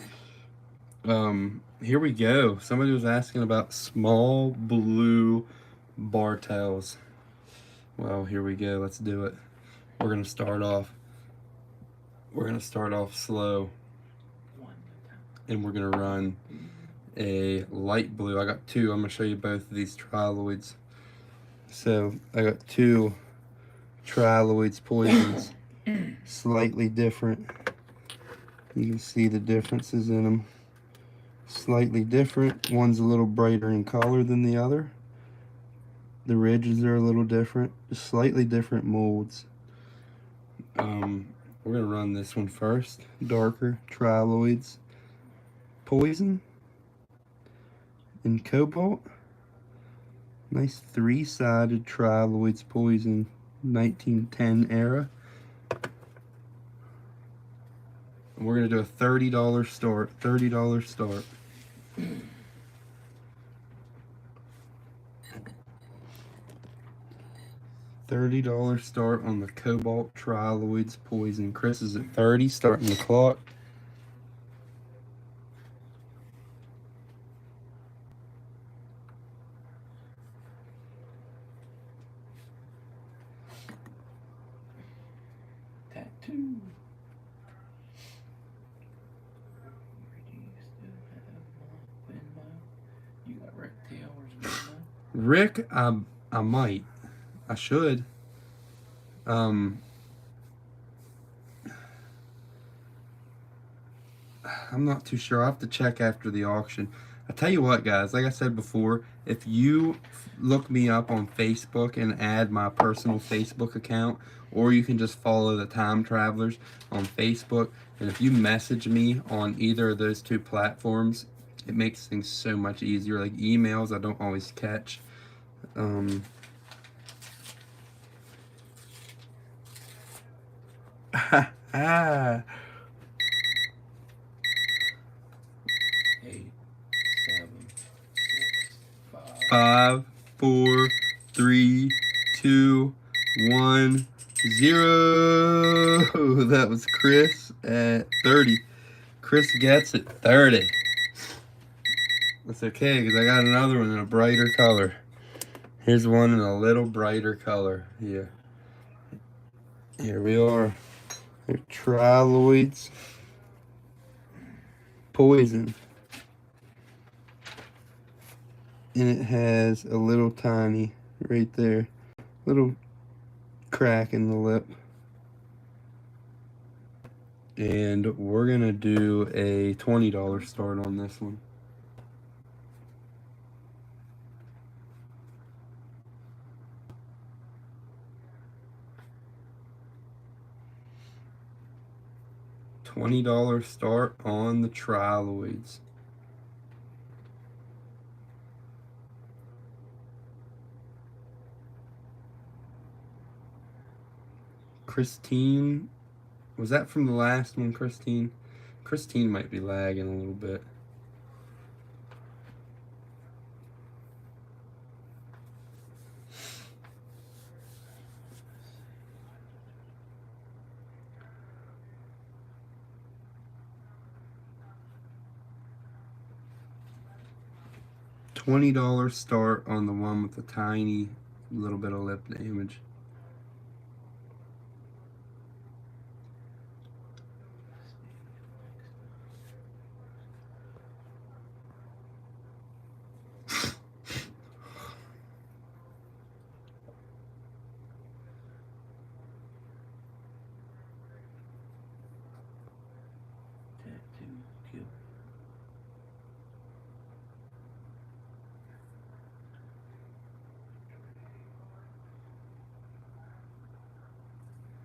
Here we go. Somebody was asking about small blue Bartels. Well, here we go. Let's do it. We're gonna start off slow. And we're gonna run a light blue. I got two. I'm gonna show you both of these triloids. So I got two triloids poisons, slightly different. You can see the differences in them. Slightly different. One's a little brighter in color than the other. The ridges are a little different. Just slightly different molds. We're gonna run this one first. Darker triloids poison in cobalt. Nice three-sided triloids poison, 1910 era. And we're gonna do a $30 start. $30 start. $30 start on the cobalt triloids poison. Chris is at 30, starting the clock. Tattoo. You got Rick Taylor's Venmo? Rick, I might. I should. I'm not too sure. I'll have to check after the auction. I tell you what, guys, like I said before, if you look me up on Facebook and add my personal Facebook account, or you can just follow the Time Travelers on Facebook, and if you message me on either of those two platforms, it makes things so much easier. Like emails, I don't always catch. Ah. 8, 7, 6, 5. 5, 4, 3, 2, 1, 0. That was Chris at 30. Chris gets it 30. That's okay, because I got another one in a brighter color. Here's one in a little brighter color. Here we are. They're triloids poison. And it has a little tiny, right there, little crack in the lip. And we're gonna do a $20 start on this one. $20 start on the triloids. Christine, was that from the last one, Christine? Christine might be lagging a little bit. $20 start on the one with the tiny little bit of lip damage.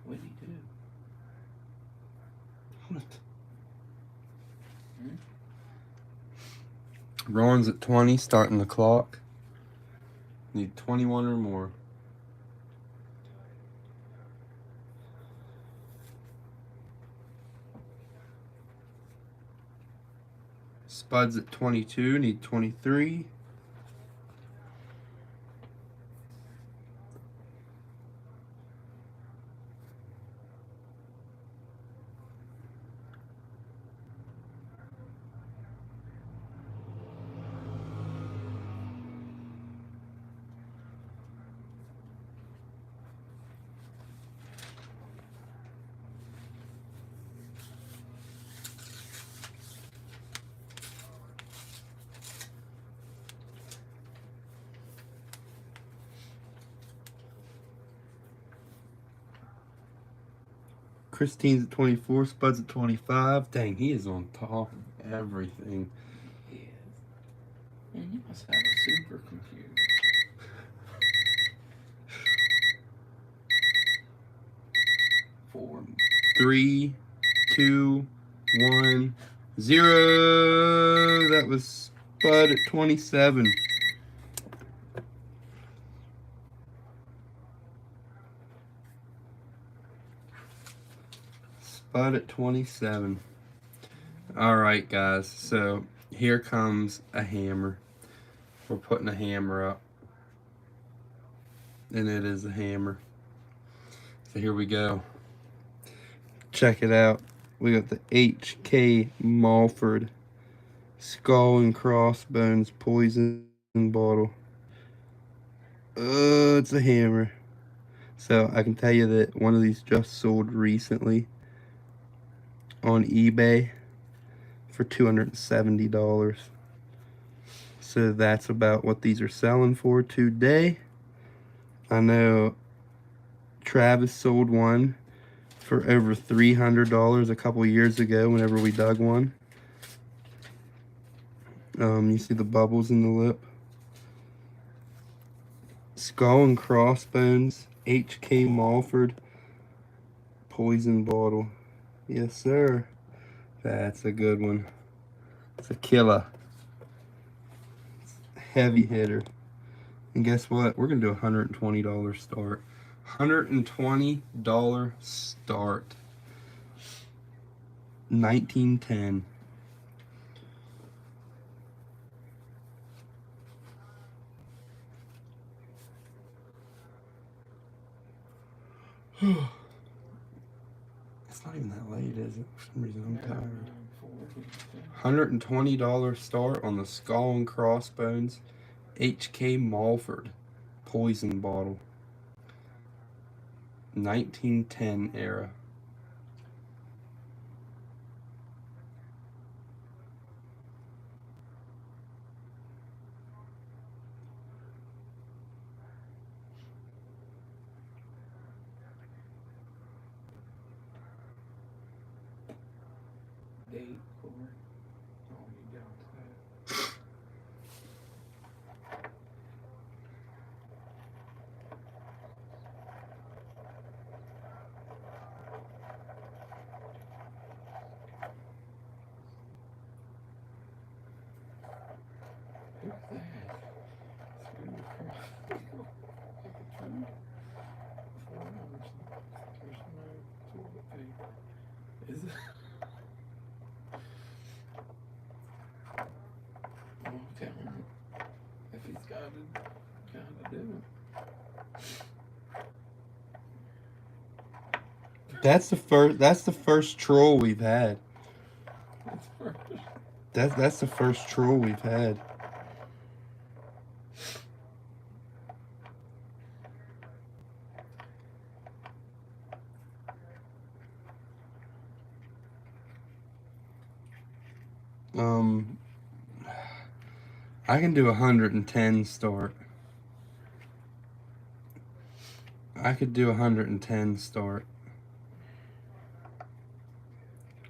What did he do? What? Rowan's at 20, starting the clock. Need 21 or more. Spud's at 22, need 23. Christine's at 24, Spud's at 25. Dang, he is on top of everything. He is. Man, you must have a supercomputer. 4, 3, 2, 1, 0. That was Spud at 27. Spud at 27. Alright, guys, so here comes a hammer. We're putting a hammer up. And it is a hammer. So here we go. Check it out. We got the H.K. Mulford Skull and Crossbones Poison Bottle. It's a hammer. So I can tell you that one of these just sold recently on eBay for $270. So that's about what these are selling for today. I know Travis sold one for over $300 a couple years ago whenever we dug one. You see the bubbles in the lip. Skull and Crossbones, H.K. Mulford Poison Bottle. Yes, sir. That's a good one. It's a killer. It's a heavy hitter. And guess what? We're going to do a $120 start. $120 start. 1910. It's not even that late, is it? For some reason, I'm tired. $120 start on the Skull and Crossbones H.K. Mulford Poison Bottle. 1910 era. date for it. I'll be down to that. Who's that? Through across. 4 hours. There's no toilet paper. Is it? Well, tell him if he's gotta do it. That's the first troll we've had. That's first. That's the first troll we've had. I can do 110 start. I could do 110 start.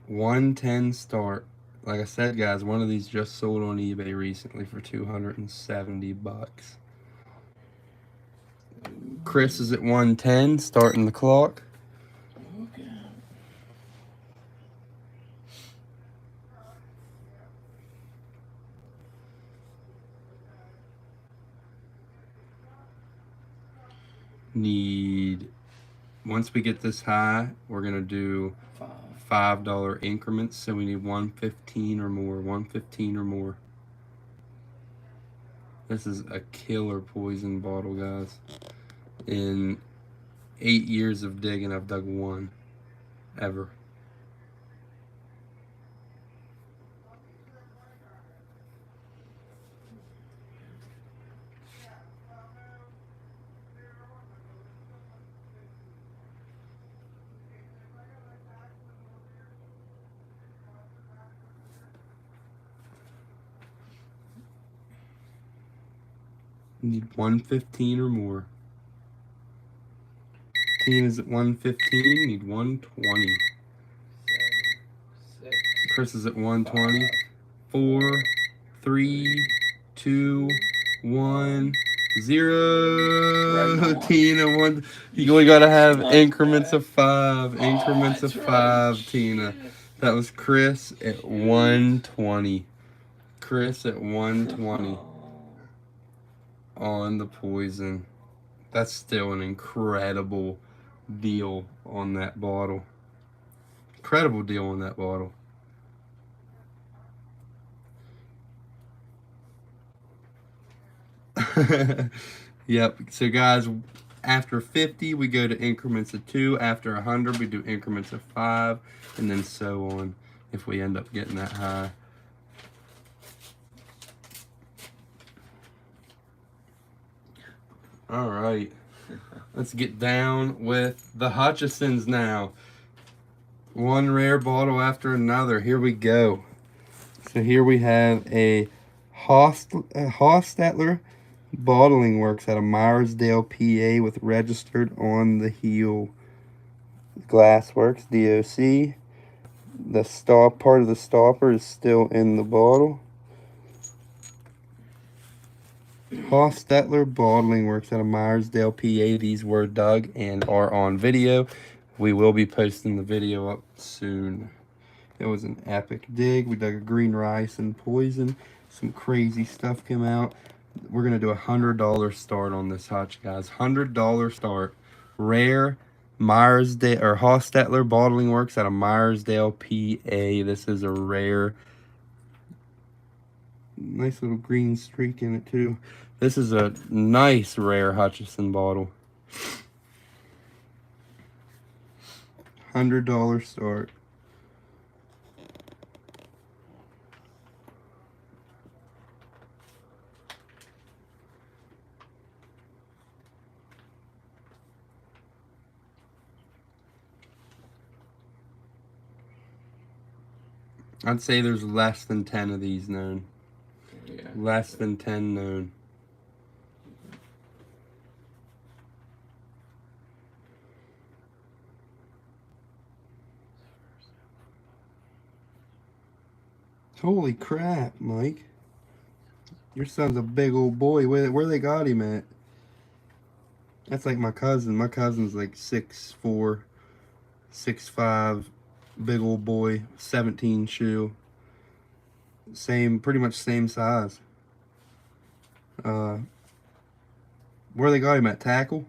110 start. Like I said, guys, one of these just sold on eBay recently for $270. Chris is at 110, starting the clock. Okay. Need, once we get this high, we're gonna do $5 increments. So we need 115 or more. 115 or more. This is a killer poison bottle, guys. In 8 years of digging, I've dug one ever. Need 115 or more. Tina's at 115. Need 120. 7, 6, Chris is at 120. 4, 3, 2, 1, 0. Right on. Tina, one. We gotta have Not increments bad. of 5. Increments that's of right. 5, Tina. That was Chris at 120. Chris at 120 on the poison. That's still an incredible deal on that bottle. Incredible deal on that bottle. Yep. So guys, after 50 we go to increments of 2. After 100 we do increments of 5, and then so on if we end up getting that high. All right. Let's get down with the Hutchisons now. One rare bottle after another. Here we go. So here we have a Hostetler Bottling Works out of Myersdale, PA, with registered on the heel. Glassworks, DOC. The stop part of the stopper is still in the bottle. Hostetler Bottling Works out of Myersdale, PA. These were dug and are on video. We will be posting the video up soon. It was an epic dig. We dug a green rice and poison. Some crazy stuff came out. We're going to do $100 start on this hutch, guys. $100 start. Rare Myersdale or Hostetler Bottling Works out of Myersdale, PA. This is a rare. Nice little green streak in it, too. This is a nice rare Hutchison bottle. $100 start. I'd say there's less than 10 of these known. Yeah. Less than 10 known. Holy crap, Mike. Your son's a big old boy. Where they got him at? That's like my cousin. My cousin's like 6'4", 6'5", big old boy, 17 shoe. Pretty much same size. Where they got him at? Tackle?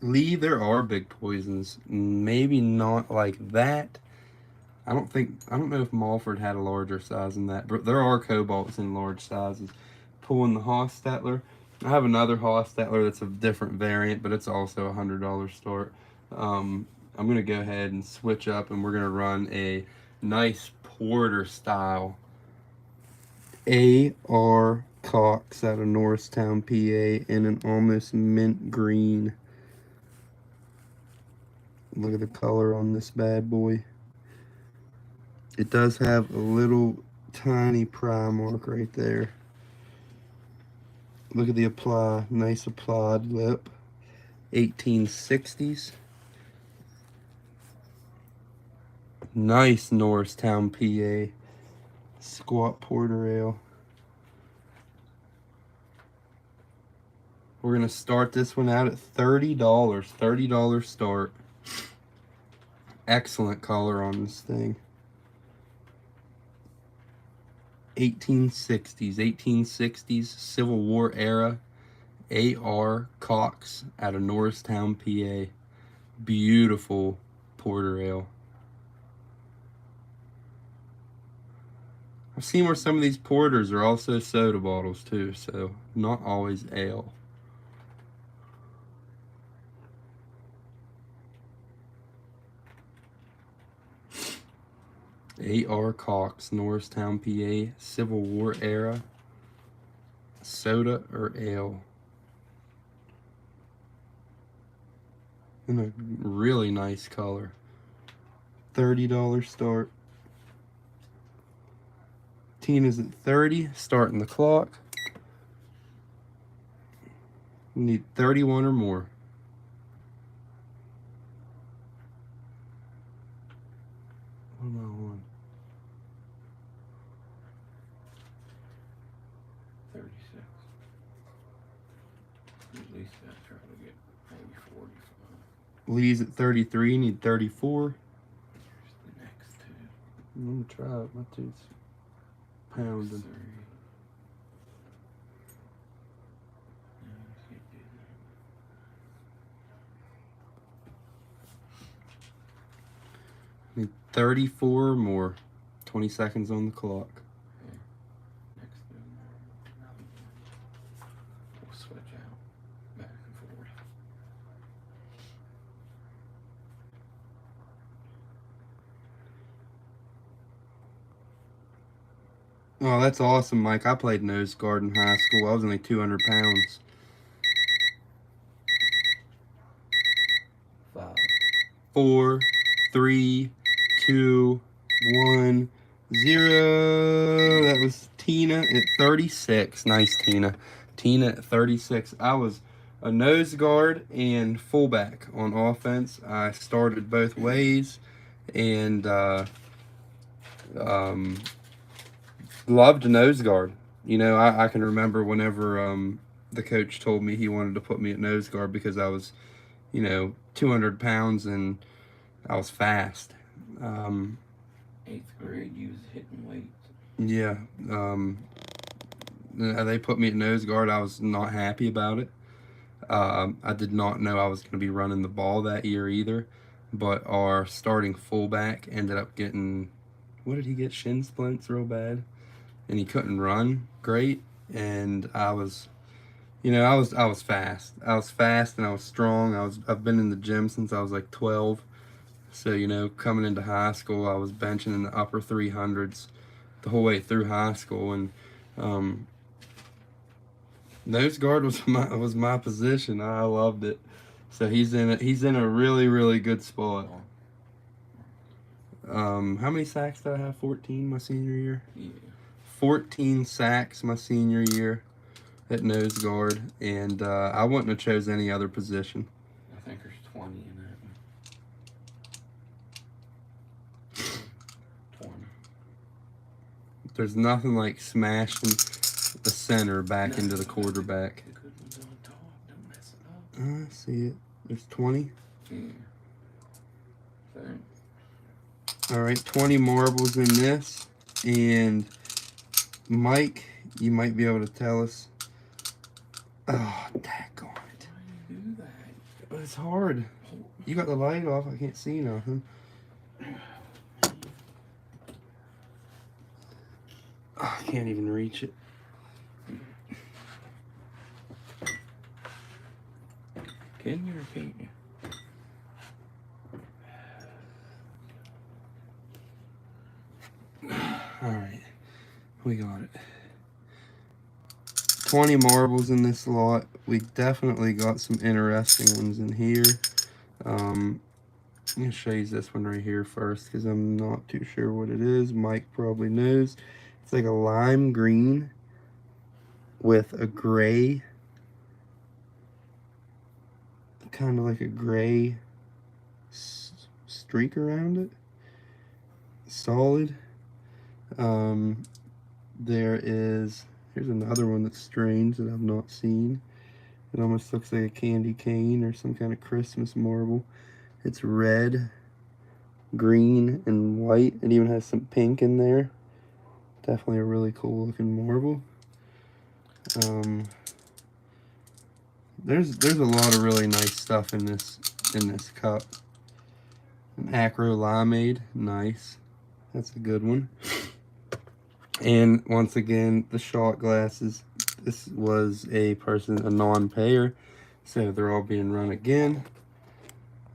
Lee, there are big poisons. Maybe not like that. I don't know if Malford had a larger size than that, but there are cobalts in large sizes. Pulling the Hostetler. I have another Hostetler that's a different variant, but it's also $100 start. I'm going to go ahead and switch up, and we're going to run a nice porter style A.R. Cox out of Norristown, PA, in an almost mint green. Look at the color on this bad boy. It does have a little tiny pry mark right there. Look at the apply, nice applied lip. 1860s. Nice Norristown, PA. Squat porter ale. We're going to start this one out at $30. $30 start. Excellent color on this thing. 1860s, Civil War era. A.R. Cox out of Norristown, PA. Beautiful porter ale. I've seen where some of these porters are also soda bottles too, so not always ale. A.R. Cox, Norristown, PA, Civil War era, soda or ale. And a really nice color. $30 start. Tina's at 30, starting the clock. We need 31 or more. What am I on? 36. At least I try to get maybe 45. Lee's at 33, need 34. Here's the next two. I'm gonna try it, my tooth's pounding. 3. Need 34 or more. 20 seconds on the clock. Okay. Next one. We'll switch out back and forth. Oh, that's awesome, Mike. I played nose guard in high school. I was only 200 pounds. 5. 4, 3, 2, 1, 0. That was Tina at 36. Nice, Tina. Tina at 36. I was a nose guard and fullback on offense. I started both ways and loved nose guard. You know, I can remember whenever the coach told me he wanted to put me at nose guard because I was, 200 pounds and I was fast. 8th grade, you was hitting weights. Yeah. They put me at nose guard. I was not happy about it. I did not know I was going to be running the ball that year either. But our starting fullback ended up getting, what did he get? Shin splints real bad. And he couldn't run great. And I was fast. I was fast and I was strong. I've been in the gym since I was like 12. So, coming into high school, I was benching in the upper 300s the whole way through high school, and nose guard was my position. I loved it. So he's in a really, really good spot. How many sacks did I have? 14 my senior year. Yeah. 14 sacks my senior year at nose guard, and I wouldn't have chose any other position. I think there's 20 in that one. 20. There's nothing like smashing the center back into the quarterback. The good one's on top. Don't mess it up. I see it. There's 20. Yeah. So, All right, 20 marbles in this, and Mike, you might be able to tell us. Oh, daggone it. why do you do that? But it's hard. You got the light off. I can't see nothing. Oh, I can't even reach it. Can you or can't you? Alright, we got it. 20 marbles in this lot. We definitely got some interesting ones in here. I'm going to show you this one right here first because I'm not too sure what it is. Mike probably knows. It's like a lime green with a gray, kind of like a gray streak around it. Solid. Here's another one that's strange that I've not seen. It almost looks like a candy cane or some kind of Christmas marble. It's red, green, and white. It even has some pink in there. Definitely a really cool looking marble. There's a lot of really nice stuff in this cup. An acro limeade, nice. That's a good one. And once again, the shot glasses. This was a non-payer, so they're all being run again.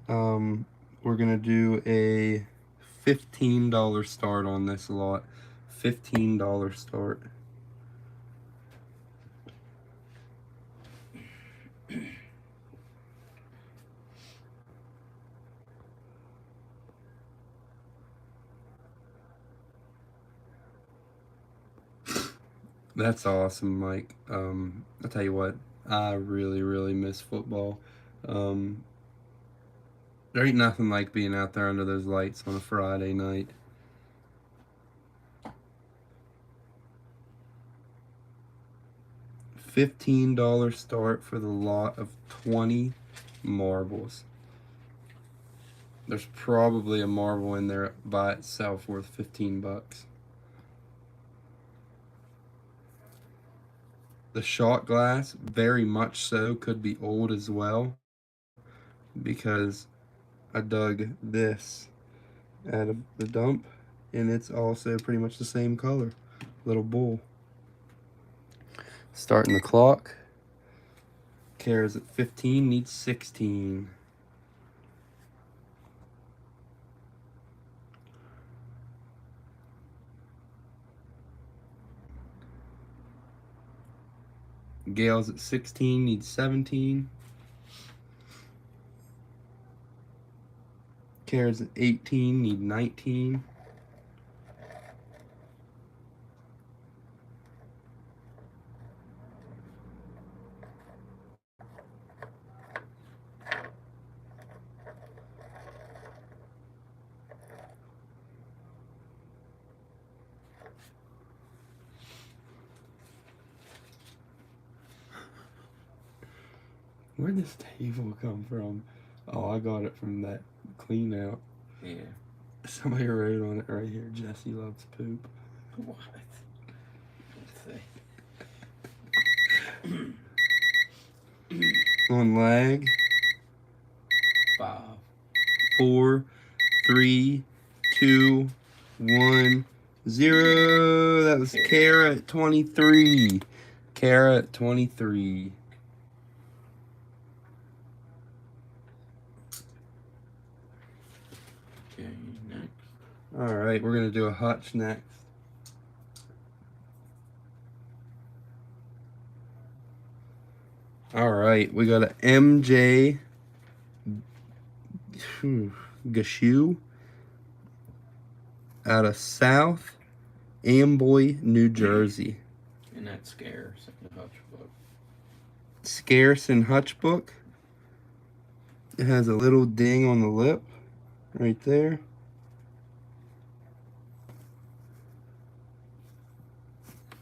We're gonna do a $15 start on this lot. $15 start. That's awesome, Mike. I'll tell you what, I really miss football. There ain't nothing like being out there under those lights on a Friday night. $15 start for the lot of 20 marbles. There's probably a marble in there by itself worth 15 bucks. The shot glass, very much so, could be old as well, because I dug this out of the dump and it's also pretty much the same color. Little bull. Starting the clock. Kara's at 15, needs 16. Gail's at 16, needs 17. Kara's at 18, need 19. Where'd this table come from? Oh, I got it from that clean out. Yeah. Somebody wrote on it right here, Jesse loves poop. What? Let's see. On lag. 5, 4, 3, 2, 1, 0. That was Kara at 23. Kara at 23. Okay, next. Alright, we're going to do a hutch next. Alright, we got an MJ Gashu out of South Amboy, New Jersey. And that's scarce in the Hutch book. Scarce in Hutch book. It has a little ding on the lip right there.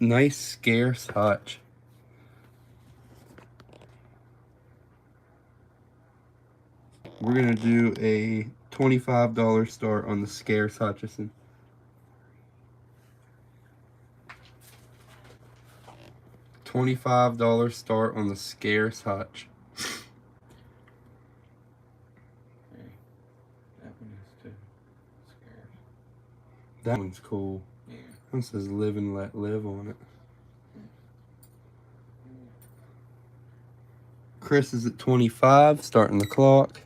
Nice scarce hutch. We're gonna do a $25 start on the scarce Hutchison. $25 start on the scarce hutch. Okay. That one is too scarce. That one's cool. Yeah. That one says live and let live on it. Chris is at 25, starting the clock.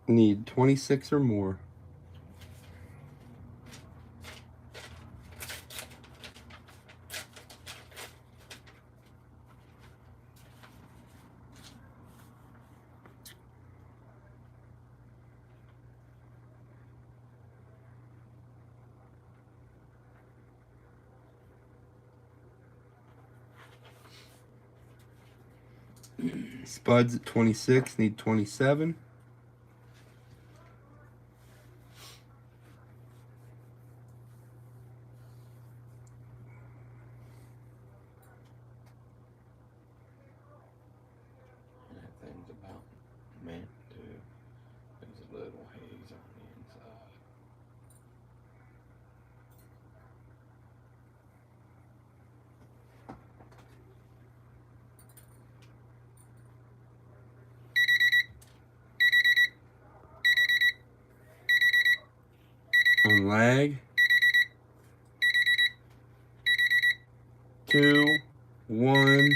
Need 26 or more. Spuds at 26, need 27. And that thing's about meant to. There's a little haze on the inside. On lag. 2, 1,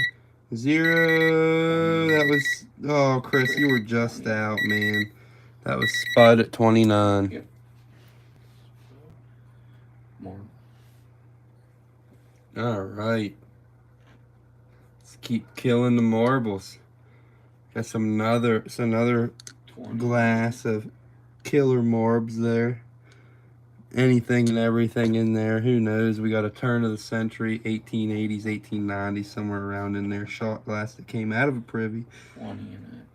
0. That was, oh, Chris, you were just out, man. That was Spud at 29. Yep. More. All right. Let's keep killing the marbles. Got another 20. glass of killer morbs there. Anything and everything in there. Who knows? We got a turn of the century, 1880s, 1890s, somewhere around in there. Shot glass that came out of a privy. 20 in it.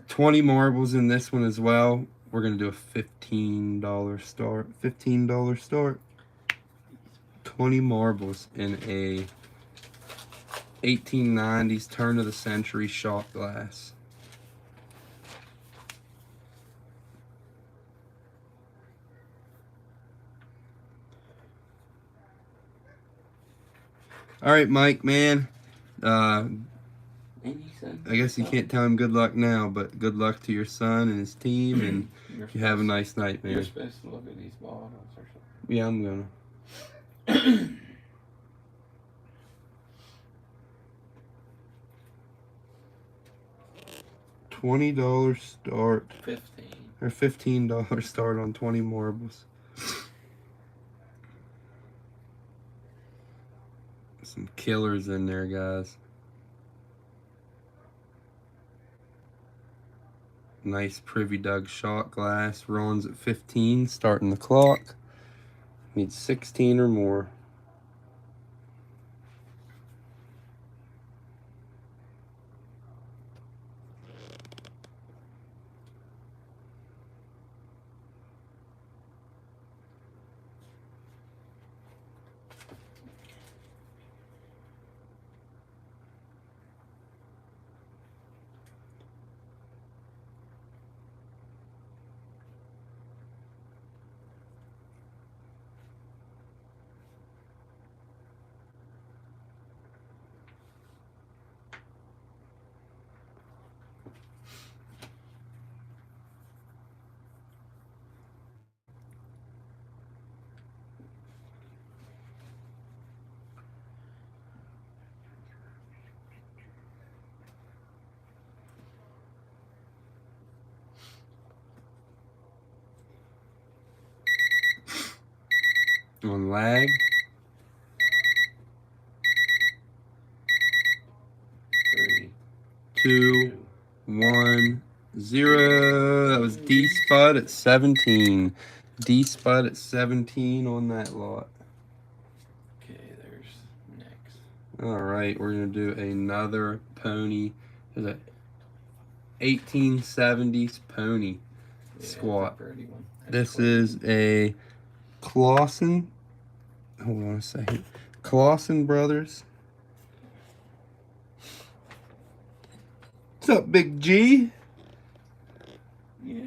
20 marbles in this one as well. We're going to do a $15 start. $15 start. 20 marbles in a 1890s turn of the century shot glass. All right, Mike, man. I guess you can't tell him good luck now, but good luck to your son and his team, and you have a nice night, man. You're supposed to look at these bottles or something. Yeah, I'm gonna. $20 start. 15. Or $15 start on 20 marbles. Some killers in there, guys. Nice Privy Doug shot glass. Runs at 15, starting the clock. Need 16 or more. On lag. 3, 2, 1, 0. That was D Spud at 17. D Spud at 17 on that lot. Okay, there's next. All right, we're going to do another pony. There's a 1870s pony squat. That's a pretty one. This is a Clausen. Hold on a second. Clausen Brothers. What's up, Big G? Yeah.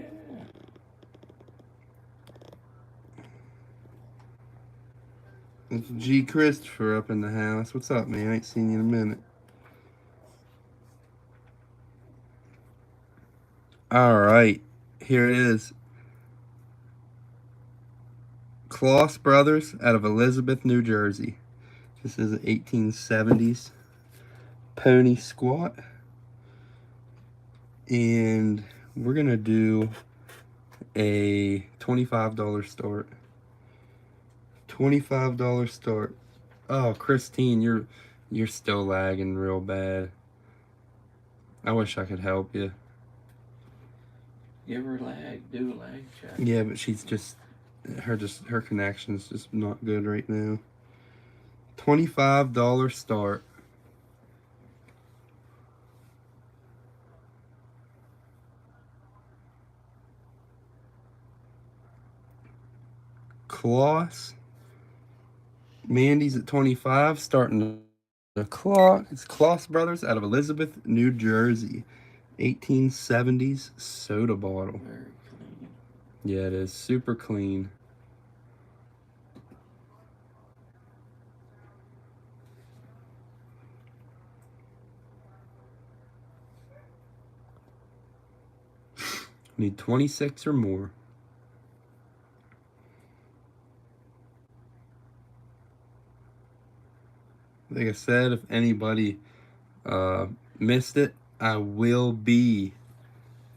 It's G Christopher up in the house. What's up, man? I ain't seen you in a minute. All right, here it is. Kloss Brothers out of Elizabeth, New Jersey. This is an 1870s pony squat. And we're going to do a $25 start. $25 start. Oh, Christine, you're still lagging real bad. I wish I could help you. Give her lag. Do a lag check. Yeah, but she's just her connection's just not good right now. $25 start. Kloss. Mandy's at 25, starting the clock. It's Kloss Brothers out of Elizabeth, New Jersey. 1870s soda bottle. Very clean. Yeah, it is super clean. Need 26 or more. Like I said, if anybody missed it, I will be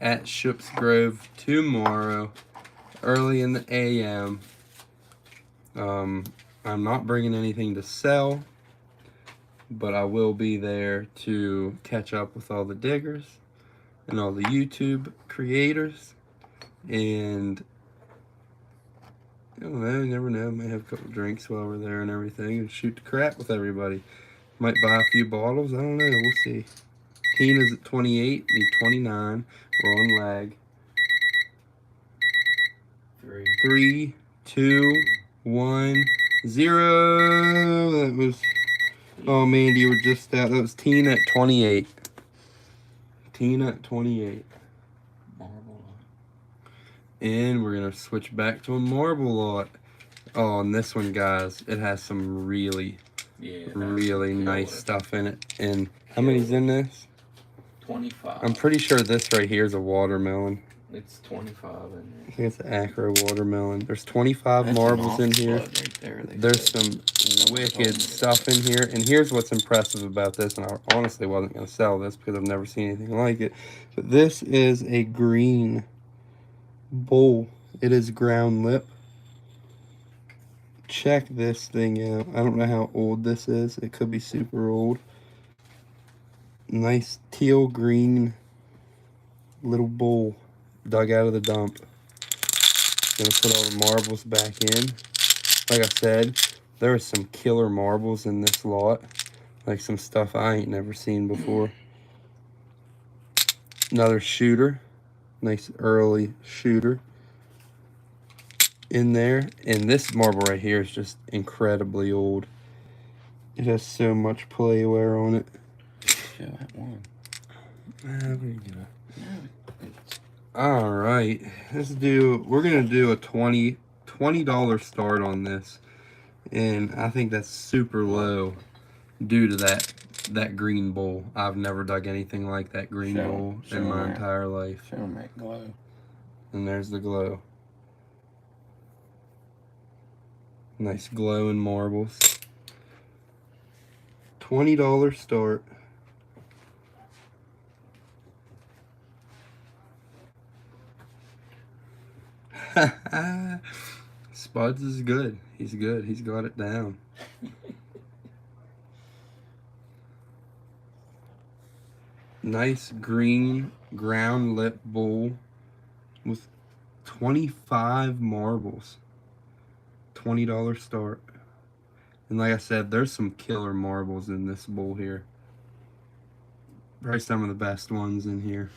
at Shoops Grove tomorrow, early in the AM. I'm not bringing anything to sell, but I will be there to catch up with all the diggers and all the YouTube creators. And I don't know, you never know. Might have a couple drinks while we're there and everything, and shoot the crap with everybody. Might buy a few bottles. I don't know. We'll see. Tina's at 28. Need 29. We're on lag. 3, 2, 1, 0. That was. Oh, Mandy, you were just out. That was Tina at 28. Tina at 28. Marble. And we're going to switch back to a marble lot. Oh, and this one, guys, it has some really nice stuff in it. And how many's in this? 25. I'm pretty sure this right here is a watermelon. It's 25 in there. I think it's an Acro watermelon. There's 25 marbles in here. Right there, There's some wicked stuff in here. And here's what's impressive about this. And I honestly wasn't going to sell this because I've never seen anything like it. But this is a green bowl. It is ground lip. Check this thing out. I don't know how old this is. It could be super old. Nice teal green little bowl dug out of the dump. Gonna put all the marbles back in. Like I said, there are some killer marbles in this lot. Like some stuff I ain't never seen before. Another shooter. Nice early shooter in there. And this marble right here is just incredibly old. It has so much play wear on it. Show that one. All right, we're gonna do a $20 start on this, and I think that's super low due to that green bowl. I've never dug anything like that green bowl in my entire life. Show them that glow. And there's the glow. Nice glowing marbles. $20 start. Spuds is good. He's good. He's got it down. Nice green ground lip bowl with 25 marbles. $20 start. And like I said, there's some killer marbles in this bowl here. Probably some of the best ones in here.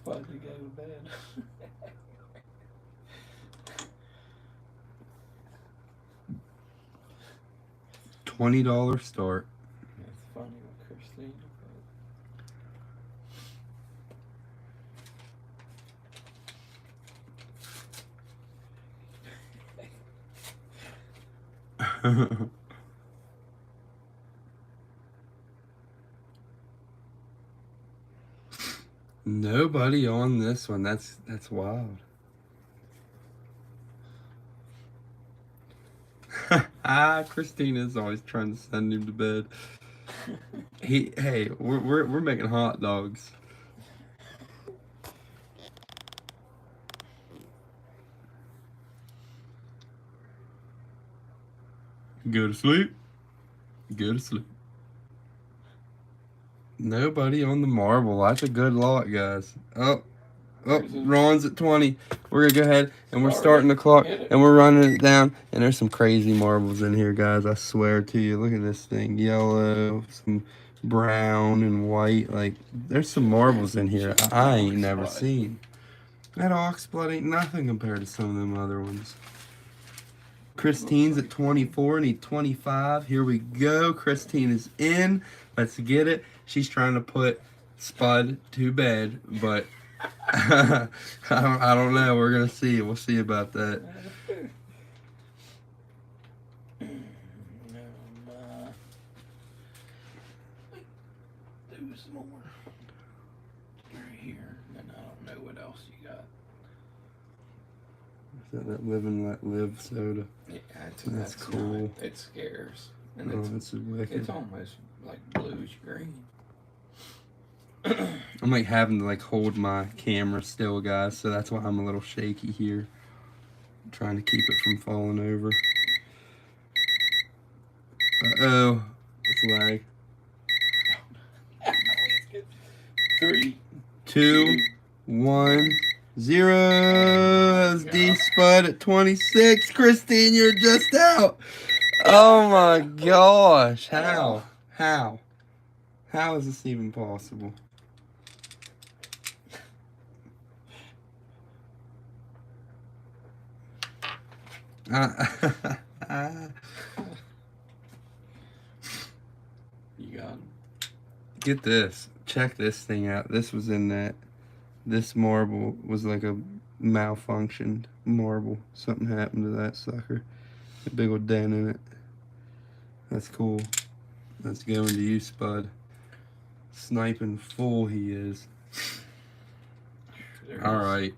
Why did you go to bed? $20 start. That's funny with Christina. Nobody on this one. That's wild. Christina's always trying to send him to bed. Hey, we're making hot dogs. Go to sleep. Go to sleep. Nobody on the marble. That's a good lot, guys. Oh, Ron's at 20. We're going to go ahead, and we're starting the clock, and we're running it down. And there's some crazy marbles in here, guys. I swear to you. Look at this thing. Yellow, some brown and white. Like, there's some marbles in here I ain't never seen. That ox blood ain't nothing compared to some of them other ones. Christine's at 24, need 25. Here we go. Christine is in. Let's get it. She's trying to put Spud to bed, but I don't know. We're going to see. We'll see about that. Do some more. Right here. And I don't know what else you got. Is that Live and Let Live soda? Yeah, That's cool. Not, it's scarce. And It's wicked. it's almost like bluish green. I'm like having to like hold my camera still, guys, so that's why I'm a little shaky here. I'm trying to keep it from falling over. Uh-oh. What's lag? 3, 2, 1, 0. That's D Spud at 26. Christine, you're just out. Oh my gosh. How? How is this even possible? You got him. Get this. Check this thing out. This was in that. This marble was like a malfunctioned marble. Something happened to that sucker. A big old dent in it. That's cool. That's going to you, Spud. Sniping full he is. All right.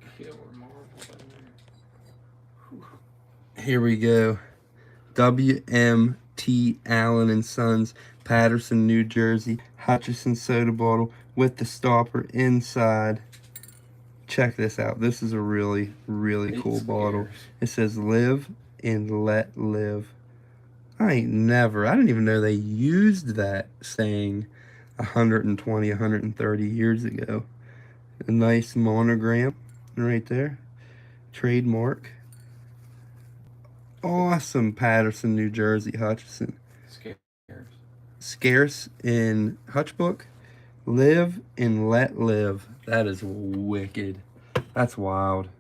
Here we go. WMT Allen and Sons, Patterson, New Jersey. Hutchison soda bottle with the stopper inside. Check this out. This is a really, really cool bottle. It says live and let live. I didn't even know they used that saying 120, 130 years ago. A nice monogram right there. Trademark. Awesome. Patterson, New Jersey, Hutchison. Scarce in Hutch book. Live and let live. That is wicked. That's wild.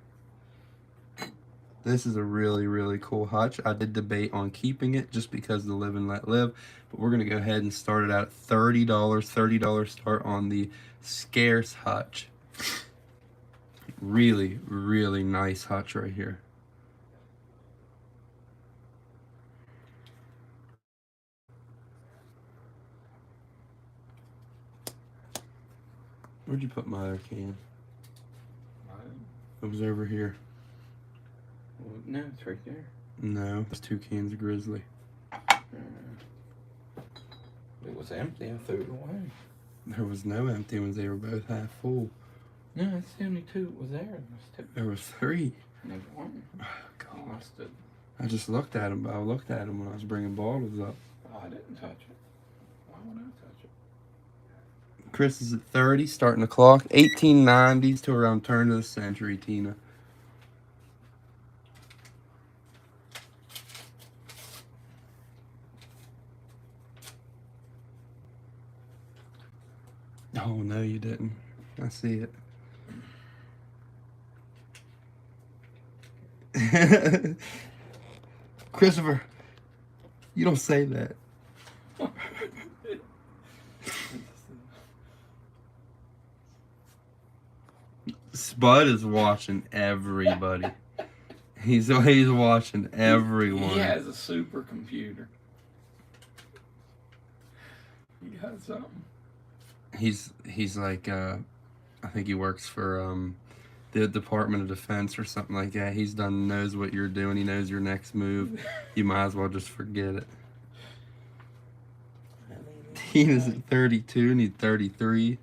This is a really, really cool hutch. I did debate on keeping it just because of the live and let live, but we're going to go ahead and start it out at $30. $30 start on the Scarce hutch. Really, really nice hutch right here. Where'd you put my other can? It was over here. Well, no, it's right there. No, it's 2 cans of Grizzly. It was empty. I threw it away. There was no empty ones. They were both half full. No, that's the only 2 that was there. There was 3. Never one. Oh, God. Must have. I just looked at them, but I looked at them when I was bringing bottles up. Oh, I didn't touch it. Why would I touch it? Chris is at 30, starting the clock. 1890s to around turn of the century, Tina. Oh, no, you didn't. I see it. Christopher, you don't say that. Spud is watching everybody. He's watching everyone. He has a supercomputer. He got something. He's like I think he works for the Department of Defense or something like that. He's knows what you're doing. He knows your next move. You might as well just forget it. Tina's at 32, need 33.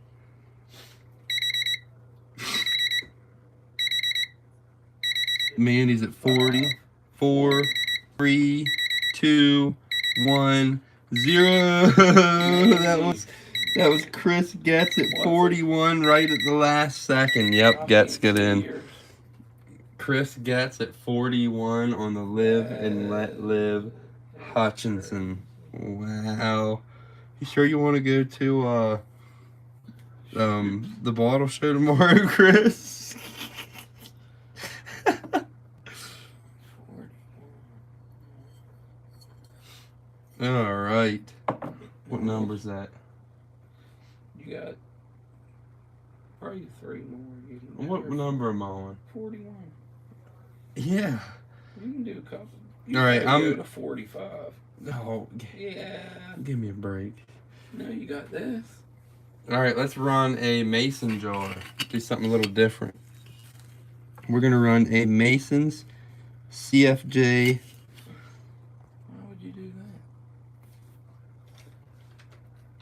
Mandy's at 40. 4, 3, 2, 1, 0. That was Chris Getz at 41 right at the last second. Yep, Getz get in. Chris Getz at 41 on the live and let live Hutchinson. Wow. You sure you want to go to the bottle show tomorrow, Chris? All right. What number's that? You got probably 3 more. You can What number am I on? 41. Yeah. You can do a couple. All right, I'm go to 45. Oh, Yeah. give me a break. No, you got this. All right, let's run a mason jar. Do something a little different. We're gonna run a Mason's CFJ. Why would you do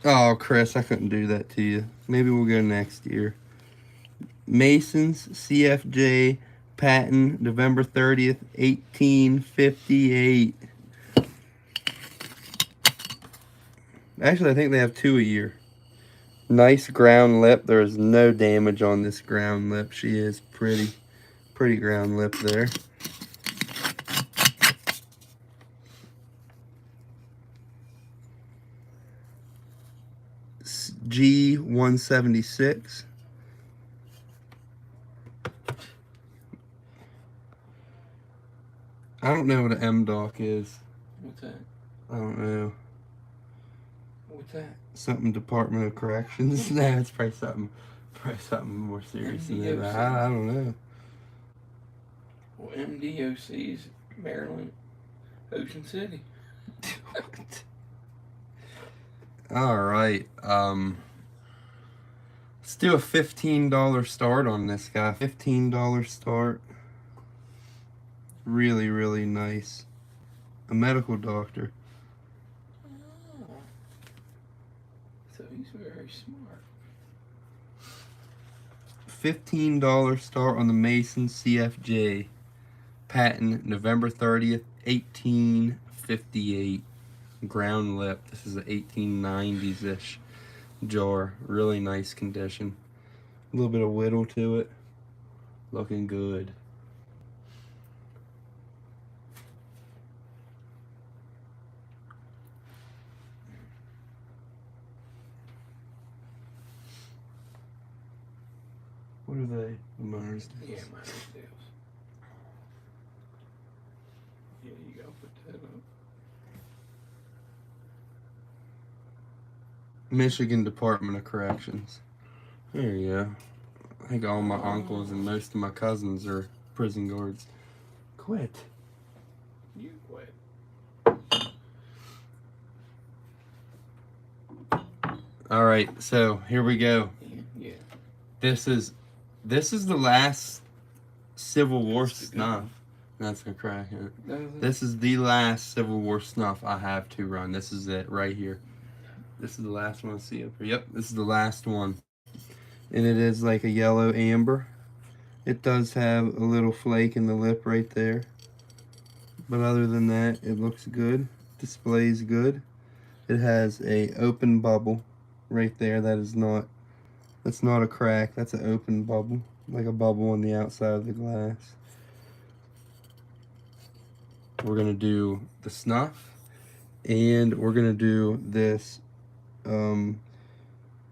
that? Oh, Chris, I couldn't do that to you. Maybe we'll go next year. Mason's CFJ patent, November 30th, 1858. Actually, I think they have 2 a year. Nice ground lip. There is no damage on this ground lip. She is pretty ground lip there. G176. I don't know what an M-Doc is. What's that? I don't know. What's that? Something Department of Corrections. Nah, it's probably something more serious than that. I don't know. Well, MDOC's Maryland, Ocean City. What? All right. Let's do a $15 start on this guy. $15 start. Really, really nice. A medical doctor. Oh. So he's very smart. $15 start on the Mason CFJ. Patent November 30th, 1858. Ground lip. This is an 1890s-ish jar. Really nice condition. A little bit of whittle to it. Looking good. What are they? The Mars Yeah, Mars Deals. Yeah, you gotta put that up. Michigan Department of Corrections. There you go. I think all my uncles and most of my cousins are prison guards. Quit. You quit. All right, so here we go. Yeah. This is the last Civil War snuff. That's a crack. This is the last Civil War snuff I have to run. This is it right here. This is the last one I see up here. Yep, this is the last one. And it is like a yellow amber. It does have a little flake in the lip right there. But other than that, it looks good. Displays good. It has a open bubble right there. That's not a crack. That's an open bubble. Like a bubble on the outside of the glass. We're going to do the snuff. And we're going to do this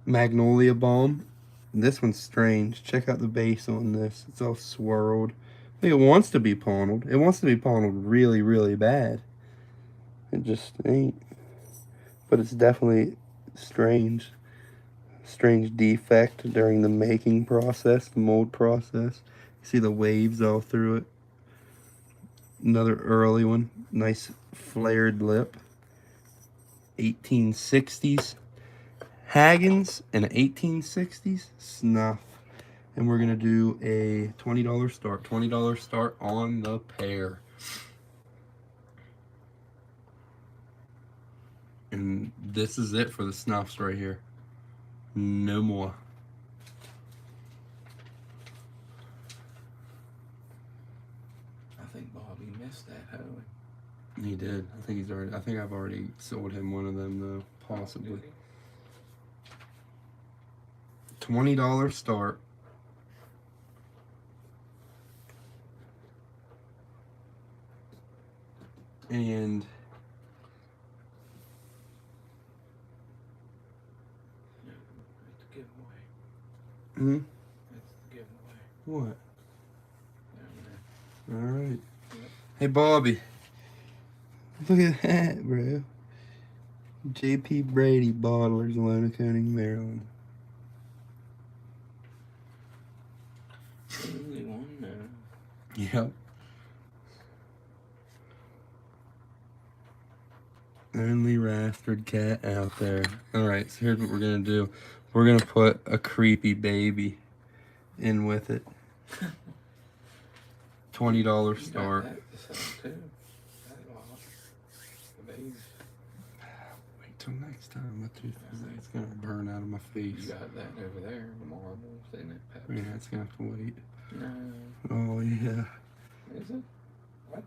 Magnolia Bomb. This one's strange. Check out the base on this. It's all swirled. I think it wants to be ponned. It wants to be ponned really, really bad. It just ain't. But it's definitely strange. Strange defect during the making process, the mold process. You see the waves all through it. Another early one. Nice flared lip. 1860s. Haggins and an 1860s snuff. And we're going to do a $20 start. $20 start on the pair. And this is it for the snuffs right here. No more. I think Bobby missed that, Howie. He did. I think I've already sold him one of them though, possibly. $20 start. And That's the giveaway. That's the giveaway. What? Down there. All right. Yep. Hey, Bobby. Look at that, bro. J.P. Brady Bottlers, Lonaconing, Maryland. Only one now. Yep. Only Rastard cat out there. Alright, so here's what we're gonna do. We're gonna put a creepy baby in with it. $20 start. You got that to sell too. That lot. The babies. Wait till next time. My tooth is it's gonna burn out of my You face. got that over there, the marbles, isn't it? Pepper? Yeah, it's gonna have to wait. No. Oh yeah. Is it? What?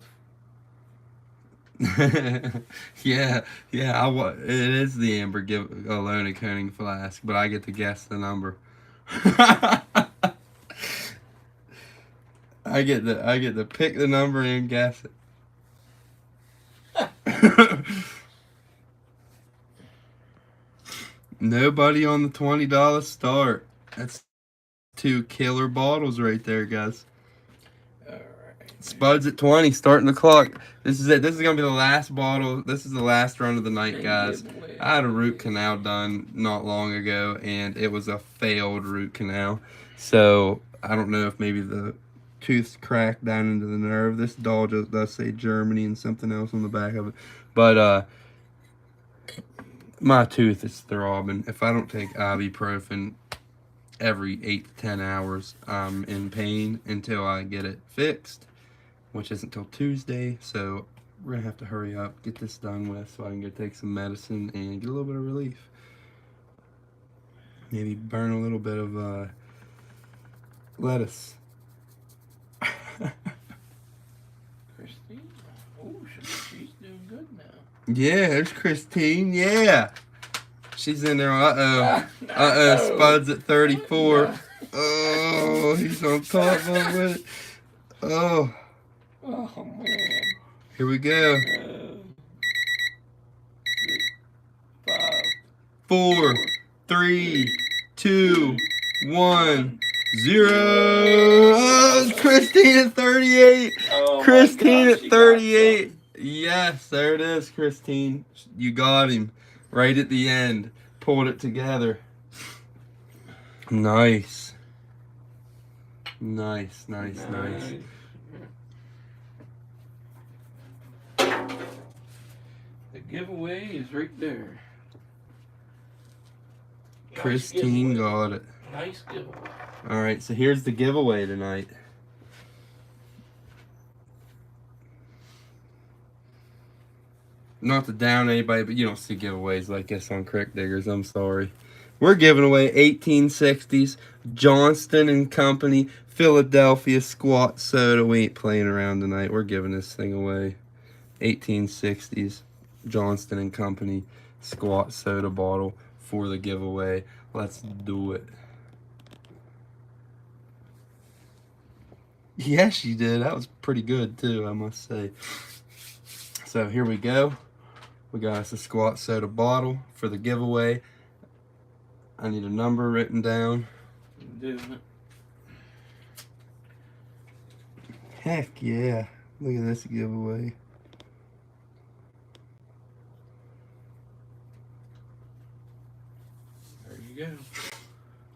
yeah, it is the Amber Lonaconing flask, but I get to guess the number. I get to pick the number and guess it. Nobody on the $20 start. That's 2 killer bottles right there, guys. Alright. Spuds at 20, starting the clock. This is it. This is gonna be the last bottle. This is the last run of the night, guys. I had a root canal done not long ago, and it was a failed root canal. So I don't know if maybe the tooth's cracked down into the nerve. This doll just does say Germany and something else on the back of it. But my tooth is throbbing. If I don't take ibuprofen every 8 to 10 hours, I'm in pain until I get it fixed, which isn't until Tuesday. So we're gonna have to hurry up, get this done with, so I can go take some medicine and get a little bit of relief. Maybe burn a little bit of lettuce. Christine? Oh, she's doing good now. Yeah, there's Christine. Yeah, she's in there. No. Spuds at 34. No. Oh, he's on top of it. Oh, Oh, man. here we go. 5, 4, 3, 2, 1, 0. Oh, it's Christine at 38. Oh, Christine my at gosh, 38. Yes, there it is, Christine. You got him right at the end. Pulled it together. Nice. Nice. The giveaway is right there. Christine got it. Nice giveaway. Alright, so here's the giveaway tonight. Not to down anybody, but you don't see giveaways like this on Crick Diggers. I'm sorry. We're giving away 1860s Johnston and Company Philadelphia Squat Soda. We ain't playing around tonight. We're giving this thing away. 1860s Johnston and Company Squat Soda bottle for the giveaway. Let's do it. Yes, you did. That was pretty good too, I must say. So here we go. We got us a Squat Soda bottle for the giveaway. I need a number written down. I'm doing it. Heck yeah. Look at this giveaway. There you go.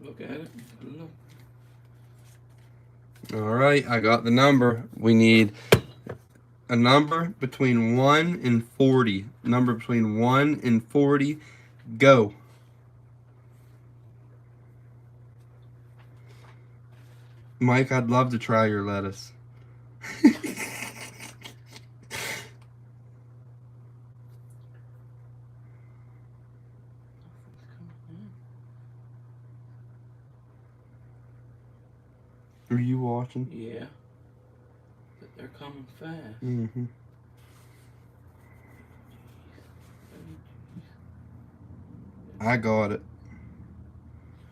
Look at it. Look. Alright, I got the number. We need a number between 1 and 40. Number between 1 and 40. Go. Mike, I'd love to try your lettuce. Are you watching? Yeah. But they're coming fast. Mm-hmm. I got it.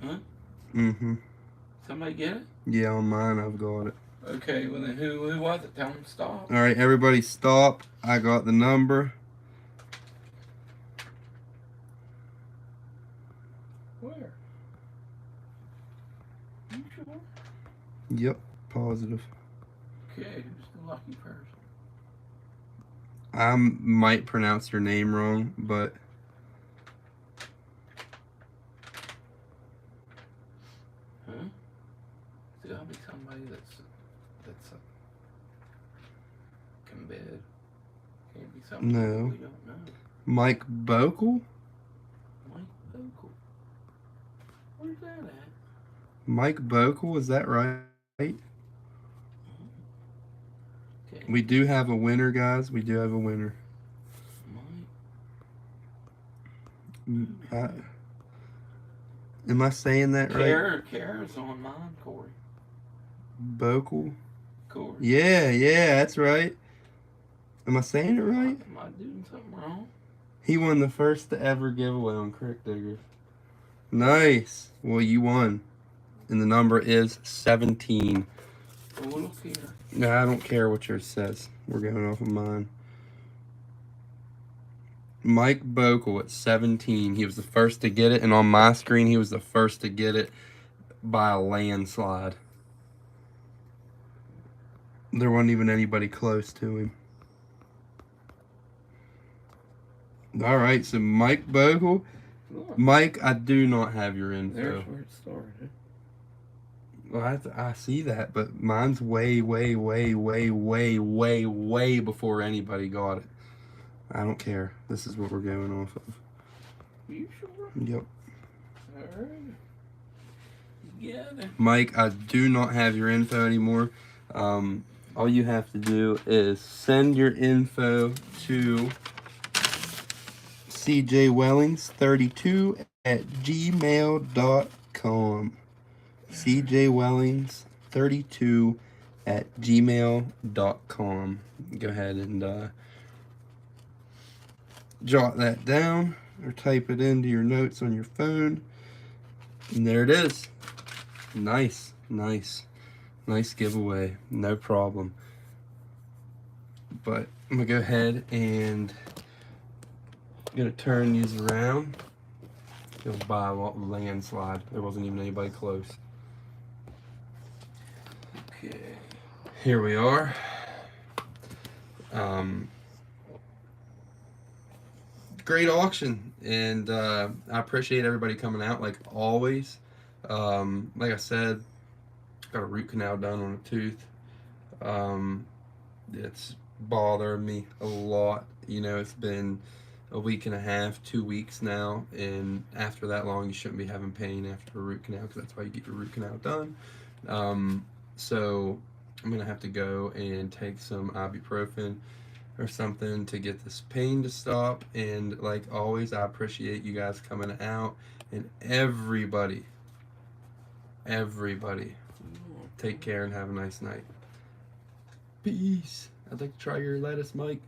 Huh? Mm-hmm. Somebody get it? Yeah, on mine I've got it. Okay, well then who was it? Tell them to stop. Alright, everybody stop. I got the number. Where? You sure? Yep, positive. Okay, who's the lucky person? I might pronounce your name wrong, but Huh? There's gotta be somebody that's can bid. Can't be somebody No. we don't know. Mike Bokel? Mike Bogle. Where's that at? Mike Bokel, is that right? Okay. We do have a winner, guys. We do have a winner. Mike. Am I saying that right? Kara's on mine, Corey. Bokel? Corey. Yeah, that's right. Am I saying it right? Am I doing something wrong? He won the first to ever giveaway on Crick Diggers. Nice. Well, you won. And the number is 17. Oh, look here. No, I don't care what yours says. We're going off of mine. Mike Bokel at 17. He was the first to get it, and on my screen, he was the first to get it by a landslide. There wasn't even anybody close to him. All right, so Mike Bogle. Mike, I do not have your info. There's where it started. Well, I see that, but mine's way before anybody got it. I don't care. This is what we're going off of. You sure? Yep. Alright. Yeah. Mike, I do not have your info anymore. All you have to do is send your info to cjwellings32@gmail.com. cjwellings32@gmail.com. Go ahead and jot that down or type it into your notes on your phone. And there it is. Nice giveaway. No problem. But I'm gonna go ahead and gonna turn these around. Go by a landslide. There wasn't even anybody close. Okay. Here we are. Great auction, and I appreciate everybody coming out like always. Like I said, got a root canal done on a tooth. It's bothered me a lot. You know, it's been a week and a half, 2 weeks now, and after that long, you shouldn't be having pain after a root canal, because that's why you get your root canal done. So I'm gonna have to go and take some ibuprofen or something to get this pain to stop. And like always, I appreciate you guys coming out, and everybody take care and have a nice night. Peace. I'd like to try your lettuce, Mike.